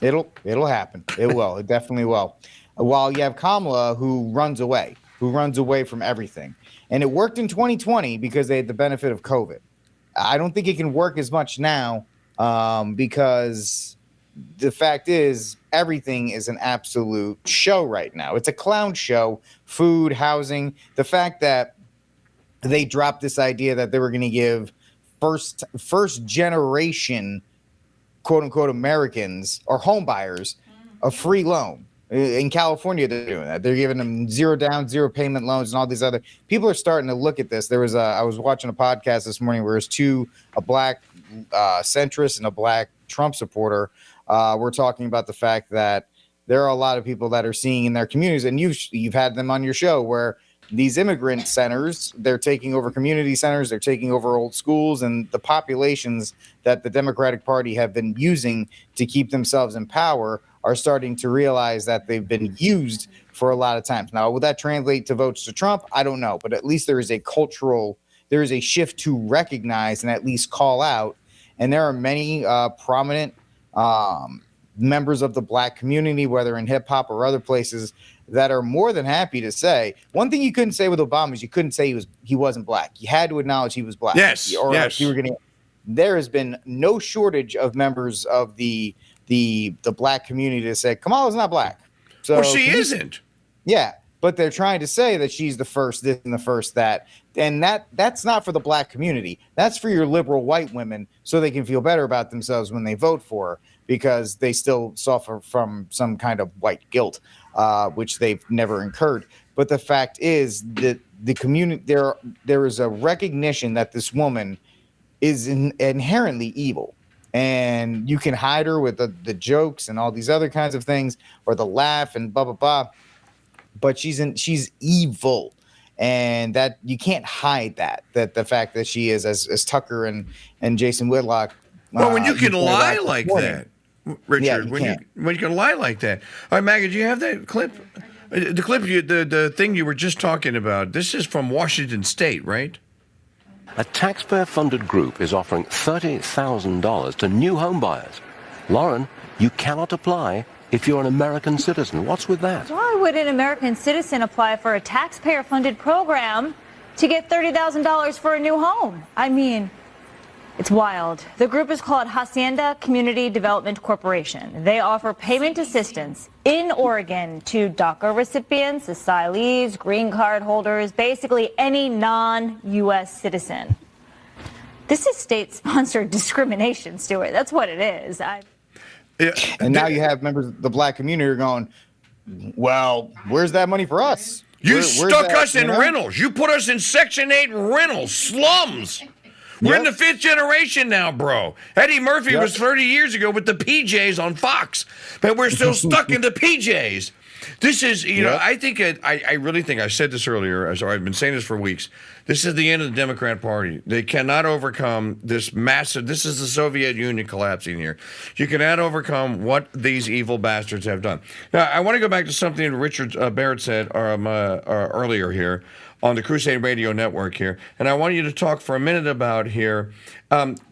S6: It'll happen. It will. It definitely will. While you have Kamala, who runs away from everything, and it worked in 2020 because they had the benefit of COVID. I don't think it can work as much now. Because the fact is, everything is an absolute show right now. It's a clown show, food, housing. The fact that they dropped this idea that they were going to give first generation, quote unquote, Americans or home buyers a free loan. In California, they're doing that. They're giving them 0 down, 0 payment loans, and all these other people are starting to look at this. I was watching a podcast this morning where a black centrist and a black Trump supporter. We're talking about the fact that there are a lot of people that are seeing in their communities, and you've had them on your show, where these immigrant centers, they're taking over community centers, they're taking over old schools, and the populations that the Democratic Party have been using to keep themselves in power are starting to realize that they've been used for a lot of times. Now, will that translate to votes to Trump? I don't know, but at least there is a cultural there is a shift to recognize and at least call out. And there are many prominent members of the black community, whether in hip hop or other places, that are more than happy to say. One thing you couldn't say with Obama is you couldn't say he wasn't black. You had to acknowledge he was black.
S2: Yes,
S6: or
S2: yes.
S6: else you were going to. There has been no shortage of members of the black community that say Kamala's not black. So
S2: well, she isn't.
S6: Yeah, but they're trying to say that she's the first this and the first that, and that's not for the black community. That's for your liberal white women, so they can feel better about themselves when they vote for her, because they still suffer from some kind of white guilt, which they've never incurred. But the fact is that the community, there is a recognition that this woman is inherently evil, and you can hide her with the jokes and all these other kinds of things, or the laugh and blah blah blah. But she's evil, and that you can't hide that the fact that she is, as Tucker and Jason Whitlock.
S2: Well, when you can lie like that, Richard,
S6: yeah,
S2: when you can lie like that. All right, Maggie, do you have that clip? The clip, the thing you were just talking about. This is from Washington State, right?
S8: A taxpayer-funded group is offering $30,000 to new home buyers. Lauren, you cannot apply if you're an American citizen. What's with that?
S9: Why would an American citizen apply for a taxpayer-funded program to get $30,000 for a new home? I mean, it's wild. The group is called Hacienda Community Development Corporation. They offer payment assistance in Oregon to DACA recipients, asylees, green card holders, basically any non-U.S. citizen. This is state-sponsored discrimination, Stuart. That's what it is.
S2: Yeah.
S6: And now you have members of the black community who are going, well, where's that money for us?
S2: Where's stuck us in rentals. You put us in Section 8 rentals, slums. We're in the fifth generation now, bro. Eddie Murphy was 30 years ago with the PJs on Fox, but we're still stuck in the PJs. This is, I think, I really think, I said this earlier, I've been saying this for weeks, this is the end of the Democrat Party. They cannot overcome this massive, this is the Soviet Union collapsing here. You cannot overcome what these evil bastards have done. Now, I want to go back to something Richard Barrett said earlier here on the Crusade Radio Network here, and I want you to talk for a minute about here.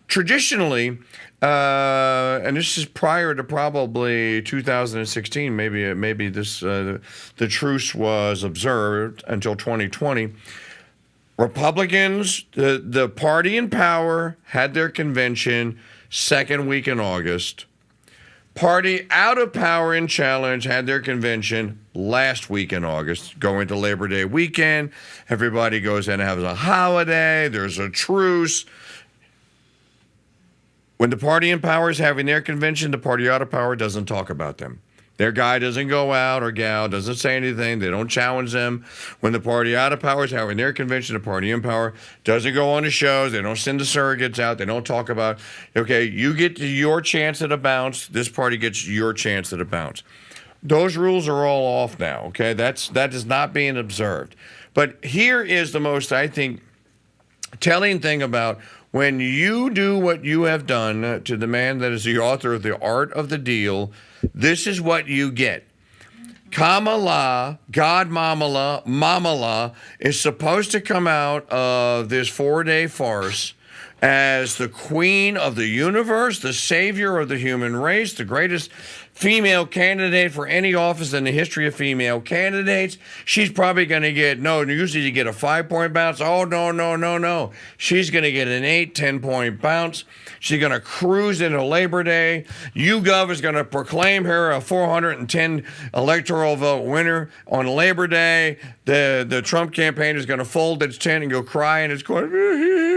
S2: Traditionally, and this is prior to probably 2016, maybe this the truce was observed until 2020. Republicans, the party in power, had their convention second week in August. Party out of power and challenge had their convention last week in August, going to Labor Day weekend. Everybody goes in and has a holiday. There's a truce. When the party in power is having their convention, the party out of power doesn't talk about them. Their guy doesn't go out, or gal doesn't say anything. They don't challenge them. When the party out of power is having their convention, the party in power doesn't go on the shows. They don't send the surrogates out. They don't talk about, okay, you get your chance at a bounce. This party gets your chance at a bounce. Those rules are all off now, okay? That is not being observed. But here is the most, I think, telling thing about when you do what you have done to the man that is the author of The Art of the Deal, this is what you get. Kamala, God Mamala, is supposed to come out of this 4-day farce as the queen of the universe, the savior of the human race, the greatest female candidate for any office in the history of female candidates. She's probably going to get, usually you get a 5-point bounce. Oh, no. She's going to get an 8, 10-point bounce. She's going to cruise into Labor Day. YouGov is going to proclaim her a 410 electoral vote winner on Labor Day. The Trump campaign is going to fold its tent and go cry, and it's going,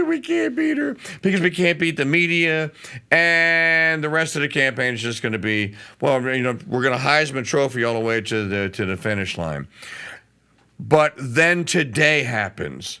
S2: we can't beat her because we can't beat the media. And the rest of the campaign is just going to be, we're going to Heisman Trophy all the way to the finish line. But then today happens.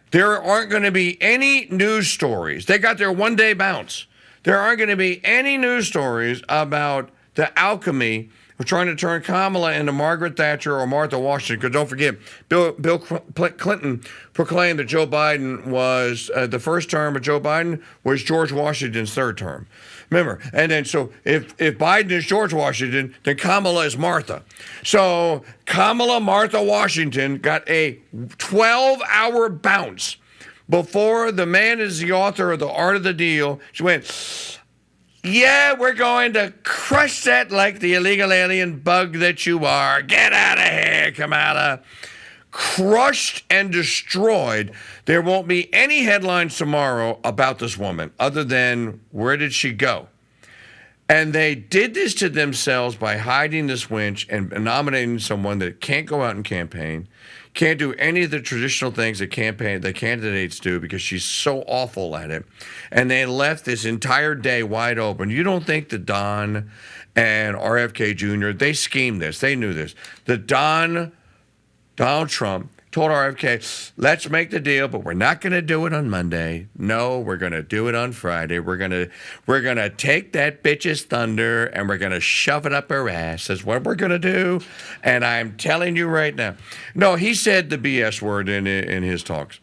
S2: There aren't going to be any news stories. They got their 1-day bounce. There aren't going to be any news stories about the alchemy of trying to turn Kamala into Margaret Thatcher or Martha Washington. Because don't forget, Bill Clinton proclaimed that Joe Biden was, the first term of Joe Biden was George Washington's third term. Remember, and then so if Biden is George Washington, then Kamala is Martha. So Kamala Martha Washington got a 12-hour bounce before the man is the author of The Art of the Deal, she went, yeah, we're going to crush that like the illegal alien bug that you are. Get out of here, Kamala. Crushed and destroyed. There won't be any headlines tomorrow about this woman other than where did she go? And they did this to themselves by hiding this wench and nominating someone that can't go out and campaign, can't do any of the traditional things that the candidates do because she's so awful at it. And they left this entire day wide open. You don't think that Don and RFK Jr., they schemed this. They knew this. Donald Trump told RFK, let's make the deal, but we're not going to do it on Monday. No, we're going to do it on Friday. We're going to take that bitch's thunder and we're going to shove it up her ass. That's what we're going to do. And I'm telling you right now. No, he said the BS word in his talks.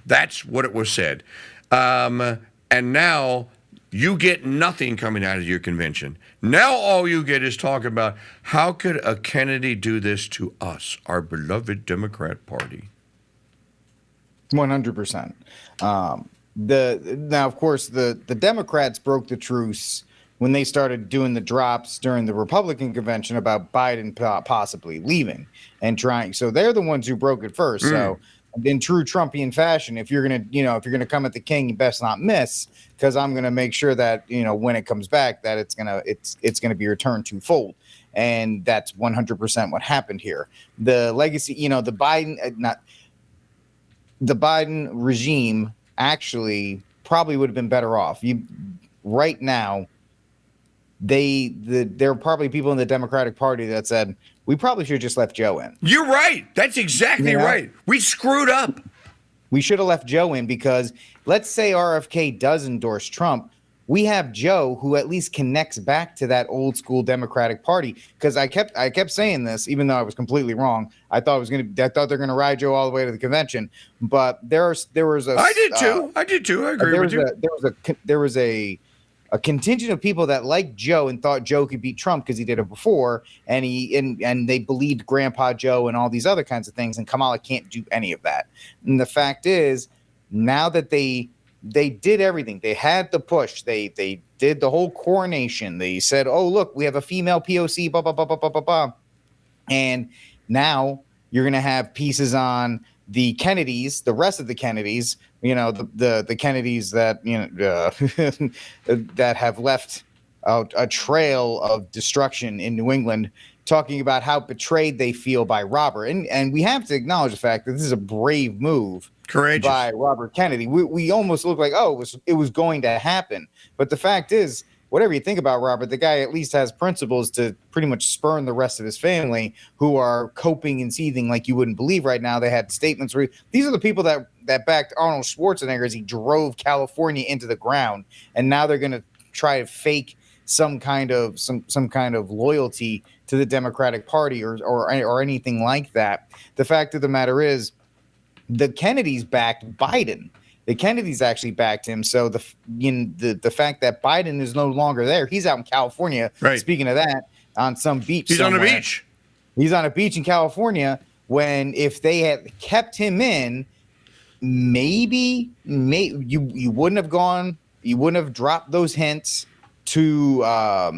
S2: That's what it was said. And now you get nothing coming out of your convention. Now all you get is talk about how could a Kennedy do this to us, our beloved Democrat Party.
S6: 100%. Now, of course, the Democrats broke the truce when they started doing the drops during the Republican convention about Biden possibly leaving and trying. So they're the ones who broke it first. So in true Trumpian fashion, if you're gonna come at the king, you best not miss, because I'm gonna make sure that when it comes back that it's gonna be returned twofold, and that's 100% what happened here. The legacy, the Biden regime actually probably would have been better off. Right now, there are probably people in the Democratic Party that said, we probably should have just left Joe in.
S2: You're right. That's exactly right. We screwed up.
S6: We should have left Joe in, because let's say RFK does endorse Trump. We have Joe, who at least connects back to that old school Democratic Party. Because I kept saying this, even though I was completely wrong. I thought they're going to ride Joe all the way to the convention. But there was a.
S2: I did too. I agree with you.
S6: There was a contingent of people that liked Joe and thought Joe could beat Trump because he did it before, and they believed Grandpa Joe and all these other kinds of things, and Kamala can't do any of that. And the fact is, now that they did everything, they had the push, they did the whole coronation, they said, oh look, we have a female POC, blah blah blah blah blah blah blah, and now you're gonna have pieces on the Kennedys, the rest of the Kennedys, the Kennedys that that have left a trail of destruction in New England, talking about how betrayed they feel by Robert, and we have to acknowledge the fact that this is a brave move,
S2: courageous,
S6: by Robert Kennedy. We almost look like, it was going to happen, but the fact is, whatever you think about Robert, the guy at least has principles to pretty much spurn the rest of his family, who are coping and seething like you wouldn't believe right now. They had statements where these are the people that backed Arnold Schwarzenegger as he drove California into the ground, and now they're going to try to fake some kind of loyalty to the Democratic Party or anything like that. The fact of the matter is, the Kennedys backed Biden. The Kennedys actually backed him. So the fact that Biden is no longer there, he's out in California.
S2: Right.
S6: Speaking of that, on some beach.
S2: He's
S6: somewhere.
S2: on a beach.
S6: He's on a beach in California. When if they had kept him in, maybe you wouldn't have gone. You wouldn't have dropped those hints to the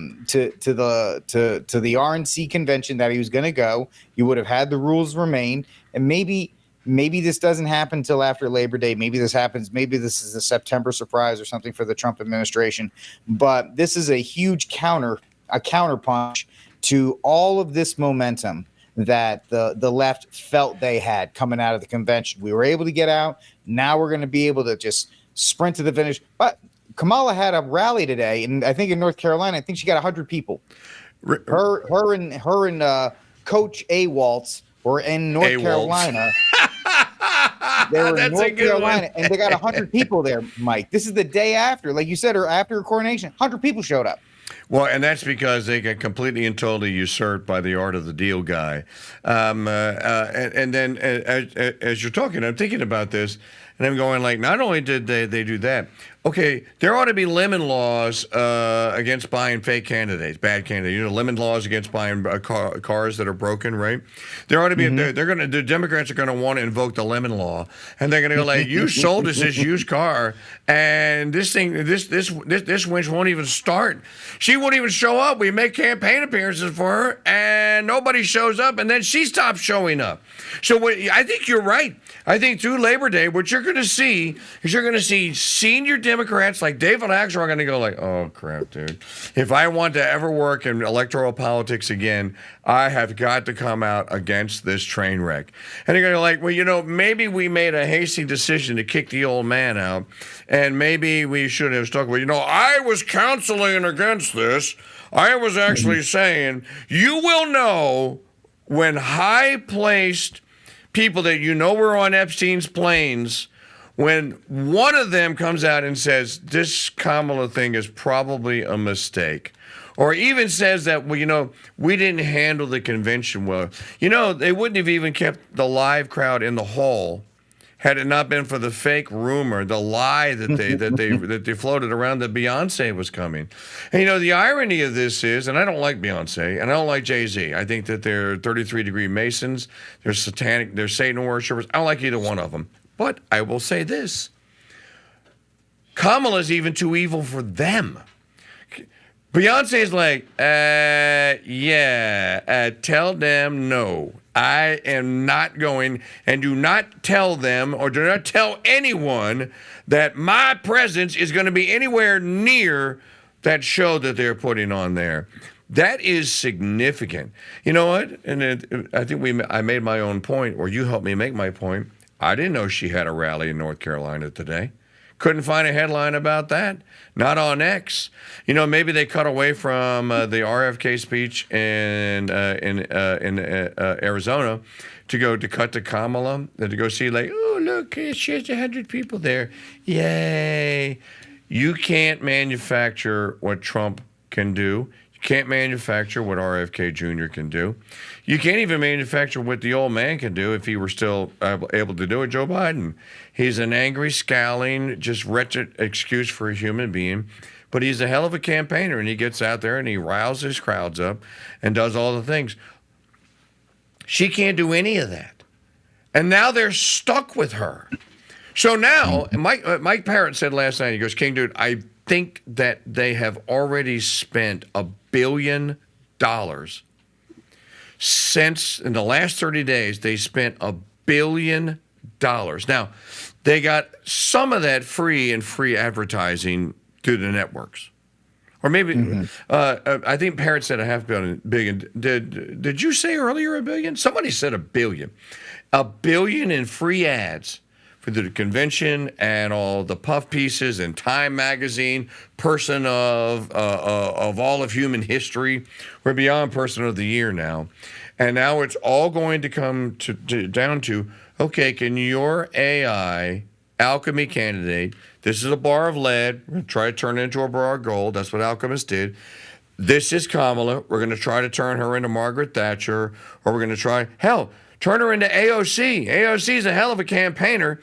S6: RNC convention that he was going to go. You would have had the rules remain, and maybe this doesn't happen until after Labor Day. Maybe this happens. Maybe this is a September surprise or something for the Trump administration. But this is a huge counterpunch to all of this momentum that the left felt they had coming out of the convention. We were able to get out. Now we're going to be able to just sprint to the finish. But Kamala had a rally today, and I think in North Carolina, I think she got 100 people. Her and Coach A. Waltz were in North Carolina. They were in North Carolina, and they got 100 people there, Mike. This is the day after, like you said, or after a coronation. 100 people showed up.
S2: Well, and that's because they got completely and totally usurped by the Art of the Deal guy. And then as you're talking, I'm thinking about this. And I'm going like, not only did they do that, okay, there ought to be lemon laws against buying fake candidates, bad candidates. You know, lemon laws against buying cars that are broken, right? There ought to be. The Democrats are going to want to invoke the lemon law, and they're going to go like, you sold us this used car, and this winch won't even start. She won't even show up. We make campaign appearances for her, and nobody shows up, and then she stops showing up. So I think you're right. I think through Labor Day, what you're going to see is you're going to see senior Democrats like David Axelrod are going to go like, oh, crap, dude. If I want to ever work in electoral politics again, I have got to come out against this train wreck. And they're going to go like, well, you know, maybe we made a hasty decision to kick the old man out, and maybe we should have stuck with, you know, I was counseling against this. I was actually saying, you will know when high-placed people that you know were on Epstein's planes, when one of them comes out and says, this Kamala thing is probably a mistake, or even says that, well, you know, we didn't handle the convention well. You know, they wouldn't have even kept the live crowd in the hall had it not been for the fake rumor, the lie that they floated around that Beyonce was coming. And you know, the irony of this is, and I don't like Beyonce, and I don't like Jay-Z. I think that they're 33-degree Masons, they're satanic, they're Satan worshipers. I don't like either one of them. But I will say this: Kamala's even too evil for them. Beyonce's like, tell them no. I am not going, and do not tell them or do not tell anyone that my presence is going to be anywhere near that show that they're putting on there. That is significant. You know what? And I think I made my own point, or you helped me make my point. I didn't know she had a rally in North Carolina today. Couldn't find a headline about that. Not on X. You know, maybe they cut away from the RFK speech in Arizona to cut to Kamala, to go see like, oh, look, she has 100 people there. Yay. You can't manufacture what Trump can do. You can't manufacture what RFK Jr. can do. You can't even manufacture what the old man can do if he were still able to do it, Joe Biden. He's an angry, scowling, just wretched excuse for a human being. But he's a hell of a campaigner, and he gets out there and he riles his crowds up and does all the things. She can't do any of that. And now they're stuck with her. So now, Mike Parrott said last night, he goes, King, dude, I think that they have already spent $1 billion since, in the last 30 days, they spent $1 billion. Now, they got some of that free advertising through the networks. Or maybe, I think Parrott said $500 million. Did you say earlier $1 billion? Somebody said $1 billion. $1 billion in free ads for the convention and all the puff pieces and Time Magazine, Person of all of human history. We're beyond Person of the Year now. And now it's all going to come down to, okay, can your AI alchemy candidate, this is a bar of lead, we're going to try to turn it into a bar of gold. That's what alchemists did. This is Kamala. We're going to try to turn her into Margaret Thatcher, or we're going to try, turn her into AOC. AOC is a hell of a campaigner.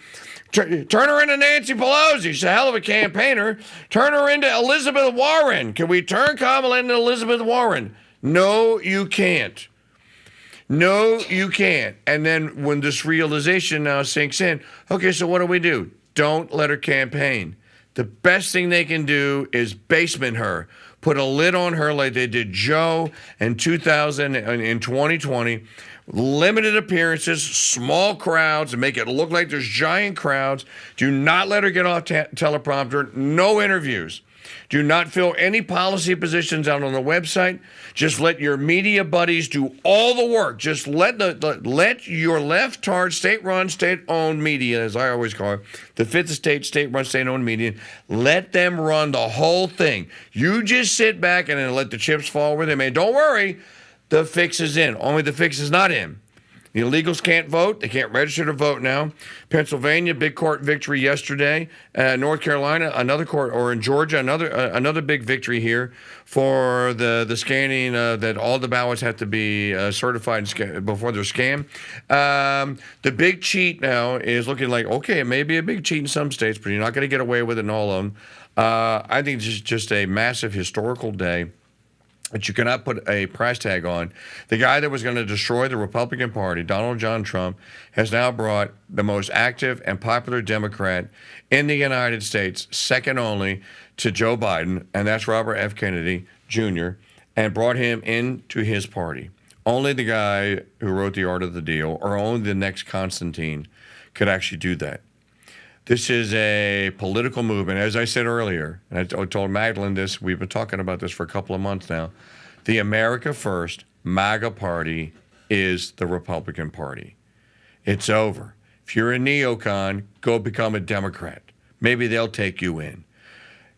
S2: Turn her into Nancy Pelosi. She's a hell of a campaigner. Turn her into Elizabeth Warren. Can we turn Kamala into Elizabeth Warren? No, you can't. No, you can't. And then when this realization now sinks in, okay, so what do? Don't let her campaign. The best thing they can do is basement her. Put a lid on her like they did Joe in 2020. Limited appearances, small crowds, and make it look like there's giant crowds. Do not let her get off teleprompter. No interviews. Do not fill any policy positions out on the website. Just let your media buddies do all the work. Just let your left-tard, state-run, state-owned media, as I always call it, the fifth estate, state-run, state-owned media, let them run the whole thing. You just sit back and then let the chips fall where they may. Don't worry, the fix is in. Only the fix is not in. The illegals can't vote. They can't register to vote now. Pennsylvania, big court victory yesterday. North Carolina, another court, or in Georgia, another big victory here for the scanning that all the ballots have to be certified before they're scanned. The big cheat now is looking like, okay, it may be a big cheat in some states, but you're not going to get away with it in all of them. I think this is just a massive historical day that you cannot put a price tag on. The guy that was going to destroy the Republican Party, Donald John Trump, has now brought the most active and popular Democrat in the United States, second only to Joe Biden, and that's Robert F. Kennedy Jr., and brought him into his party. Only the guy who wrote The Art of the Deal, or only the next Constantine, could actually do that. This is a political movement. As I said earlier, and I told Magdalene this, we've been talking about this for a couple of months now. The America First MAGA party is the Republican Party. It's over. If you're a neocon, go become a Democrat. Maybe they'll take you in.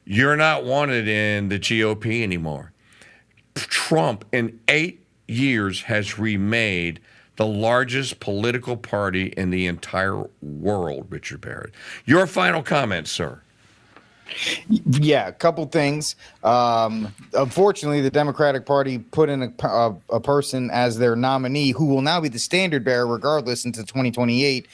S2: You're not wanted in the GOP anymore. Trump, in 8 years, has remade the largest political party in the entire world, Richard Barrett. Your final comments, sir.
S6: Yeah, a couple things. Unfortunately, the Democratic Party put in a person as their nominee who will now be the standard bearer regardless into 2028,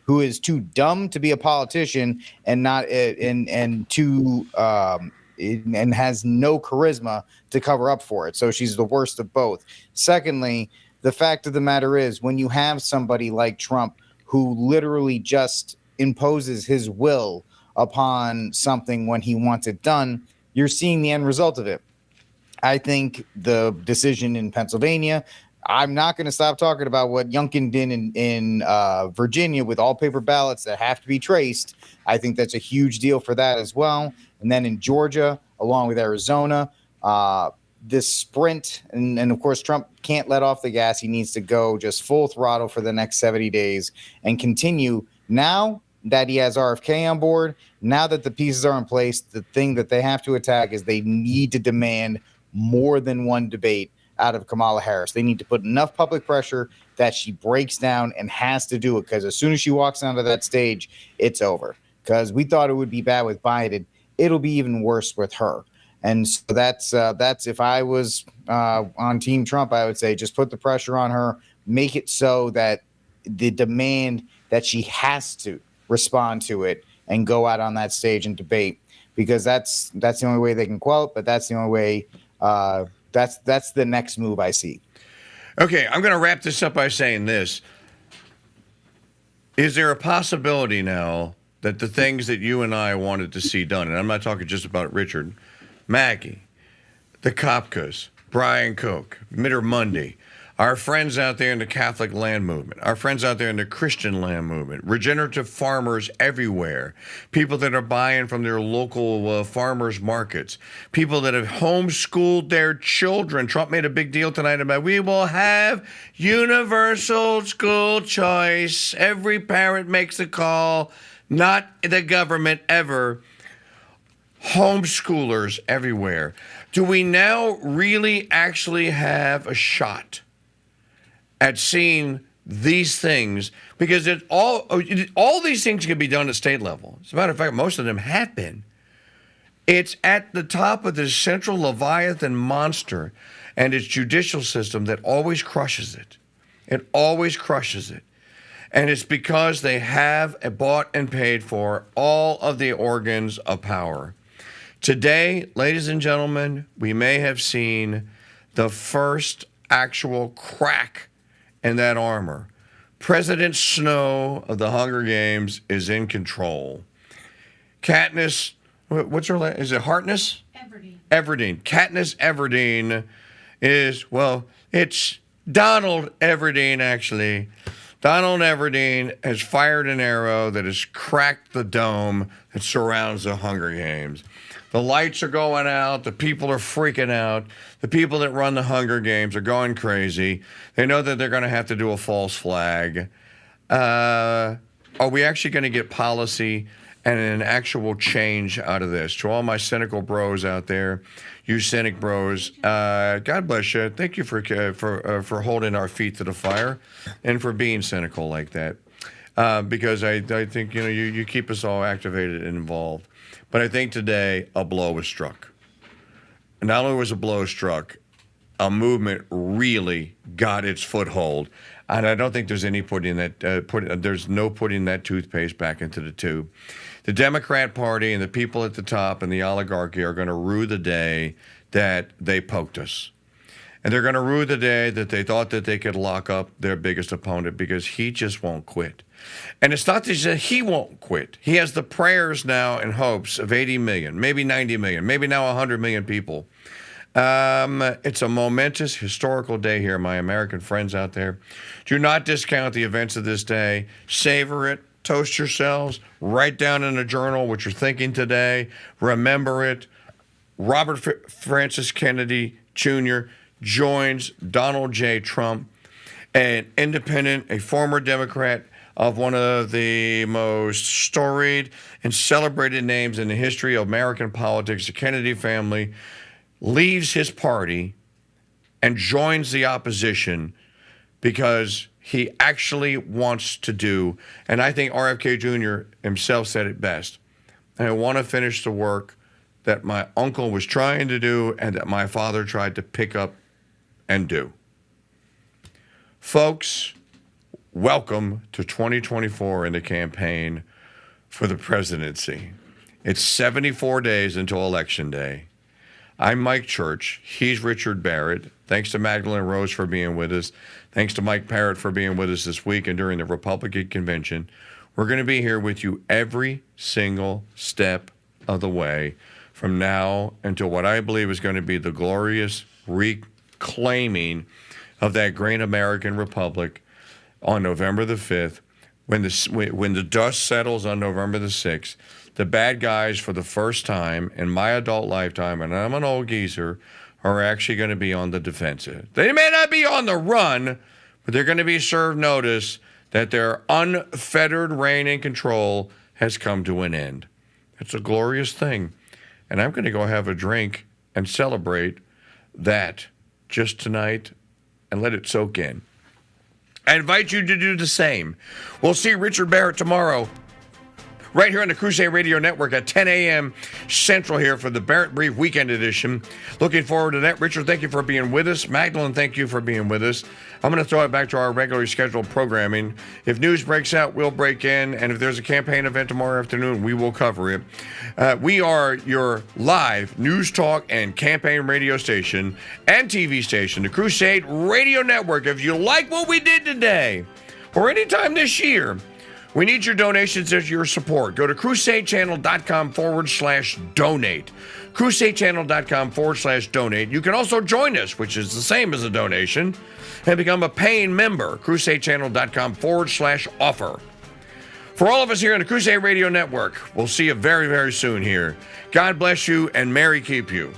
S6: who is too dumb to be a politician and not and too and has no charisma to cover up for it. So she's the worst of both. Secondly, the fact of the matter is, when you have somebody like Trump who literally just imposes his will upon something when he wants it done, you're seeing the end result of it. I think the decision in Pennsylvania, I'm not going to stop talking about what Youngkin did in Virginia with all paper ballots that have to be traced. I think that's a huge deal for that as well. And then in Georgia, along with Arizona, this sprint, and of course, Trump can't let off the gas. He needs to go just full throttle for the next 70 days and continue. Now that he has RFK on board, now that the pieces are in place, the thing that they have to attack is they need to demand more than one debate out of Kamala Harris. They need to put enough public pressure that she breaks down and has to do it, because as soon as she walks onto that stage, it's over. Because we thought it would be bad with Biden. It'll be even worse with her. And so that's if I was on Team Trump, I would say just put the pressure on her, make it so that the demand that she has to respond to it and go out on that stage and debate, because that's the only way they can quell it. But that's the only way. That's the next move I see.
S2: Okay, I'm going to wrap this up by saying this. Is there a possibility now that the things that you and I wanted to see done, and I'm not talking just about Richard, Maggie, the Kopkas, Brian Koch, Mitter Mundy, our friends out there in the Catholic land movement, our friends out there in the Christian land movement, regenerative farmers everywhere, people that are buying from their local farmers markets, people that have homeschooled their children. Trump made a big deal tonight about we will have universal school choice. Every parent makes the call, not the government ever. Homeschoolers everywhere. Do we now really actually have a shot at seeing these things? Because all these things can be done at state level. As a matter of fact, most of them have been. It's at the top of the central Leviathan monster and its judicial system that always crushes it. It always crushes it. And it's because they have bought and paid for all of the organs of power. Today, ladies and gentlemen, we may have seen the first actual crack in that armor. President Snow of the Hunger Games is in control. Katniss, what's her name? Is it Harkness? Everdeen. Katniss Everdeen is, well, it's Donald Everdeen, actually. Donald Everdeen has fired an arrow that has cracked the dome that surrounds the Hunger Games. The lights are going out. The people are freaking out. The people that run the Hunger Games are going crazy. They know that they're going to have to do a false flag. Are we actually going to get policy and an actual change out of this. To all my cynical bros out there, you cynic bros, God bless you. Thank you for holding our feet to the fire and for being cynical like that. Because I think, you keep us all activated and involved. But I think today a blow was struck. Not only was a blow struck, a movement really got its foothold. And I don't think there's any putting that toothpaste back into the tube. The Democrat Party and the people at the top and the oligarchy are going to rue the day that they poked us. And they're going to rue the day that they thought that they could lock up their biggest opponent because he just won't quit. And it's not that he won't quit. He has the prayers now and hopes of 80 million, maybe 90 million, maybe now 100 million people. It's a momentous historical day here, my American friends out there. Do not discount the events of this day. Savor it. Toast yourselves. Write down in a journal what you're thinking today. Remember it. Robert Francis Kennedy Jr. joins Donald J. Trump, an independent, a former Democrat of one of the most storied and celebrated names in the history of American politics, the Kennedy family, leaves his party and joins the opposition because he actually wants to do, and I think RFK Jr. himself said it best, I want to finish the work that my uncle was trying to do and that my father tried to pick up and do. Folks, welcome to 2024 in the campaign for the presidency. It's 74 days until Election Day. I'm Mike Church. He's Richard Barrett. Thanks to Magdalene Rose for being with us. Thanks to Mike Parrott for being with us this week and during the Republican convention. We're going to be here with you every single step of the way from now until what I believe is going to be the glorious reclaiming of that great American republic on November the 5th, when the dust settles on November the 6th. The bad guys, for the first time in my adult lifetime, and I'm an old geezer, are actually going to be on the defensive. They may not be on the run, but they're going to be served notice that their unfettered reign and control has come to an end. It's a glorious thing. And I'm going to go have a drink and celebrate that just tonight and let it soak in. I invite you to do the same. We'll see Richard Barrett tomorrow, right here on the Crusade Radio Network at 10 a.m. Central here for the Barrett Brief Weekend Edition. Looking forward to that. Richard, thank you for being with us. Magdalene, thank you for being with us. I'm going to throw it back to our regularly scheduled programming. If news breaks out, we'll break in. And if there's a campaign event tomorrow afternoon, we will cover it. We are your live news talk and campaign radio station and TV station, the Crusade Radio Network. If you like what we did today or anytime this year, we need your donations as your support. Go to crusadechannel.com/donate. crusadechannel.com/donate. You can also join us, which is the same as a donation, and become a paying member. crusadechannel.com/offer. For all of us here on the Crusade Radio Network, we'll see you very, very soon here. God bless you and Mary keep you.